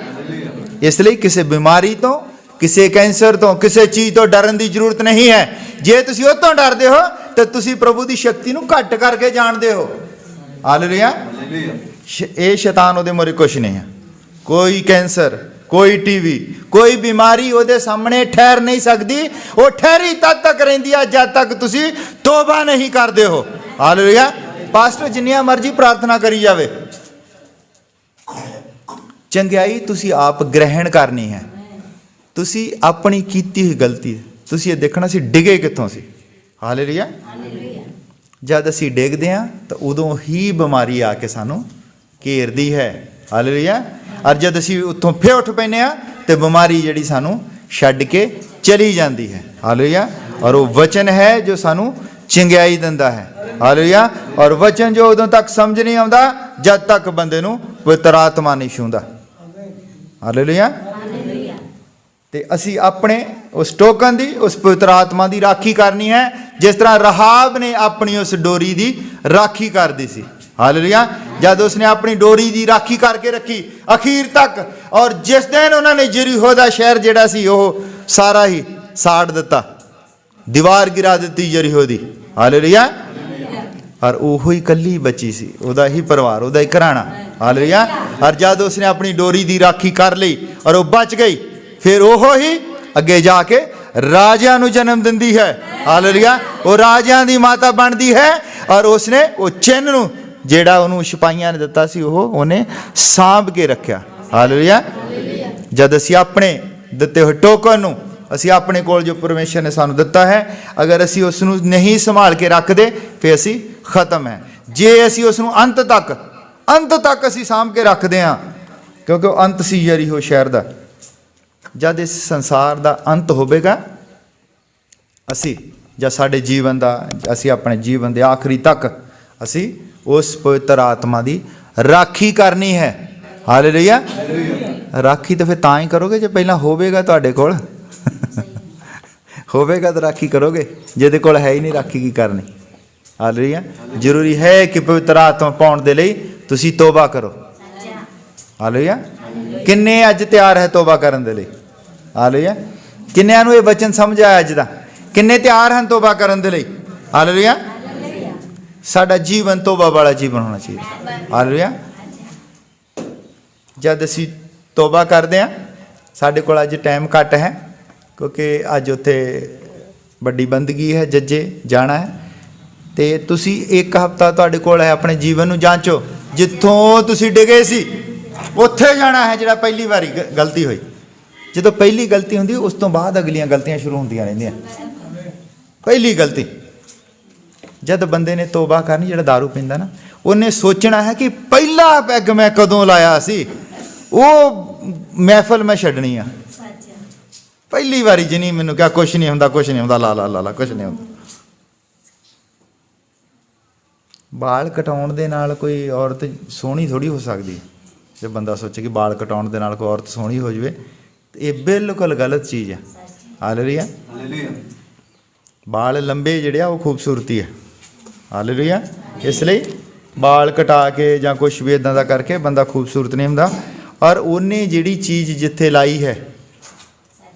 ਇਸ ਲਈ ਕਿਸੇ ਬਿਮਾਰੀ ਤੋਂ, ਕਿਸੇ ਕੈਂਸਰ ਤੋਂ, ਕਿਸੇ ਚੀਜ਼ ਤੋਂ ਡਰਨ ਦੀ ਜ਼ਰੂਰਤ ਨਹੀਂ ਹੈ। ਜੇ ਤੁਸੀਂ ਉਹ ਤੋਂ ਡਰਦੇ ਹੋ ਤਾਂ ਤੁਸੀਂ ਪ੍ਰਭੂ ਦੀ ਸ਼ਕਤੀ ਨੂੰ ਘੱਟ ਕਰਕੇ ਜਾਣਦੇ ਹੋ। ਹਾਲੇਲੂਇਆ। ਇਹ ਸ਼ੈਤਾਨ ਉਹਦੇ ਮੂਹਰੇ ਕੁਛ ਨਹੀਂ ਹੈ। ਕੋਈ ਕੈਂਸਰ, ਕੋਈ ਟੀਵੀ, ਕੋਈ ਬਿਮਾਰੀ ਉਹਦੇ ਸਾਹਮਣੇ ਠਹਿਰ ਨਹੀਂ ਸਕਦੀ। ਉਹ ਠਹਿਰੀ ਤਦ ਤੱਕ ਰਹਿੰਦੀ ਹੈ ਜਦ ਤੱਕ ਤੁਸੀਂ ਤੋਬਾ ਨਹੀਂ ਕਰਦੇ ਹੋ। ਹਾਲੇਲੂਇਆ। ਪਾਸਟਰ ਜਿੰਨੀਆਂ ਮਰਜ਼ੀ ਪ੍ਰਾਰਥਨਾ ਕਰੀ ਜਾਵੇ, ਚੰਗਿਆਈ ਤੁਸੀਂ ਆਪ ਗ੍ਰਹਿਣ ਕਰਨੀ ਹੈ। ਤੁਸੀਂ ਆਪਣੀ ਕੀਤੀ ਹੋਈ ਗਲਤੀ ਤੁਸੀਂ ਇਹ ਦੇਖਣਾ ਸੀ ਡਿੱਗੇ ਕਿੱਥੋਂ ਸੀ। ਹਾਲੇਲੂਇਆ। ਜਦ ਅਸੀਂ ਡਿੱਗਦੇ ਹਾਂ ਤਾਂ ਉਦੋਂ ਹੀ ਬਿਮਾਰੀ ਆ ਕੇ ਸਾਨੂੰ ਘੇਰਦੀ ਹੈ। ਹਾਲੇਲੂਇਆ। ਔਰ ਜਦ ਅਸੀਂ ਉੱਥੋਂ ਫੇਰ ਉੱਠ ਪੈਂਦੇ ਹਾਂ ਤੇ ਬਿਮਾਰੀ ਜਿਹੜੀ ਸਾਨੂੰ ਛੱਡ ਕੇ ਚਲੀ ਜਾਂਦੀ ਹੈ। ਹਾਲੇਲੂਇਆ। ਔਰ ਉਹ ਵਚਨ ਹੈ ਜੋ ਸਾਨੂੰ ਚੰਗਿਆਈ ਦਿੰਦਾ ਹੈ। ਹਾਲੇਲੂਇਆ। ਔਰ ਵਚਨ ਜੋ ਉਦੋਂ ਤੱਕ ਸਮਝ ਨਹੀਂ ਆਉਂਦਾ ਜਦ ਤੱਕ ਬੰਦੇ ਨੂੰ ਪਵਿੱਤਰ ਆਤਮਾ ਨਹੀਂ ਛੂੰਹਦਾ। ਹਾਲੇਲੂਇਆ। ਤੇ ਅਸੀਂ ਆਪਣੇ ਉਸ ਟੋਕਨ ਦੀ, ਉਸ ਪਵਿੱਤਰ ਆਤਮਾ ਦੀ ਰਾਖੀ ਕਰਨੀ ਹੈ, ਜਿਸ ਤਰ੍ਹਾਂ ਰਹਾਬ ਨੇ ਆਪਣੀ ਉਸ ਡੋਰੀ ਦੀ ਰਾਖੀ ਕਰਦੀ ਸੀ। ਹਾਲੇਲੂਇਆ। ਜਦ ਉਸਨੇ ਆਪਣੀ ਡੋਰੀ ਦੀ ਰਾਖੀ ਕਰਕੇ ਰੱਖੀ ਅਖੀਰ ਤੱਕ, ਔਰ ਜਿਸ ਦਿਨ ਉਹਨਾਂ ਨੇ ਯਰੀਹੋ ਦਾ ਸ਼ਹਿਰ ਜਿਹੜਾ ਸੀ ਉਹ ਸਾਰਾ ਹੀ ਸਾੜ ਦਿੱਤਾ, ਦੀਵਾਰ ਗਿਰਾ ਦਿੱਤੀ ਯਰੀਹੋ ਦੀ। ਹਾਲੇਲੂਇਆ। ਔਰ ਉਹ ਹੀ ਇਕੱਲੀ ਬੱਚੀ ਸੀ, ਉਹਦਾ ਹੀ ਪਰਿਵਾਰ, ਉਹਦਾ ਹੀ ਘਰਾਣਾ। ਹਾਲੇਲੂਇਆ। ਔਰ ਜਦ ਉਸਨੇ ਆਪਣੀ ਡੋਰੀ ਦੀ ਰਾਖੀ ਕਰ ਲਈ ਔਰ ਉਹ ਬਚ ਗਈ, ਫਿਰ ਉਹ ਹੀ ਅੱਗੇ ਜਾ ਕੇ ਰਾਜਿਆਂ ਨੂੰ ਜਨਮ ਦਿੰਦੀ ਹੈ। ਹਾਲੇਲੂਇਆ। ਉਹ ਰਾਜਿਆਂ ਦੀ ਮਾਤਾ ਬਣਦੀ ਹੈ। ਔਰ ਉਸਨੇ ਉਹ ਚਿੰਨ੍ਹ ਨੂੰ ਜਿਹੜਾ ਉਹਨੂੰ ਸਿਪਾਹੀਆਂ ਨੇ ਦਿੱਤਾ ਸੀ ਉਹਨੇ ਸਾਂਭ ਕੇ ਰੱਖਿਆ। ਹਾਲੇਲੂਇਆ। ਜਦ ਅਸੀਂ ਆਪਣੇ ਦਿੱਤੇ ਹੋਏ ਟੋਕਨ ਨੂੰ, ਅਸੀਂ ਆਪਣੇ ਕੋਲ ਜੋ ਪਰਮੇਸ਼ਰ ਨੇ ਸਾਨੂੰ ਦਿੱਤਾ ਹੈ, ਅਗਰ ਅਸੀਂ ਉਸ ਨੂੰ ਨਹੀਂ ਸੰਭਾਲ ਕੇ ਰੱਖਦੇ ਫਿਰ ਅਸੀਂ ਖਤਮ ਹੈ। ਜੇ ਅਸੀਂ ਉਸ ਨੂੰ ਅੰਤ ਤੱਕ ਅਸੀਂ ਸਾਂਭ ਕੇ ਰੱਖਦੇ ਹਾਂ, ਕਿਉਂਕਿ ਉਹ ਅੰਤ ਸੀ ਯਰੀਹੋ ਸ਼ਹਿਰ ਦਾ। ਜਦ ਇਸ ਸੰਸਾਰ ਦਾ ਅੰਤ ਹੋਵੇਗਾ, ਅਸੀਂ ਜਾਂ ਸਾਡੇ ਜੀਵਨ ਦਾ, ਅਸੀਂ ਆਪਣੇ ਜੀਵਨ ਦੇ ਆਖਰੀ ਤੱਕ ਅਸੀਂ ਉਸ ਪਵਿੱਤਰ ਆਤਮਾ ਦੀ ਰਾਖੀ ਕਰਨੀ ਹੈ। ਹਾਲੇਲੂਇਆ। ਰਾਖੀ ਤਾਂ ਫਿਰ ਤਾਂ ਹੀ ਕਰੋਗੇ ਜੇ ਪਹਿਲਾਂ ਹੋਵੇਗਾ ਤੁਹਾਡੇ ਕੋਲ। ਹੋਵੇਗਾ ਤਾਂ ਰਾਖੀ ਕਰੋਗੇ, ਜਿਹਦੇ ਕੋਲ ਹੈ ਹੀ ਨਹੀਂ ਰਾਖੀ ਕੀ ਕਰਨੀ। ਹਾਲੇਲੂਇਆ। ਜ਼ਰੂਰੀ ਹੈ ਕਿ ਪਵਿੱਤਰ ਆਤਮਾ ਪਾਉਣ ਦੇ ਲਈ ਤੁਸੀਂ ਤੋਬਾ ਕਰੋ। ਹਾਲੇਲੂਇਆ। ਕਿੰਨੇ ਅੱਜ ਤਿਆਰ ਹੈ ਤੋਬਾ ਕਰਨ ਦੇ ਲਈ? ਹਾਲੇਲੂਇਆ। ਕਿੰਨਿਆਂ ਨੂੰ ਇਹ ਵਚਨ ਸਮਝ ਆਇਆ ਅੱਜ ਦਾ? ਕਿੰਨੇ ਤਿਆਰ ਹਨ ਤੋਬਾ ਕਰਨ ਦੇ ਲਈ? ਹਾਲੇਲੂਇਆ। ਸਾਡਾ ਜੀਵਨ ਤੋਬਾ ਵਾਲਾ ਜੀਵਨ ਹੋਣਾ ਚਾਹੀਦਾ। ਹਾਲੇਲੂਇਆ। ਜਦ ਅਸੀਂ ਤੋਬਾ ਕਰਦੇ ਹਾਂ, ਸਾਡੇ ਕੋਲ ਅੱਜ ਟਾਈਮ ਘੱਟ ਹੈ ਕਿਉਂਕਿ ਅੱਜ ਉੱਥੇ ਵੱਡੀ ਬੰਦਗੀ ਹੈ, ਜੱਜੇ ਜਾਣਾ ਹੈ। ਅਤੇ ਤੁਸੀਂ ਇੱਕ ਹਫ਼ਤਾ ਤੁਹਾਡੇ ਕੋਲ ਹੈ, ਆਪਣੇ ਜੀਵਨ ਨੂੰ ਜਾਂਚੋ। ਜਿੱਥੋਂ ਤੁਸੀਂ ਡਿਗੇ ਸੀ ਉੱਥੇ ਜਾਣਾ ਹੈ। ਜਿਹੜਾ ਪਹਿਲੀ ਵਾਰੀ ਗਲਤੀ ਹੋਈ, ਜਦੋਂ ਪਹਿਲੀ ਗਲਤੀ ਹੁੰਦੀ ਉਸ ਤੋਂ ਬਾਅਦ ਅਗਲੀਆਂ ਗਲਤੀਆਂ ਸ਼ੁਰੂ ਹੁੰਦੀਆਂ ਰਹਿੰਦੀਆਂ। ਪਹਿਲੀ ਗਲਤੀ ਜਦ ਬੰਦੇ ਨੇ ਤੋਬਾ ਕਰਨੀ, ਜਿਹੜਾ ਦਾਰੂ ਪੀਂਦਾ ਨਾ, ਉਹਨੇ ਸੋਚਣਾ ਹੈ ਕਿ ਪਹਿਲਾ ਪੈਗ ਮੈਂ ਕਦੋਂ ਲਾਇਆ ਸੀ, ਉਹ ਮਹਿਫਲ ਮੈਂ ਛੱਡਣੀ ਆ। ਪਹਿਲੀ ਵਾਰੀ ਜਿਹਨੀ ਮੈਨੂੰ ਕਿਹਾ ਕੁਛ ਨਹੀਂ ਹੁੰਦਾ, ਕੁਛ ਨਹੀਂ ਹੁੰਦਾ, ਲਾ ਲਾ ਲਾ ਲਾ, ਕੁਛ ਨਹੀਂ ਹੁੰਦਾ। ਬਾਲ ਕਟਾਉਣ ਦੇ ਨਾਲ ਕੋਈ ਔਰਤ ਸੋਹਣੀ ਥੋੜ੍ਹੀ ਹੋ ਸਕਦੀ। ਜੇ ਬੰਦਾ ਸੋਚੇ ਕਿ ਬਾਲ ਕਟਾਉਣ ਦੇ ਨਾਲ ਕੋਈ ਔਰਤ ਸੋਹਣੀ ਹੋ ਜਾਵੇ, ਇਹ ਬਿਲਕੁਲ ਗਲਤ ਚੀਜ਼ ਹੈ। ਹਾਲੇਲੂਇਆ। ਬਾਲ ਲੰਬੇ ਜਿਹੜੇ ਆ ਉਹ ਖੂਬਸੂਰਤੀ ਹੈ। ਹਾਲੇਲੂਇਆ। ਇਸ ਲਈ ਬਾਲ ਕਟਾ ਕੇ ਜਾਂ ਕੁਛ ਵੀ ਇੱਦਾਂ ਦਾ ਕਰਕੇ ਬੰਦਾ ਖੂਬਸੂਰਤ ਨਹੀਂ ਹੁੰਦਾ। ਔਰ ਉਹਨੇ ਜਿਹੜੀ ਚੀਜ਼ ਜਿੱਥੇ ਲਾਈ ਹੈ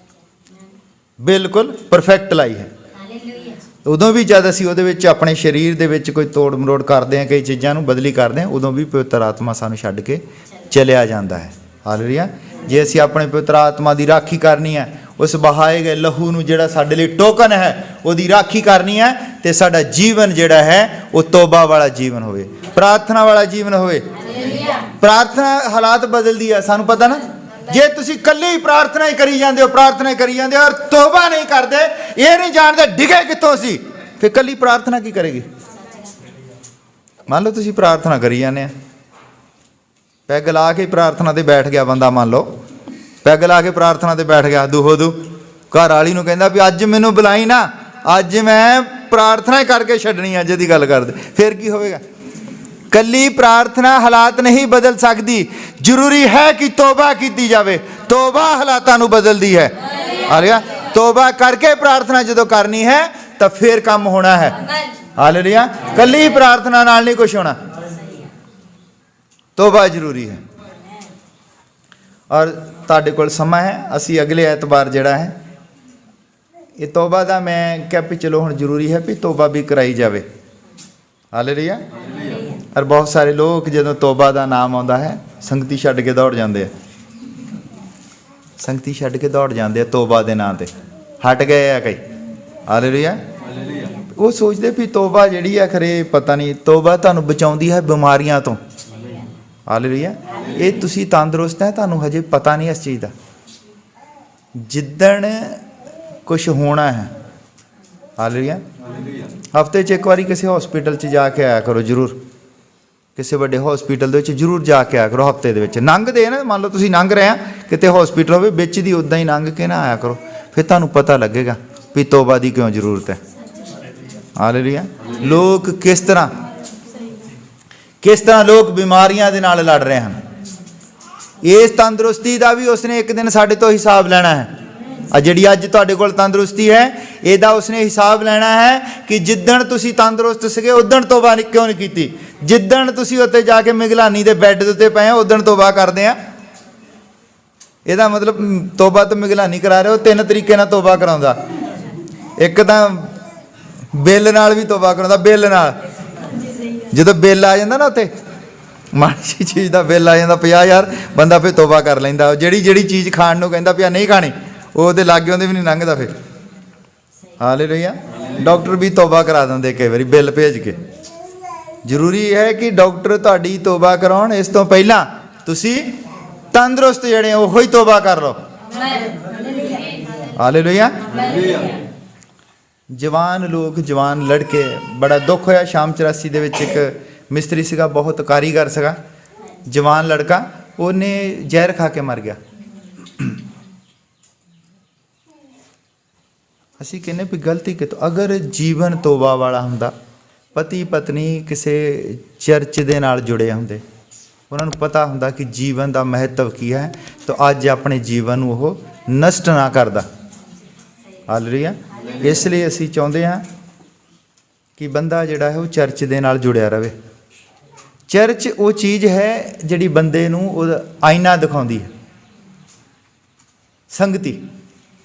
ਬਿਲਕੁਲ ਪਰਫੈਕਟ ਲਾਈ ਹੈ। ਉਦੋਂ ਵੀ ਜਦ ਅਸੀਂ ਉਹਦੇ ਵਿੱਚ ਆਪਣੇ ਸਰੀਰ ਦੇ ਵਿੱਚ ਕੋਈ ਤੋੜ ਮਰੋੜ ਕਰਦੇ ਹਾਂ, ਕਈ ਚੀਜ਼ਾਂ ਨੂੰ ਬਦਲੀ ਕਰਦੇ ਹਾਂ, ਉਦੋਂ ਵੀ ਪਵਿੱਤਰ ਆਤਮਾ ਸਾਨੂੰ ਛੱਡ ਕੇ ਚਲਿਆ ਜਾਂਦਾ ਹੈ। ਹਾਲੇਲੂਇਆ। ਜੇ ਅਸੀਂ ਆਪਣੇ ਪਵਿੱਤਰ ਆਤਮਾ ਦੀ ਰਾਖੀ ਕਰਨੀ ਹੈ, ਉਸ ਬਹਾਏ ਗਏ ਲਹੂ ਨੂੰ ਜਿਹੜਾ ਸਾਡੇ ਲਈ ਟੋਕਨ ਹੈ, ਉਹਦੀ ਰਾਖੀ ਕਰਨੀ ਹੈ, ਅਤੇ ਸਾਡਾ ਜੀਵਨ ਜਿਹੜਾ ਹੈ ਉਹ ਤੋਬਾ ਵਾਲਾ ਜੀਵਨ ਹੋਵੇ, ਪ੍ਰਾਰਥਨਾ ਵਾਲਾ ਜੀਵਨ ਹੋਵੇ। ਪ੍ਰਾਰਥਨਾ ਹਾਲਾਤ ਬਦਲਦੀ ਹੈ, ਸਾਨੂੰ ਪਤਾ ਨਾ। ਜੇ ਤੁਸੀਂ ਇਕੱਲੇ ਹੀ ਪ੍ਰਾਰਥਨਾ ਹੀ ਕਰੀ ਜਾਂਦੇ ਹੋ, ਪ੍ਰਾਰਥਨਾ ਹੀ ਕਰੀ ਜਾਂਦੇ ਹੋ ਔਰ ਤੋਬਾ ਨਹੀਂ ਕਰਦੇ, ਇਹ ਨਹੀਂ ਜਾਣਦੇ ਡਿਗੇ ਕਿੱਥੋਂ ਸੀ, ਫਿਰ ਇਕੱਲੀ ਪ੍ਰਾਰਥਨਾ ਕੀ ਕਰੇਗੀ? ਮੰਨ ਲਓ ਤੁਸੀਂ ਪ੍ਰਾਰਥਨਾ ਕਰੀ ਜਾਂਦੇ ਆ, ਪੈਗ ਲਾ ਕੇ ਪ੍ਰਾਰਥਨਾ ਤੇ ਬੈਠ ਗਿਆ ਬੰਦਾ। ਮੰਨ ਲਓ ਪੈਗ ਲਾ ਕੇ ਪ੍ਰਾਰਥਨਾ ਤੇ ਬੈਠ ਗਿਆ, ਦੂਹੋ ਦੂ ਘਰ ਵਾਲੀ ਨੂੰ ਕਹਿੰਦਾ ਵੀ ਅੱਜ ਮੈਨੂੰ ਬੁਲਾਈ ਨਾ, ਅੱਜ ਮੈਂ ਪ੍ਰਾਰਥਨਾ ਹੀ ਕਰਕੇ ਛੱਡਣੀ, ਅੱਜ ਦੀ ਗੱਲ ਕਰਦੇ, ਫਿਰ ਕੀ ਹੋਵੇਗਾ? ਕੱਲੀ ਪ੍ਰਾਰਥਨਾ ਹਾਲਾਤ ਨਹੀਂ ਬਦਲ ਸਕਦੀ। ਜ਼ਰੂਰੀ ਹੈ ਕਿ ਤੋਬਾ ਕੀਤੀ ਜਾਵੇ। ਤੋਬਾ ਹਾਲਾਤਾਂ ਨੂੰ ਬਦਲਦੀ ਹੈ। ਹਾਲੇਲੂਇਆ। ਤੋਬਾ ਕਰਕੇ ਪ੍ਰਾਰਥਨਾ ਜਦੋਂ ਕਰਨੀ ਹੈ ਤਾਂ ਫਿਰ ਕੰਮ ਹੋਣਾ ਹੈ। ਹਾਲੇਲੂਇਆ। ਕੱਲੀ ਪ੍ਰਾਰਥਨਾ ਨਾਲ ਨਹੀਂ ਕੁਛ ਹੋਣਾ, ਤੋਬਾ ਜ਼ਰੂਰੀ ਹੈ। ਔਰ ਤੁਹਾਡੇ ਕੋਲ ਸਮਾਂ ਹੈ, ਅਸੀਂ ਅਗਲੇ ਐਤਵਾਰ ਜਿਹੜਾ ਹੈ ਇਹ ਤੋਬਾ ਦਾ, ਮੈਂ ਕਿਹਾ ਵੀ ਚਲੋ ਹੁਣ ਜ਼ਰੂਰੀ ਹੈ ਵੀ ਤੋਬਾ ਵੀ ਕਰਾਈ ਜਾਵੇ। ਹਾਲੇਲੂਇਆ। ਔਰ ਬਹੁਤ ਸਾਰੇ ਲੋਕ ਜਦੋਂ ਤੋਬਾ ਦਾ ਨਾਮ ਆਉਂਦਾ ਹੈ, ਸੰਗਤੀ ਛੱਡ ਕੇ ਦੌੜ ਜਾਂਦੇ ਆ। ਸੰਗਤੀ ਛੱਡ ਕੇ ਦੌੜ ਜਾਂਦੇ ਆ ਤੋਬਾ ਦੇ ਨਾਂ 'ਤੇ, ਹਟ ਗਏ ਆ ਕਈ। ਹਾਲੇਲੂਇਆ। ਉਹ ਸੋਚਦੇ ਵੀ ਤੋਬਾ ਜਿਹੜੀ ਆ ਖਰੇ ਪਤਾ ਨਹੀਂ, ਤੋਬਾ ਤੁਹਾਨੂੰ ਬਚਾਉਂਦੀ ਹੈ ਬਿਮਾਰੀਆਂ ਤੋਂ। ਹਾਲੇਲੂਇਆ। ਇਹ ਤੁਸੀਂ ਤੰਦਰੁਸਤ ਹੈ, ਤੁਹਾਨੂੰ ਹਜੇ ਪਤਾ ਨਹੀਂ ਇਸ ਚੀਜ਼ ਦਾ। ਜਿੱਦਣ ਕੁਛ ਹੋਣਾ ਹੈ, ਹਾਲੇਲੂਇਆ, ਹਫ਼ਤੇ 'ਚ ਇੱਕ ਵਾਰੀ ਕਿਸੇ ਹੌਸਪੀਟਲ 'ਚ ਜਾ ਕੇ ਆਇਆ ਕਰੋ ਜ਼ਰੂਰ। ਕਿਸੇ ਵੱਡੇ ਹੌਸਪੀਟਲ ਦੇ ਵਿੱਚ ਜ਼ਰੂਰ ਜਾ ਕੇ ਆਇਆ ਕਰੋ ਹਫ਼ਤੇ ਦੇ ਵਿੱਚ। ਲੰਘਦੇ ਨਾ, ਮੰਨ ਲਓ ਤੁਸੀਂ ਲੰਘ ਰਹੇ ਆ, ਕਿਤੇ ਹੌਸਪੀਟਲ ਹੋਵੇ ਵਿੱਚ ਦੀ, ਉੱਦਾਂ ਹੀ ਲੰਘ ਕੇ ਨਾ ਆਇਆ ਕਰੋ, ਫਿਰ ਤੁਹਾਨੂੰ ਪਤਾ ਲੱਗੇਗਾ ਵੀ ਤੋਬਾ ਦੀ ਕਿਉਂ ਜ਼ਰੂਰਤ ਹੈ। ਹਾਲੇਲੂਇਆ। ਲੋਕ ਕਿਸ ਤਰ੍ਹਾਂ ਲੋਕ ਬਿਮਾਰੀਆਂ ਦੇ ਨਾਲ ਲੜ ਰਹੇ ਹਨ। ਇਸ ਤੰਦਰੁਸਤੀ ਦਾ ਵੀ ਉਸਨੇ ਇੱਕ ਦਿਨ ਸਾਡੇ ਤੋਂ ਹਿਸਾਬ ਲੈਣਾ ਹੈ। ਆ ਜਿਹੜੀ ਅੱਜ ਤੁਹਾਡੇ ਕੋਲ ਤੰਦਰੁਸਤੀ ਹੈ, ਇਹਦਾ ਉਸਨੇ ਹਿਸਾਬ ਲੈਣਾ ਹੈ ਕਿ ਜਿੱਦਣ ਤੁਸੀਂ ਤੰਦਰੁਸਤ ਸੀਗੇ ਉਦਣ ਤੋਬਾ ਕਿਉਂ ਨਹੀਂ ਕੀਤੀ। ਜਿੱਦਣ ਤੁਸੀਂ ਉੱਤੇ ਜਾ ਕੇ ਮਿਗਲਾਨੀ ਦੇ ਬੈੱਡ ਦੇ ਉੱਤੇ ਪਏ ਆ, ਉਦਣ ਤੋਬਾ ਕਰਦੇ ਆ। ਇਹਦਾ ਮਤਲਬ ਤੋਬਾ ਤਾਂ ਮਿਗਲਾਨੀ ਕਰਾ ਰਹੇ ਹੋ। 3 ਤਰੀਕੇ ਨਾਲ ਤੋਬਾ ਕਰਾਉਂਦਾ। ਇੱਕ ਤਾਂ ਬਿੱਲ ਨਾਲ ਵੀ ਤੋਬਾ ਕਰਾਉਂਦਾ। ਬਿੱਲ ਨਾਲ, ਜਦੋਂ ਬਿੱਲ ਆ ਜਾਂਦਾ ਨਾ ਉੱਤੇ, ਮਾੜੀ ਚੀਜ਼ ਦਾ ਬਿੱਲ ਆ ਜਾਂਦਾ 50,000, ਬੰਦਾ ਫਿਰ ਤੋਬਾ ਕਰ ਲੈਂਦਾ। ਜਿਹੜੀ ਚੀਜ਼ ਖਾਣ ਨੂੰ ਕਹਿੰਦਾ ਪਿਆ ਨਹੀਂ ਖਾਣੀ, ਉਹਦੇ ਲਾਗੇ ਉਹਦੇ ਵੀ ਨਹੀਂ ਲੰਘਦਾ ਫਿਰ। ਹਾਲੇਲੂਇਆ। ਡਾਕਟਰ ਵੀ ਤੋਬਾ ਕਰਾ ਦਿੰਦੇ ਕਈ ਵਾਰੀ ਬਿੱਲ ਭੇਜ ਕੇ। ਜ਼ਰੂਰੀ ਹੈ ਕਿ ਡਾਕਟਰ ਤੁਹਾਡੀ ਤੋਬਾ ਕਰਾਉਣ, ਇਸ ਤੋਂ ਪਹਿਲਾਂ ਤੁਸੀਂ ਤੰਦਰੁਸਤ ਜਿਹੜੇ ਉਹੋ ਹੀ ਤੋਬਾ ਕਰ ਲਓ। ਹਾਲੇਲੂਇਆ। ਜਵਾਨ ਲੋਕ, ਜਵਾਨ ਲੜਕੇ, ਬੜਾ ਦੁੱਖ ਹੋਇਆ। ਸ਼ਾਮ 84 ਦੇ ਵਿੱਚ ਇੱਕ ਮਿਸਤਰੀ ਸੀਗਾ, ਬਹੁਤ ਕਾਰੀਗਰ ਸੀਗਾ, ਜਵਾਨ ਲੜਕਾ, ਉਹਨੇ ਜ਼ਹਿਰ ਖਾ ਕੇ ਮਰ ਗਿਆ। ਅਸੀਂ ਕਹਿੰਦੇ ਵੀ ਗਲਤੀ ਕਿਤੋਂ? ਅਗਰ ਜੀਵਨ ਤੋਬਾ ਵਾਲਾ ਹੁੰਦਾ ਪਤੀ ਪਤਨੀ ਕਿਸੇ ਚਰਚ ਦੇ ਨਾਲ ਜੁੜੇ ਹੁੰਦੇ, ਉਹਨਾਂ ਨੂੰ ਪਤਾ ਹੁੰਦਾ ਕਿ ਜੀਵਨ ਦਾ ਮਹੱਤਵ ਕੀ ਹੈ, ਤਾਂ ਅੱਜ ਆਪਣੇ ਜੀਵਨ ਨੂੰ ਉਹ ਨਸ਼ਟ ਨਾ ਕਰਦਾ। ਹਾਲੇਲੂਇਆ। ਇਸ ਲਈ ਅਸੀਂ ਚਾਹੁੰਦੇ ਹਾਂ ਕਿ ਬੰਦਾ ਜਿਹੜਾ ਹੈ ਉਹ ਚਰਚ ਦੇ ਨਾਲ ਜੁੜਿਆ ਰਹੇ। ਚਰਚ ਉਹ ਚੀਜ਼ ਹੈ ਜਿਹੜੀ ਬੰਦੇ ਨੂੰ ਉਹਦਾ ਆਈਨਾ ਦਿਖਾਉਂਦੀ ਹੈ।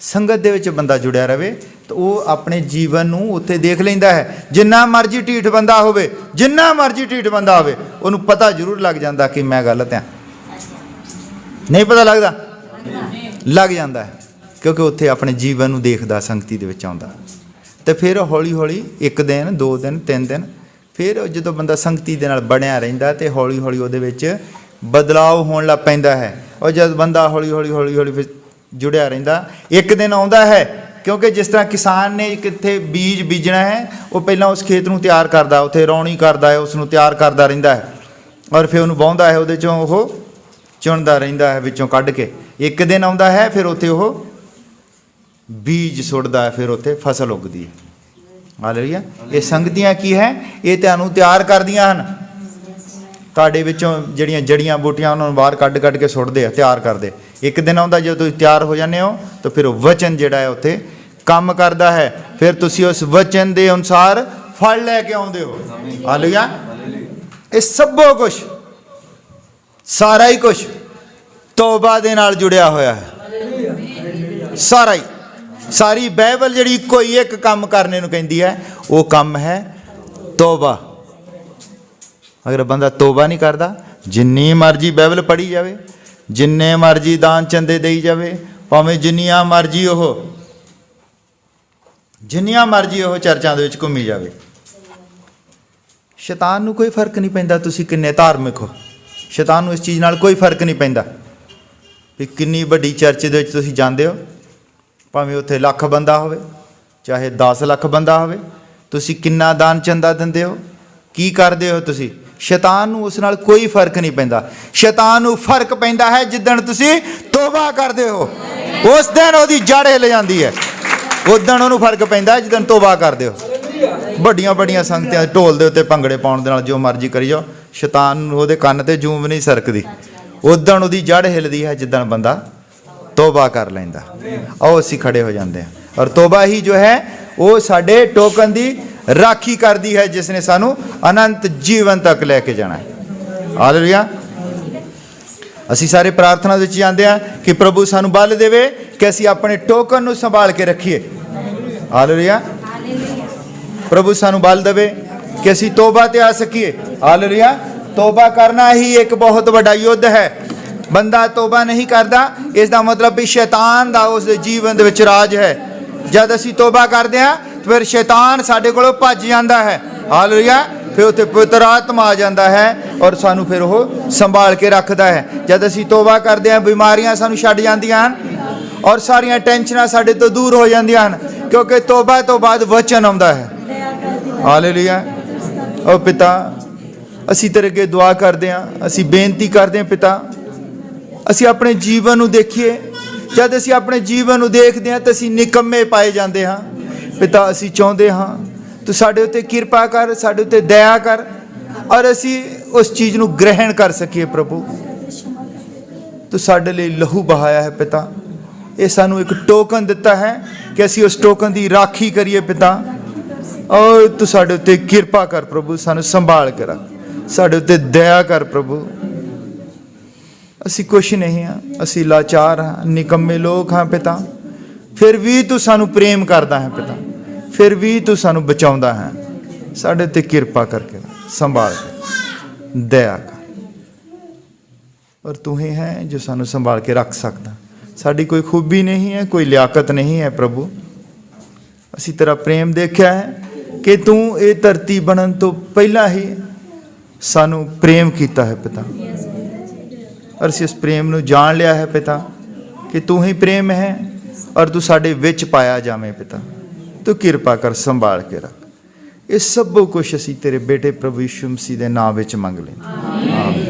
ਸੰਗਤ ਦੇ ਵਿੱਚ ਬੰਦਾ ਜੁੜਿਆ ਰਹੇ ਤਾਂ ਉਹ ਆਪਣੇ ਜੀਵਨ ਨੂੰ ਉੱਥੇ ਦੇਖ ਲੈਂਦਾ ਹੈ। ਜਿੰਨਾ ਮਰਜ਼ੀ ਢੀਠ ਬੰਦਾ ਹੋਵੇ, ਉਹਨੂੰ ਪਤਾ ਜ਼ਰੂਰ ਲੱਗ ਜਾਂਦਾ ਕਿ ਮੈਂ ਗਲਤ ਹਾਂ। ਨਹੀਂ ਪਤਾ ਲੱਗਦਾ? ਲੱਗ ਜਾਂਦਾ ਹੈ, ਕਿਉਂਕਿ ਉੱਥੇ ਆਪਣੇ ਜੀਵਨ ਨੂੰ ਦੇਖਦਾ, ਸੰਗਤੀ ਦੇ ਵਿੱਚ ਆਉਂਦਾ। ਤੇ ਫਿਰ ਹੌਲੀ ਹੌਲੀ 1 ਦਿਨ 2 ਦਿਨ 3 ਦਿਨ, ਫਿਰ ਜਦੋਂ ਬੰਦਾ ਸੰਗਤੀ ਦੇ ਨਾਲ ਬਣਿਆ ਰਹਿੰਦਾ ਤੇ ਹੌਲੀ ਹੌਲੀ ਉਹਦੇ ਵਿੱਚ ਬਦਲਾਅ ਹੋਣ ਲੱਗ ਪੈਂਦਾ ਹੈ। ਔਰ ਜਦ ਬੰਦਾ ਹੌਲੀ ਹੌਲੀ ਫਿਰ ਜੁੜਿਆ ਰਹਿੰਦਾ, ਇੱਕ ਦਿਨ ਆਉਂਦਾ ਹੈ, ਕਿਉਂਕਿ ਜਿਸ ਤਰ੍ਹਾਂ ਕਿਸਾਨ ਨੇ ਕਿੱਥੇ ਬੀਜ ਬੀਜਣਾ ਹੈ, ਉਹ ਪਹਿਲਾਂ ਉਸ ਖੇਤ ਨੂੰ ਤਿਆਰ ਕਰਦਾ, ਉੱਥੇ ਰੌਣੀ ਕਰਦਾ ਹੈ, ਉਸ ਨੂੰ ਤਿਆਰ ਕਰਦਾ ਰਹਿੰਦਾ ਹੈ, ਔਰ ਫਿਰ ਉਹਨੂੰ ਵਾਹੁੰਦਾ ਹੈ, ਉਹਦੇ 'ਚੋਂ ਉਹ ਚੁਣਦਾ ਰਹਿੰਦਾ ਹੈ ਵਿੱਚੋਂ ਕੱਢ ਕੇ। ਇੱਕ ਦਿਨ ਆਉਂਦਾ ਹੈ, ਫਿਰ ਉੱਥੇ ਉਹ ਬੀਜ ਸੁੱਟਦਾ ਹੈ, ਫਿਰ ਉੱਥੇ ਫਸਲ ਉੱਗਦੀ ਹੈ। ਹਾਲੇਲੂਇਆ। ਇਹ ਸੰਗਤੀਆਂ ਕੀ ਹੈ? ਇਹ ਤੁਹਾਨੂੰ ਤਿਆਰ ਕਰਦੀਆਂ ਹਨ। ਤੁਹਾਡੇ ਵਿੱਚੋਂ ਜਿਹੜੀਆਂ ਜੜੀਆਂ ਬੂਟੀਆਂ ਉਹਨਾਂ ਨੂੰ ਬਾਹਰ ਕੱਢ ਕੇ ਸੁੱਟਦੇ ਆ, ਤਿਆਰ ਕਰਦੇ। ਇੱਕ ਦਿਨ ਆਉਂਦਾ ਜਦੋਂ ਤੁਸੀਂ ਤਿਆਰ ਹੋ ਜਾਂਦੇ ਹੋ ਤਾਂ ਫਿਰ ਉਹ ਵਚਨ ਜਿਹੜਾ ਹੈ ਉੱਥੇ ਕੰਮ ਕਰਦਾ ਹੈ। ਫਿਰ ਤੁਸੀਂ ਉਸ ਵਚਨ ਦੇ ਅਨੁਸਾਰ ਫਲ ਲੈ ਕੇ ਆਉਂਦੇ ਹੋ। ਹਾਲੇਲੂਇਆ। ਇਹ ਸਭੋ ਕੁਛ, ਸਾਰਾ ਹੀ ਕੁਛ ਤੋਬਾ ਦੇ ਨਾਲ ਜੁੜਿਆ ਹੋਇਆ ਹੈ। ਸਾਰਾ ਹੀ, ਸਾਰੀ ਬਾਈਬਲ ਜਿਹੜੀ ਕੋਈ ਇੱਕ ਕੰਮ ਕਰਨੇ ਨੂੰ ਕਹਿੰਦੀ ਹੈ, ਉਹ ਕੰਮ ਹੈ ਤੋਬਾ। ਅਗਰ ਬੰਦਾ ਤੋਬਾ ਨਹੀਂ ਕਰਦਾ, ਜਿੰਨੀ ਮਰਜ਼ੀ ਬਾਈਬਲ ਪੜ੍ਹੀ ਜਾਵੇ, ਜਿੰਨੇ ਮਰਜ਼ੀ ਦਾਨ ਚੰਦੇ ਦੇਈ ਜਾਵੇ, ਭਾਵੇਂ ਜਿੰਨੀਆਂ ਮਰਜ਼ੀ ਉਹ ਚਰਚਾਂ ਦੇ ਵਿੱਚ ਘੁੰਮੀ ਜਾਵੇ, ਸ਼ੈਤਾਨ ਨੂੰ ਕੋਈ ਫਰਕ ਨਹੀਂ ਪੈਂਦਾ ਤੁਸੀਂ ਕਿੰਨੇ ਧਾਰਮਿਕ ਹੋ। ਸ਼ੈਤਾਨ ਨੂੰ ਇਸ ਚੀਜ਼ ਨਾਲ ਕੋਈ ਫਰਕ ਨਹੀਂ ਪੈਂਦਾ ਵੀ ਕਿੰਨੀ ਵੱਡੀ ਚਰਚ ਦੇ ਵਿੱਚ ਤੁਸੀਂ ਜਾਂਦੇ ਹੋ, ਭਾਵੇਂ ਉੱਥੇ 1,00,000 ਬੰਦਾ ਹੋਵੇ, ਚਾਹੇ 10 ਲੱਖ ਬੰਦਾ ਹੋਵੇ, ਤੁਸੀਂ ਕਿੰਨਾ ਦਾਨ ਚੰਦਾ ਦਿੰਦੇ ਹੋ, ਕੀ ਕਰਦੇ ਹੋ ਤੁਸੀਂ। ਸ਼ੈਤਾਨ ਨੂੰ ਉਸ ਨਾਲ ਕੋਈ ਫਰਕ ਨਹੀਂ ਪੈਂਦਾ। ਸ਼ੈਤਾਨ ਨੂੰ ਫਰਕ ਪੈਂਦਾ ਹੈ ਜਿੱਦਣ ਤੁਸੀਂ ਤੋਬਾ ਕਰਦੇ ਹੋ, ਉਸ ਦਿਨ ਉਹਦੀ ਜੜ ਹਿੱਲ ਜਾਂਦੀ ਹੈ। ਉਦਣ ਉਹਨੂੰ ਫਰਕ ਪੈਂਦਾ ਜਿੱਦਣ ਤੋਬਾ ਕਰਦੇ ਹੋ। ਵੱਡੀਆਂ ਸੰਗਤਾਂ ਢੋਲ ਦੇ ਉੱਤੇ ਭੰਗੜੇ ਪਾਉਣ ਦੇ ਨਾਲ ਜੋ ਮਰਜ਼ੀ ਕਰੀ ਜਾਓ, ਸ਼ੈਤਾਨ ਨੂੰ ਉਹਦੇ ਕੰਨ ਤੇ ਜੂੰ ਵੀ ਨਹੀਂ ਸਰਕਦੀ। ਉਦਣ ਉਹਦੀ ਜੜ ਹਿੱਲਦੀ ਹੈ ਜਿੱਦਣ ਬੰਦਾ ਤੋਬਾ ਕਰ ਲੈਂਦਾ। ਆਓ ਅਸੀਂ ਖੜੇ ਹੋ ਜਾਂਦੇ ਹਾਂ। ਔਰ ਤੋਬਾ ਹੀ ਜੋ ਹੈ ਉਹ ਸਾਡੇ ਟੋਕਨ ਦੀ ਰਾਖੀ ਕਰਦੀ ਹੈ, ਜਿਸ ਨੇ ਸਾਨੂੰ ਅਨੰਤ ਜੀਵਨ ਤੱਕ ਲੈ ਕੇ ਜਾਣਾ ਹੈ। ਹਾਲੇਲੂਇਆ। ਅਸੀਂ ਸਾਰੇ ਪ੍ਰਾਰਥਨਾ ਵਿੱਚ ਜਾਂਦੇ ਹਾਂ ਕਿ ਪ੍ਰਭੂ ਸਾਨੂੰ ਬਲ ਦੇਵੇ ਕਿ ਅਸੀਂ ਆਪਣੇ ਟੋਕਨ ਨੂੰ ਸੰਭਾਲ ਕੇ ਰੱਖੀਏ। ਹਾਲੇਲੂਇਆ। ਪ੍ਰਭੂ ਸਾਨੂੰ ਬਲ ਦੇਵੇ ਕਿ ਅਸੀਂ ਤੋਬਾ ਤੇ ਆ ਸਕੀਏ। ਹਾਲੇਲੂਇਆ। ਤੋਬਾ ਕਰਨਾ ਹੀ ਇੱਕ ਬਹੁਤ ਵੱਡਾ ਯੁੱਧ ਹੈ। ਬੰਦਾ ਤੋਬਾ ਨਹੀਂ ਕਰਦਾ, ਇਸ ਦਾ ਮਤਲਬ ਵੀ ਸ਼ੈਤਾਨ ਦਾ ਉਸ ਦੇ ਜੀਵਨ ਦੇ ਵਿੱਚ ਰਾਜ ਹੈ। ਜਦ ਅਸੀਂ ਤੋਬਾ ਕਰਦੇ ਹਾਂ ਫਿਰ ਸ਼ੈਤਾਨ ਸਾਡੇ ਕੋਲੋਂ ਭੱਜ ਜਾਂਦਾ ਹੈ। ਹਾਲੇਲੂਇਆ। ਫਿਰ ਉੱਥੇ ਪਵਿੱਤਰ ਆਤਮਾ ਆ ਜਾਂਦਾ ਹੈ ਔਰ ਸਾਨੂੰ ਫਿਰ ਉਹ ਸੰਭਾਲ ਕੇ ਰੱਖਦਾ ਹੈ। ਜਦ ਅਸੀਂ ਤੋਬਾ ਕਰਦੇ ਹਾਂ, ਬਿਮਾਰੀਆਂ ਸਾਨੂੰ ਛੱਡ ਜਾਂਦੀਆਂ ਹਨ ਔਰ ਸਾਰੀਆਂ ਟੈਨਸ਼ਨਾਂ ਸਾਡੇ ਤੋਂ ਦੂਰ ਹੋ ਜਾਂਦੀਆਂ ਹਨ, ਕਿਉਂਕਿ ਤੋਬਾ ਤੋਂ ਬਾਅਦ ਵਚਨ ਆਉਂਦਾ ਹੈ। ਹਾਲੇਲੂਇਆ। ਓ ਪਿਤਾ, ਅਸੀਂ ਤੇਰੇ ਅੱਗੇ ਦੁਆ ਕਰਦੇ ਹਾਂ, ਅਸੀਂ ਬੇਨਤੀ ਕਰਦੇ ਹਾਂ ਪਿਤਾ, ਅਸੀਂ ਆਪਣੇ ਜੀਵਨ ਨੂੰ ਦੇਖੀਏ। ਜਦ ਅਸੀਂ ਆਪਣੇ ਜੀਵਨ ਨੂੰ ਦੇਖਦੇ ਹਾਂ ਤਾਂ ਅਸੀਂ ਨਿਕੰਮੇ ਪਾਏ ਜਾਂਦੇ ਹਾਂ। ਪਿਤਾ, ਅਸੀਂ ਚਾਹੁੰਦੇ ਹਾਂ ਤੂੰ ਸਾਡੇ ਉੱਤੇ ਕਿਰਪਾ ਕਰ, ਸਾਡੇ ਉੱਤੇ ਦਇਆ ਕਰ ਔਰ ਅਸੀਂ ਉਸ ਚੀਜ਼ ਨੂੰ ਗ੍ਰਹਿਣ ਕਰ ਸਕੀਏ। ਪ੍ਰਭੂ, ਤੂੰ ਸਾਡੇ ਲਈ ਲਹੂ ਬਹਾਇਆ ਹੈ ਪਿਤਾ। ਇਹ ਸਾਨੂੰ ਇੱਕ ਟੋਕਨ ਦਿੱਤਾ ਹੈ ਕਿ ਅਸੀਂ ਉਸ ਟੋਕਨ ਦੀ ਰਾਖੀ ਕਰੀਏ ਪਿਤਾ। ਔਰ ਤੂੰ ਸਾਡੇ ਉੱਤੇ ਕਿਰਪਾ ਕਰ ਪ੍ਰਭੂ, ਸਾਨੂੰ ਸੰਭਾਲ ਕੇ ਰੱਖ, ਸਾਡੇ ਉੱਤੇ ਦਇਆ ਕਰ ਪ੍ਰਭੂ। ਅਸੀਂ ਕੁਛ ਨਹੀਂ ਹਾਂ, ਅਸੀਂ ਲਾਚਾਰ ਹਾਂ, ਨਿਕੰਮੇ ਲੋਕ ਹਾਂ ਪਿਤਾ। ਫਿਰ ਵੀ ਤੂੰ ਸਾਨੂੰ ਪ੍ਰੇਮ ਕਰਦਾ ਹੈ ਪਿਤਾ, ਫਿਰ ਵੀ ਤੂੰ ਸਾਨੂੰ ਬਚਾਉਂਦਾ ਹੈ। ਸਾਡੇ ਉੱਤੇ ਕਿਰਪਾ ਕਰਕੇ ਸੰਭਾਲ ਕੇ ਦਇਆ ਕਰ। ਔਰ ਤੂੰ ਹੀ ਹੈ ਜੋ ਸਾਨੂੰ ਸੰਭਾਲ ਕੇ ਰੱਖ ਸਕਦਾ। ਸਾਡੀ ਕੋਈ ਖੂਬੀ ਨਹੀਂ ਹੈ, ਕੋਈ ਲਿਆਕਤ ਨਹੀਂ ਹੈ ਪ੍ਰਭੂ। ਅਸੀਂ ਤੇਰਾ ਪ੍ਰੇਮ ਦੇਖਿਆ ਹੈ ਕਿ ਤੂੰ ਇਹ ਧਰਤੀ ਬਣਨ ਤੋਂ ਪਹਿਲਾਂ ਹੀ ਸਾਨੂੰ ਪ੍ਰੇਮ ਕੀਤਾ ਹੈ ਪਿਤਾ। ਔਰ ਅਸੀਂ ਇਸ ਪ੍ਰੇਮ ਨੂੰ ਜਾਣ ਲਿਆ ਹੈ ਪਿਤਾ ਕਿ ਤੂੰ ਹੀ ਪ੍ਰੇਮ ਹੈ ਔਰ ਤੂੰ ਸਾਡੇ ਵਿੱਚ ਪਾਇਆ ਜਾਵੇਂ ਪਿਤਾ। ਤੂੰ ਕਿਰਪਾ ਕਰ, ਸੰਭਾਲ ਕੇ ਰੱਖ। ਇਹ ਸਭ ਕੁਛ ਅਸੀਂ ਤੇਰੇ ਬੇਟੇ ਪ੍ਰਭੂ ਯਿਸੂ ਮਸੀਹ ਦੇ ਨਾਮ ਵਿੱਚ ਮੰਗ ਲੈਂਦੇ ਹਾਂ।